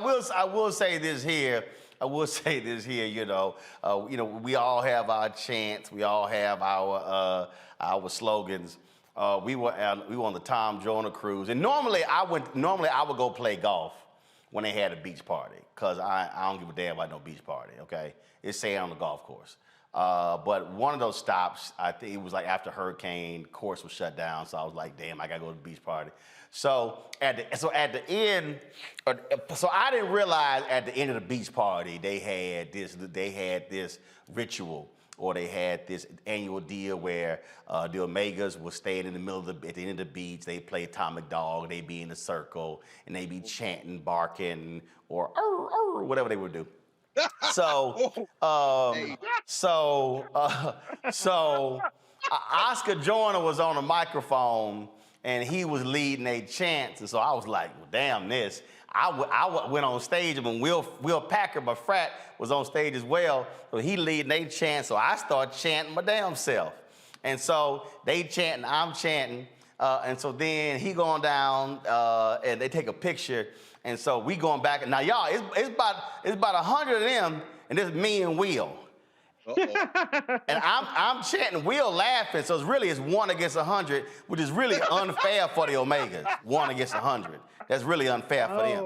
will say this here. I will say this here. You know, we all have our chants. We all have our slogans. We were on the Tom Joyner cruise, and normally I would go play golf when they had a beach party, because I don't give a damn about no beach party. Okay, it's staying on the golf course. But one of those stops, I think it was like after hurricane, course was shut down. So I was like, damn, I gotta go to the beach party. So at the end, so I didn't realize at the end of the beach party they had this ritual, or they had this annual deal where the Omegas were staying in the middle of at the end of the beach. They play Atomic Dog. They be in a circle and they be chanting, barking, or whatever they would do. So Oscar Joyner was on a microphone and he was leading a chant, and so I was like, well, damn this. I went on stage, and when Will Packer, my frat, was on stage as well, so he leading a chant, so I started chanting my damn self. And so they chanting, I'm chanting, and so then he going down, and they take a picture. And so we going back, and now y'all, it's about 100 of them, and this me and Will. And I'm chanting, Will laughing, so it's 1 against 100, which is really unfair for the Omegas. 1 against 100. That's really unfair for them.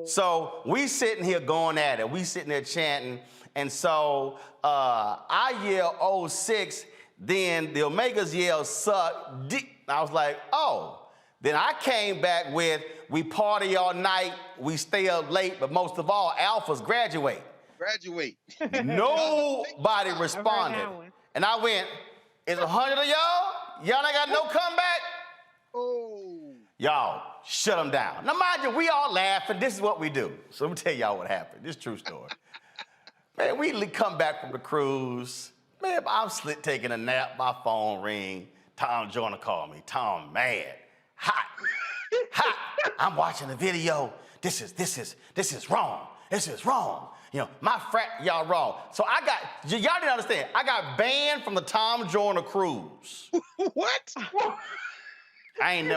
So we sitting here going at it. We sitting there chanting, and so I yell 06, then the Omegas yell suck. I was like, oh. Then I came back with, we party all night, we stay up late, but most of all, alphas graduate. Graduate. Nobody responded. And I went, is 100 of y'all? Y'all ain't got no comeback? Oh. Y'all, shut them down. Now, mind you, we all laughing. This is what we do. So let me tell y'all what happened. This is a true story. Man, we come back from the cruise. Man, I'm taking a nap. My phone ring. Tom Joyner called me. Tom, mad. Hot. I'm watching the video. This is wrong. This is wrong. You know, my frat, y'all wrong. So y'all didn't understand. I got banned from the Tom Joyner cruise. What? I ain't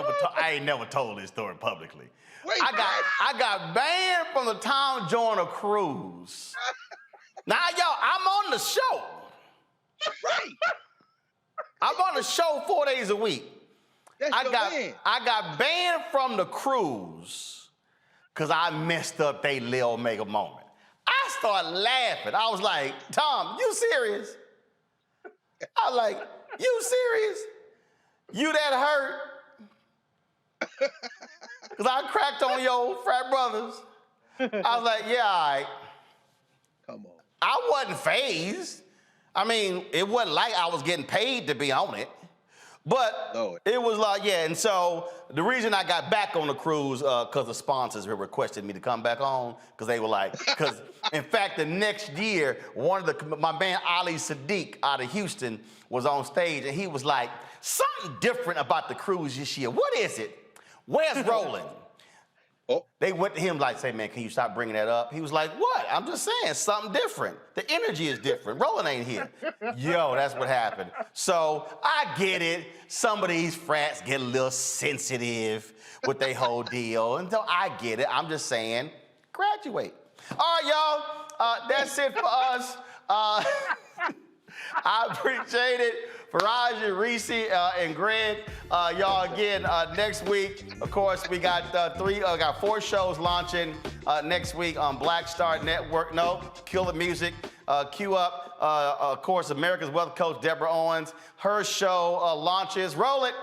never told this story publicly. Wait, I got banned from the Tom Joyner cruise. Now, y'all, I'm on the show. Right. I'm on the show 4 days a week. I got banned from the cruise because I messed up they Lil Omega moment. I started laughing. I was like, Tom, you serious? I was like, you serious? You that hurt? Because I cracked on your frat brothers. I was like, yeah, all right. Come on. I wasn't fazed. I mean, it wasn't like I was getting paid to be on it. But it was like, yeah, and so the reason I got back on the cruise, because the sponsors had requested me to come back on, because they were like, because in fact, the next year, my man Ali Sadiq out of Houston was on stage, and he was like, something different about the cruise this year. What is it? Where's Roland? They went to him like, say, man, can you stop bringing that up? He was like, what? I'm just saying, something different. The energy is different. Roland ain't here. Yo, that's what happened. So I get it. Some of these frats get a little sensitive with their whole deal. And so I get it. I'm just saying, graduate. All right, y'all. That's it for us. I appreciate it. Faraji, Reese, and Greg, y'all again next week. Of course, we got 4 shows launching next week on Black Star Network. No, Killer Music Cue up, of course, America's Wealth Coach, Deborah Owens. Her show launches. Roll it.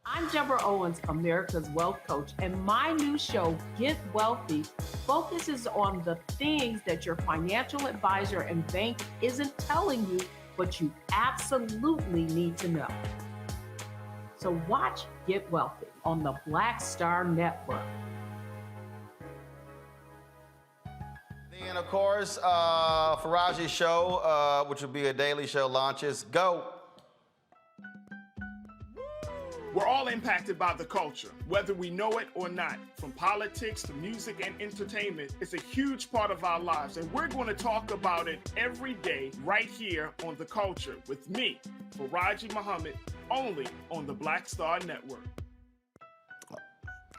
I'm Deborah Owens, America's Wealth Coach, and my new show, Get Wealthy, focuses on the things that your financial advisor and bank isn't telling you, but you absolutely need to know. So watch Get Wealthy on the Black Star Network. Then, of course, Faraji's show, which will be a daily show, launches. Go. We're all impacted by the culture, whether we know it or not. From politics to music and entertainment, it's a huge part of our lives, and we're going to talk about it every day right here on The Culture with me, Faraji Muhammad, only on the Black Star Network.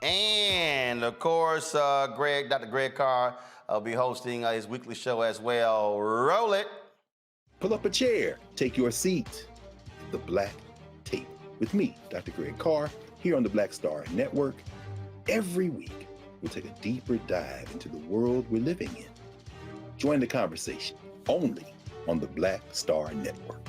And, of course, Dr. Greg Carr will be hosting his weekly show as well. Roll it. Pull up a chair, take your seat. The Black Tape with me, Dr. Greg Carr, here on the Black Star Network. Every week, we'll take a deeper dive into the world we're living in. Join the conversation only on the Black Star Network.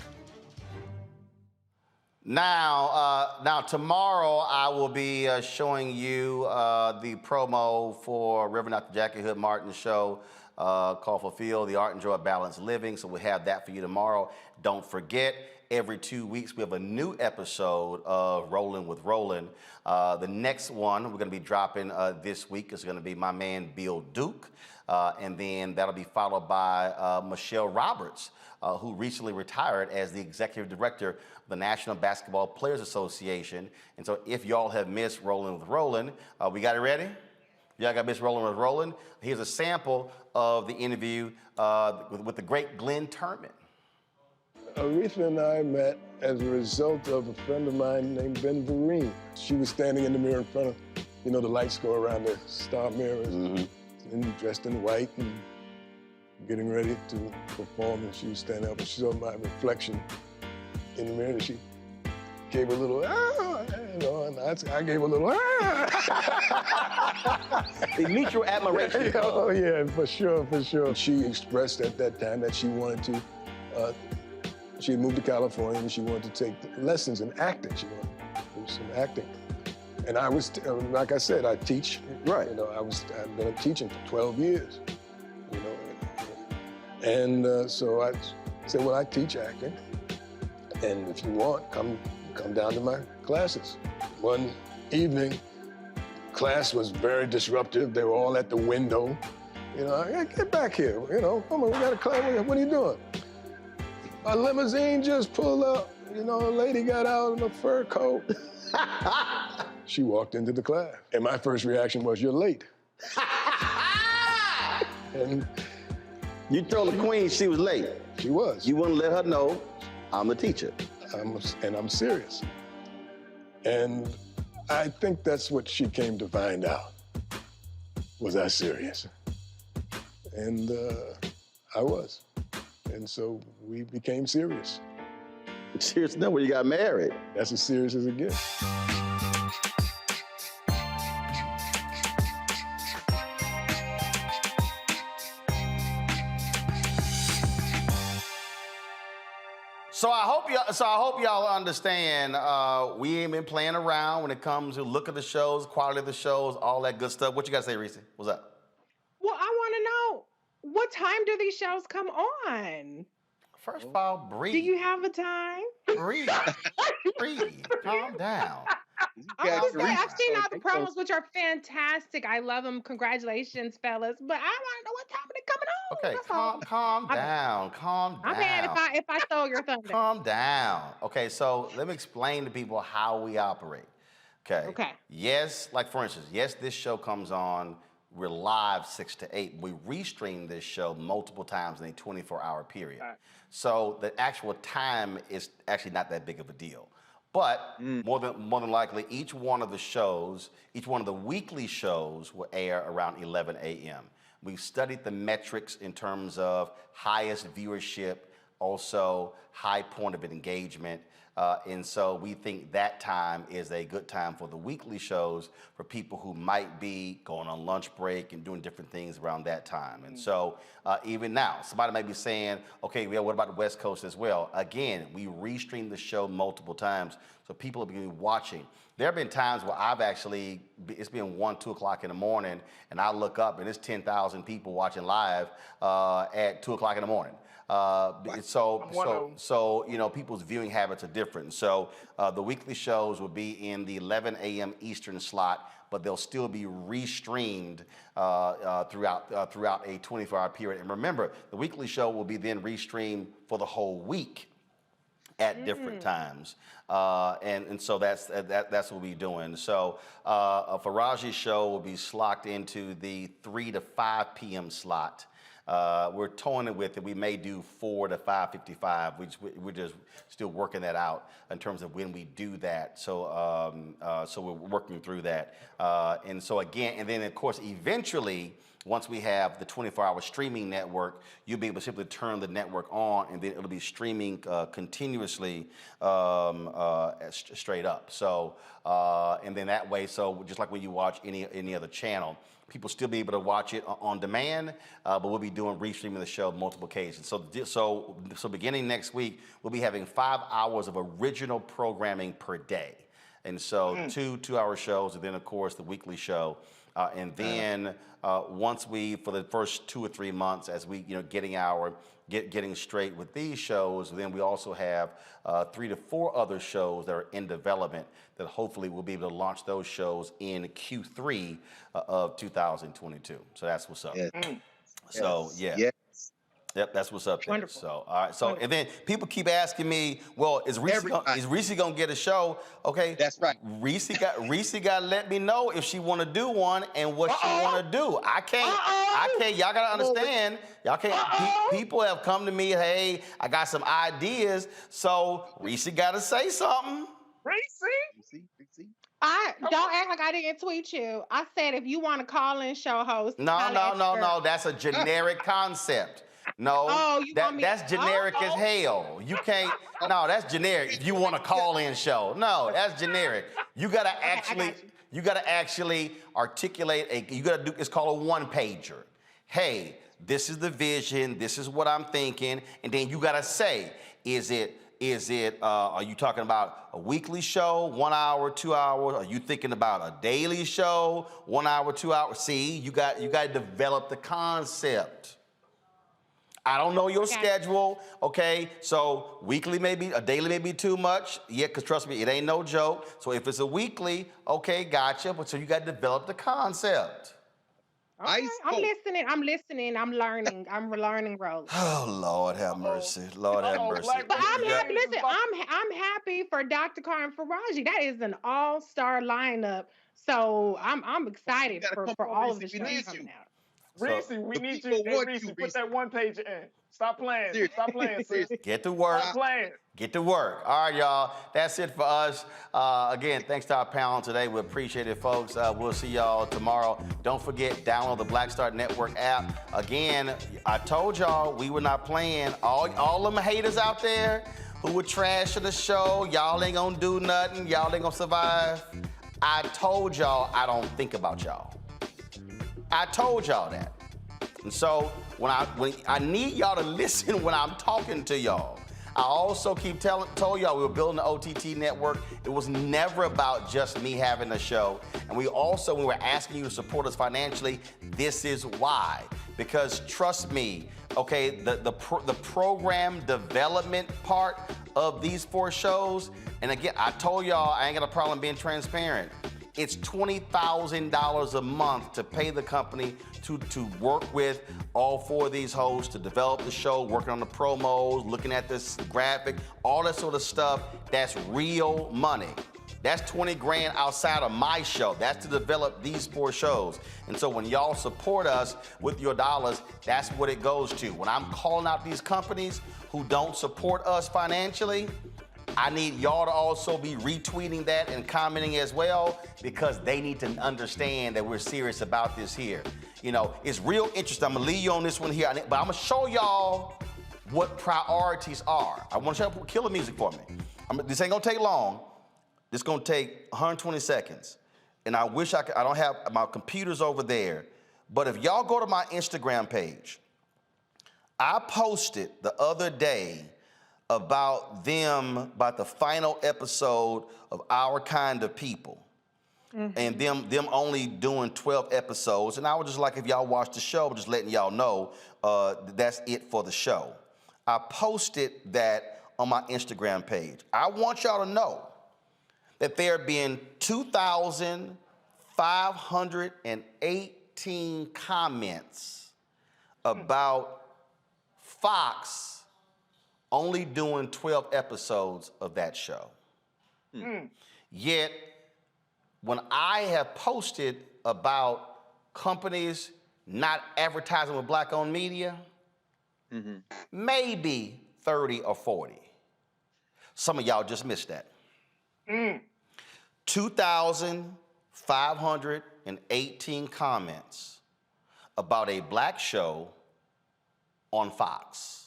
Now, tomorrow I will be showing you the promo for Reverend Dr. Jackie Hood Martin's show called Fulfill the Art and Joy of Balanced Living. So we'll have that for you tomorrow. Don't forget, every 2 weeks we have a new episode of Rollin' with Rollin'. The next one we're going to be dropping this week is going to be my man Bill Duke. And then that'll be followed by Michelle Roberts, who recently retired as the executive director of the National Basketball Players Association. And so if y'all have missed Rollin' with Rollin', we got it ready? Y'all got missed Rollin' with Rollin'? Here's a sample of the interview with the great Glenn Turman. Aretha and I met as a result of a friend of mine named Ben Vereen. She was standing in the mirror in front of, the lights go around the star mirrors, and dressed in white and getting ready to perform, and she was standing up and she saw my reflection in the mirror, and she gave a little, and I gave a little, The mutual admiration. Oh yeah, for sure. She expressed at that time that she wanted to, she had moved to California and she wanted to take lessons in acting. She wanted to do some acting. And I was, like I said, I teach. Right. I've been teaching for 12 years, And so I said, well, I teach acting. And if you want, come down to my classes. One evening, class was very disruptive. They were all at the window. Get back here, come on, we got a class, what are you doing? A limousine just pulled up, a lady got out in a fur coat. She walked into the class, and my first reaction was, you're late. And you told the queen she was late. She was. You wouldn't let her know I'm the teacher. I'm serious. And I think that's what she came to find out. Was I serious? And I was. And so we became serious. Serious enough when you got married. That's as serious as it gets. So I hope y'all understand. We ain't been playing around when it comes to look of the shows, quality of the shows, all that good stuff. What you got to say, Reese? What's up? Well, I want to know, what time do these shows come on? First of all, breathe. Do you have a time? Breathe. Breathe. Calm down. I'm just saying, I've seen all the promos, which are fantastic. I love them. Congratulations, fellas. But I want to know what time they're coming on. Okay, calm down. Calm down. I'm mad if I stole your thunder. Calm down. Okay, so let me explain to people how we operate. Okay. Yes, like for instance, yes, this show comes on. We're live 6 to 8. We restream this show multiple times in a 24-hour period. Right. So the actual time is actually not that big of a deal. But more than likely, each one of the weekly shows will air around 11 a.m. We've studied the metrics in terms of highest viewership, also high point of engagement. And so we think that time is a good time for the weekly shows for people who might be going on lunch break and doing different things around that time. And so even now, somebody may be saying, okay, well, what about the West Coast as well? Again, we restream the show multiple times, so people have been watching. There have been times where it's been 1, 2 o'clock in the morning, and I look up and it's 10,000 people watching live at 2 o'clock in the morning. So you know, people's viewing habits are different. So the weekly shows will be in the 11 a.m. Eastern slot, but they'll still be restreamed throughout a 24-hour period. And remember, the weekly show will be then restreamed for the whole week at different times. And so that's what we're doing. So Faraji's show will be slocked into the 3 to 5 p.m. slot. We're toying with it. We may do 4 to 5:55. We're just still working that out in terms of when we do that. So so we're working through that. And so again, and then of course, eventually, once we have the 24-hour streaming network, you'll be able to simply turn the network on, and then it'll be streaming continuously straight up. So and then that way, so just like when you watch any other channel, people still be able to watch it on demand, but we'll be doing restreaming the show multiple occasions. So beginning next week, we'll be having 5 hours of original programming per day. And so two-hour shows, and then of course the weekly show. And then once for the first 2 or 3 months, as we, getting straight with these shows, then we also have 3 to 4 other shows that are in development that hopefully we'll be able to launch those shows in Q3 of 2022. So that's what's up. Yes. So yeah. Yes. Yep, that's what's up there. Wonderful. So, all right. So, and then people keep asking me, well, is Reese gonna get a show? Okay. That's right. Reese got to let me know if she want to do one and what she want to do. I can't. Y'all gotta understand. Y'all can't. People have come to me. Hey, I got some ideas. So Reese got to say something. Reese. I don't act like I didn't tweet you. I said if you want to call in show host. No. That's a generic concept. No, that's generic as hell. You can't. No, that's generic. If you want to call in show, no, that's generic. You gotta actually articulate it's called a one-pager. Hey, this is the vision. This is what I'm thinking, and then you gotta say, are you talking about a weekly show, 1 hour, 2 hours? Are you thinking about a daily show, 1 hour, 2 hours? See, you got to develop the concept. I don't know your schedule, okay? So weekly maybe, a daily may be too much. Yeah, because trust me, it ain't no joke. So if it's a weekly, okay, gotcha. But so you got to develop the concept. Okay, I'm listening. I'm learning. I'm learning roles. Oh, Lord have mercy. Lord have mercy. But I'm happy. Listen, I'm happy for Dr. Carr and Faraji. That is an all-star lineup. So I'm excited for all of the shows coming out. Reese, we need you. Hey, Reese, put that one page in. Stop playing. Stop playing, sis. Get to work. Stop playing. Get to work. All right, y'all. That's it for us. Again, thanks to our panel today. We appreciate it, folks. We'll see y'all tomorrow. Don't forget, download the Black Star Network app. Again, I told y'all we were not playing. All them haters out there who were trashing the show, y'all ain't gonna do nothing. Y'all ain't gonna survive. I told y'all I don't think about y'all. I told y'all that. And so when I need y'all to listen when I'm talking to y'all. I also told y'all we were building the OTT network. It was never about just me having a show. And we were asking you to support us financially. This is why. Because trust me, okay, the program development part of these 4 shows, and again, I told y'all I ain't got a problem being transparent. It's $20,000 a month to pay the company to work with all 4 of these hosts, to develop the show, working on the promos, looking at this graphic, all that sort of stuff. That's real money. That's 20 grand outside of my show. That's to develop these 4 shows. And so when y'all support us with your dollars, that's what it goes to. When I'm calling out these companies who don't support us financially, I need y'all to also be retweeting that and commenting as well, because they need to understand that we're serious about this here. It's real interesting. I'm gonna leave you on this one here, but I'm gonna show y'all what priorities are. I want to show Killer Music for me. This ain't gonna take long. This gonna take 120 seconds. And I wish I don't have my computers over there. But if y'all go to my Instagram page, I posted the other day about the final episode of Our Kind of People. And them only doing 12 episodes. And I was just like, if y'all watch the show, just letting y'all know that's it for the show. I posted that on my Instagram page. I want y'all to know that there have been 2,518 comments about Fox only doing 12 episodes of that show. Yet, when I have posted about companies not advertising with Black-owned media, maybe 30 or 40. Some of y'all just missed that. 2,518 comments about a Black show on Fox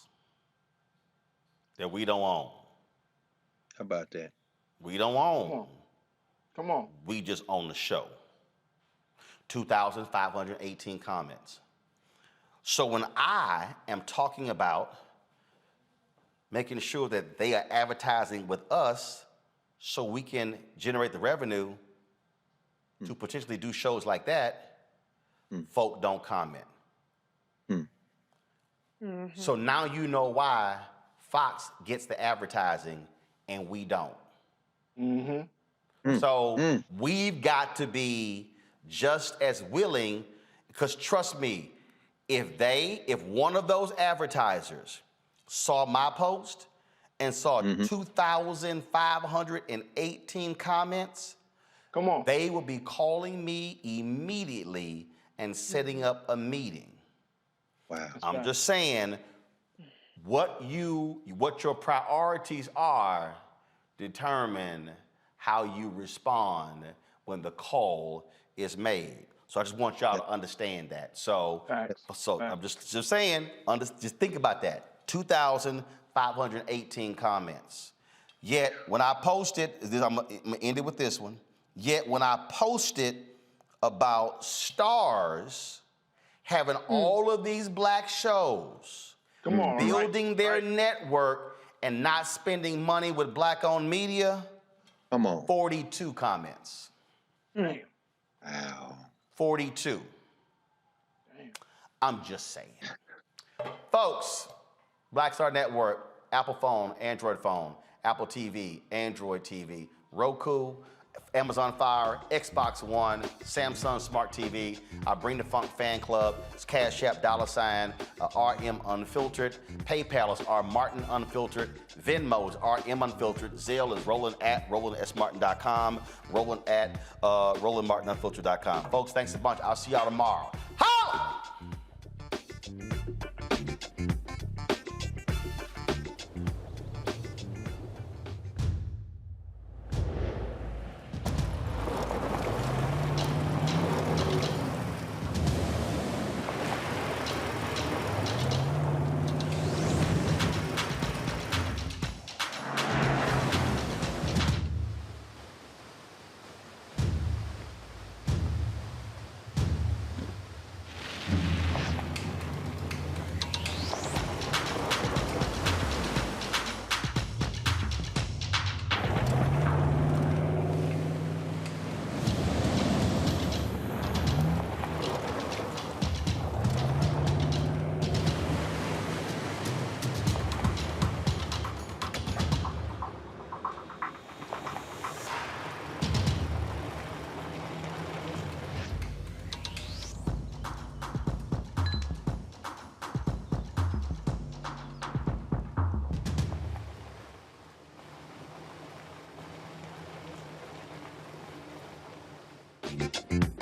that we don't own. How about that? We don't own. Come on. We just own the show. 2,518 comments. So when I am talking about making sure that they are advertising with us so we can generate the revenue to potentially do shows like that, folk don't comment. So now you know why Fox gets the advertising and we don't. So we've got to be just as willing, because trust me, if one of those advertisers saw my post and saw 2,518 comments, come on, they will be calling me immediately and setting up a meeting. Wow. I'm just saying, what your priorities are determine how you respond when the call is made. So I just want y'all to understand that. So I'm just saying, just think about that. 2,518 comments. Yet when I posted, I'm gonna end it with this one. Yet when I posted about Stars having all of these Black shows, building their network and not spending money with Black-owned media, 42 comments. Damn. Wow. 42. Damn. I'm just saying. Folks, Black Star Network, Apple phone, Android phone, Apple TV, Android TV, Roku, Amazon Fire, Xbox One, Samsung Smart TV. I Bring the Funk Fan Club. It's Cash App, $, RM Unfiltered. PayPal is R Martin Unfiltered. Venmo is RM Unfiltered. Zelle is Roland@RolandSMartin.com. Roland at RolandMartinUnfiltered.com. Folks, thanks a bunch. I'll see y'all tomorrow. Holla! Thank you.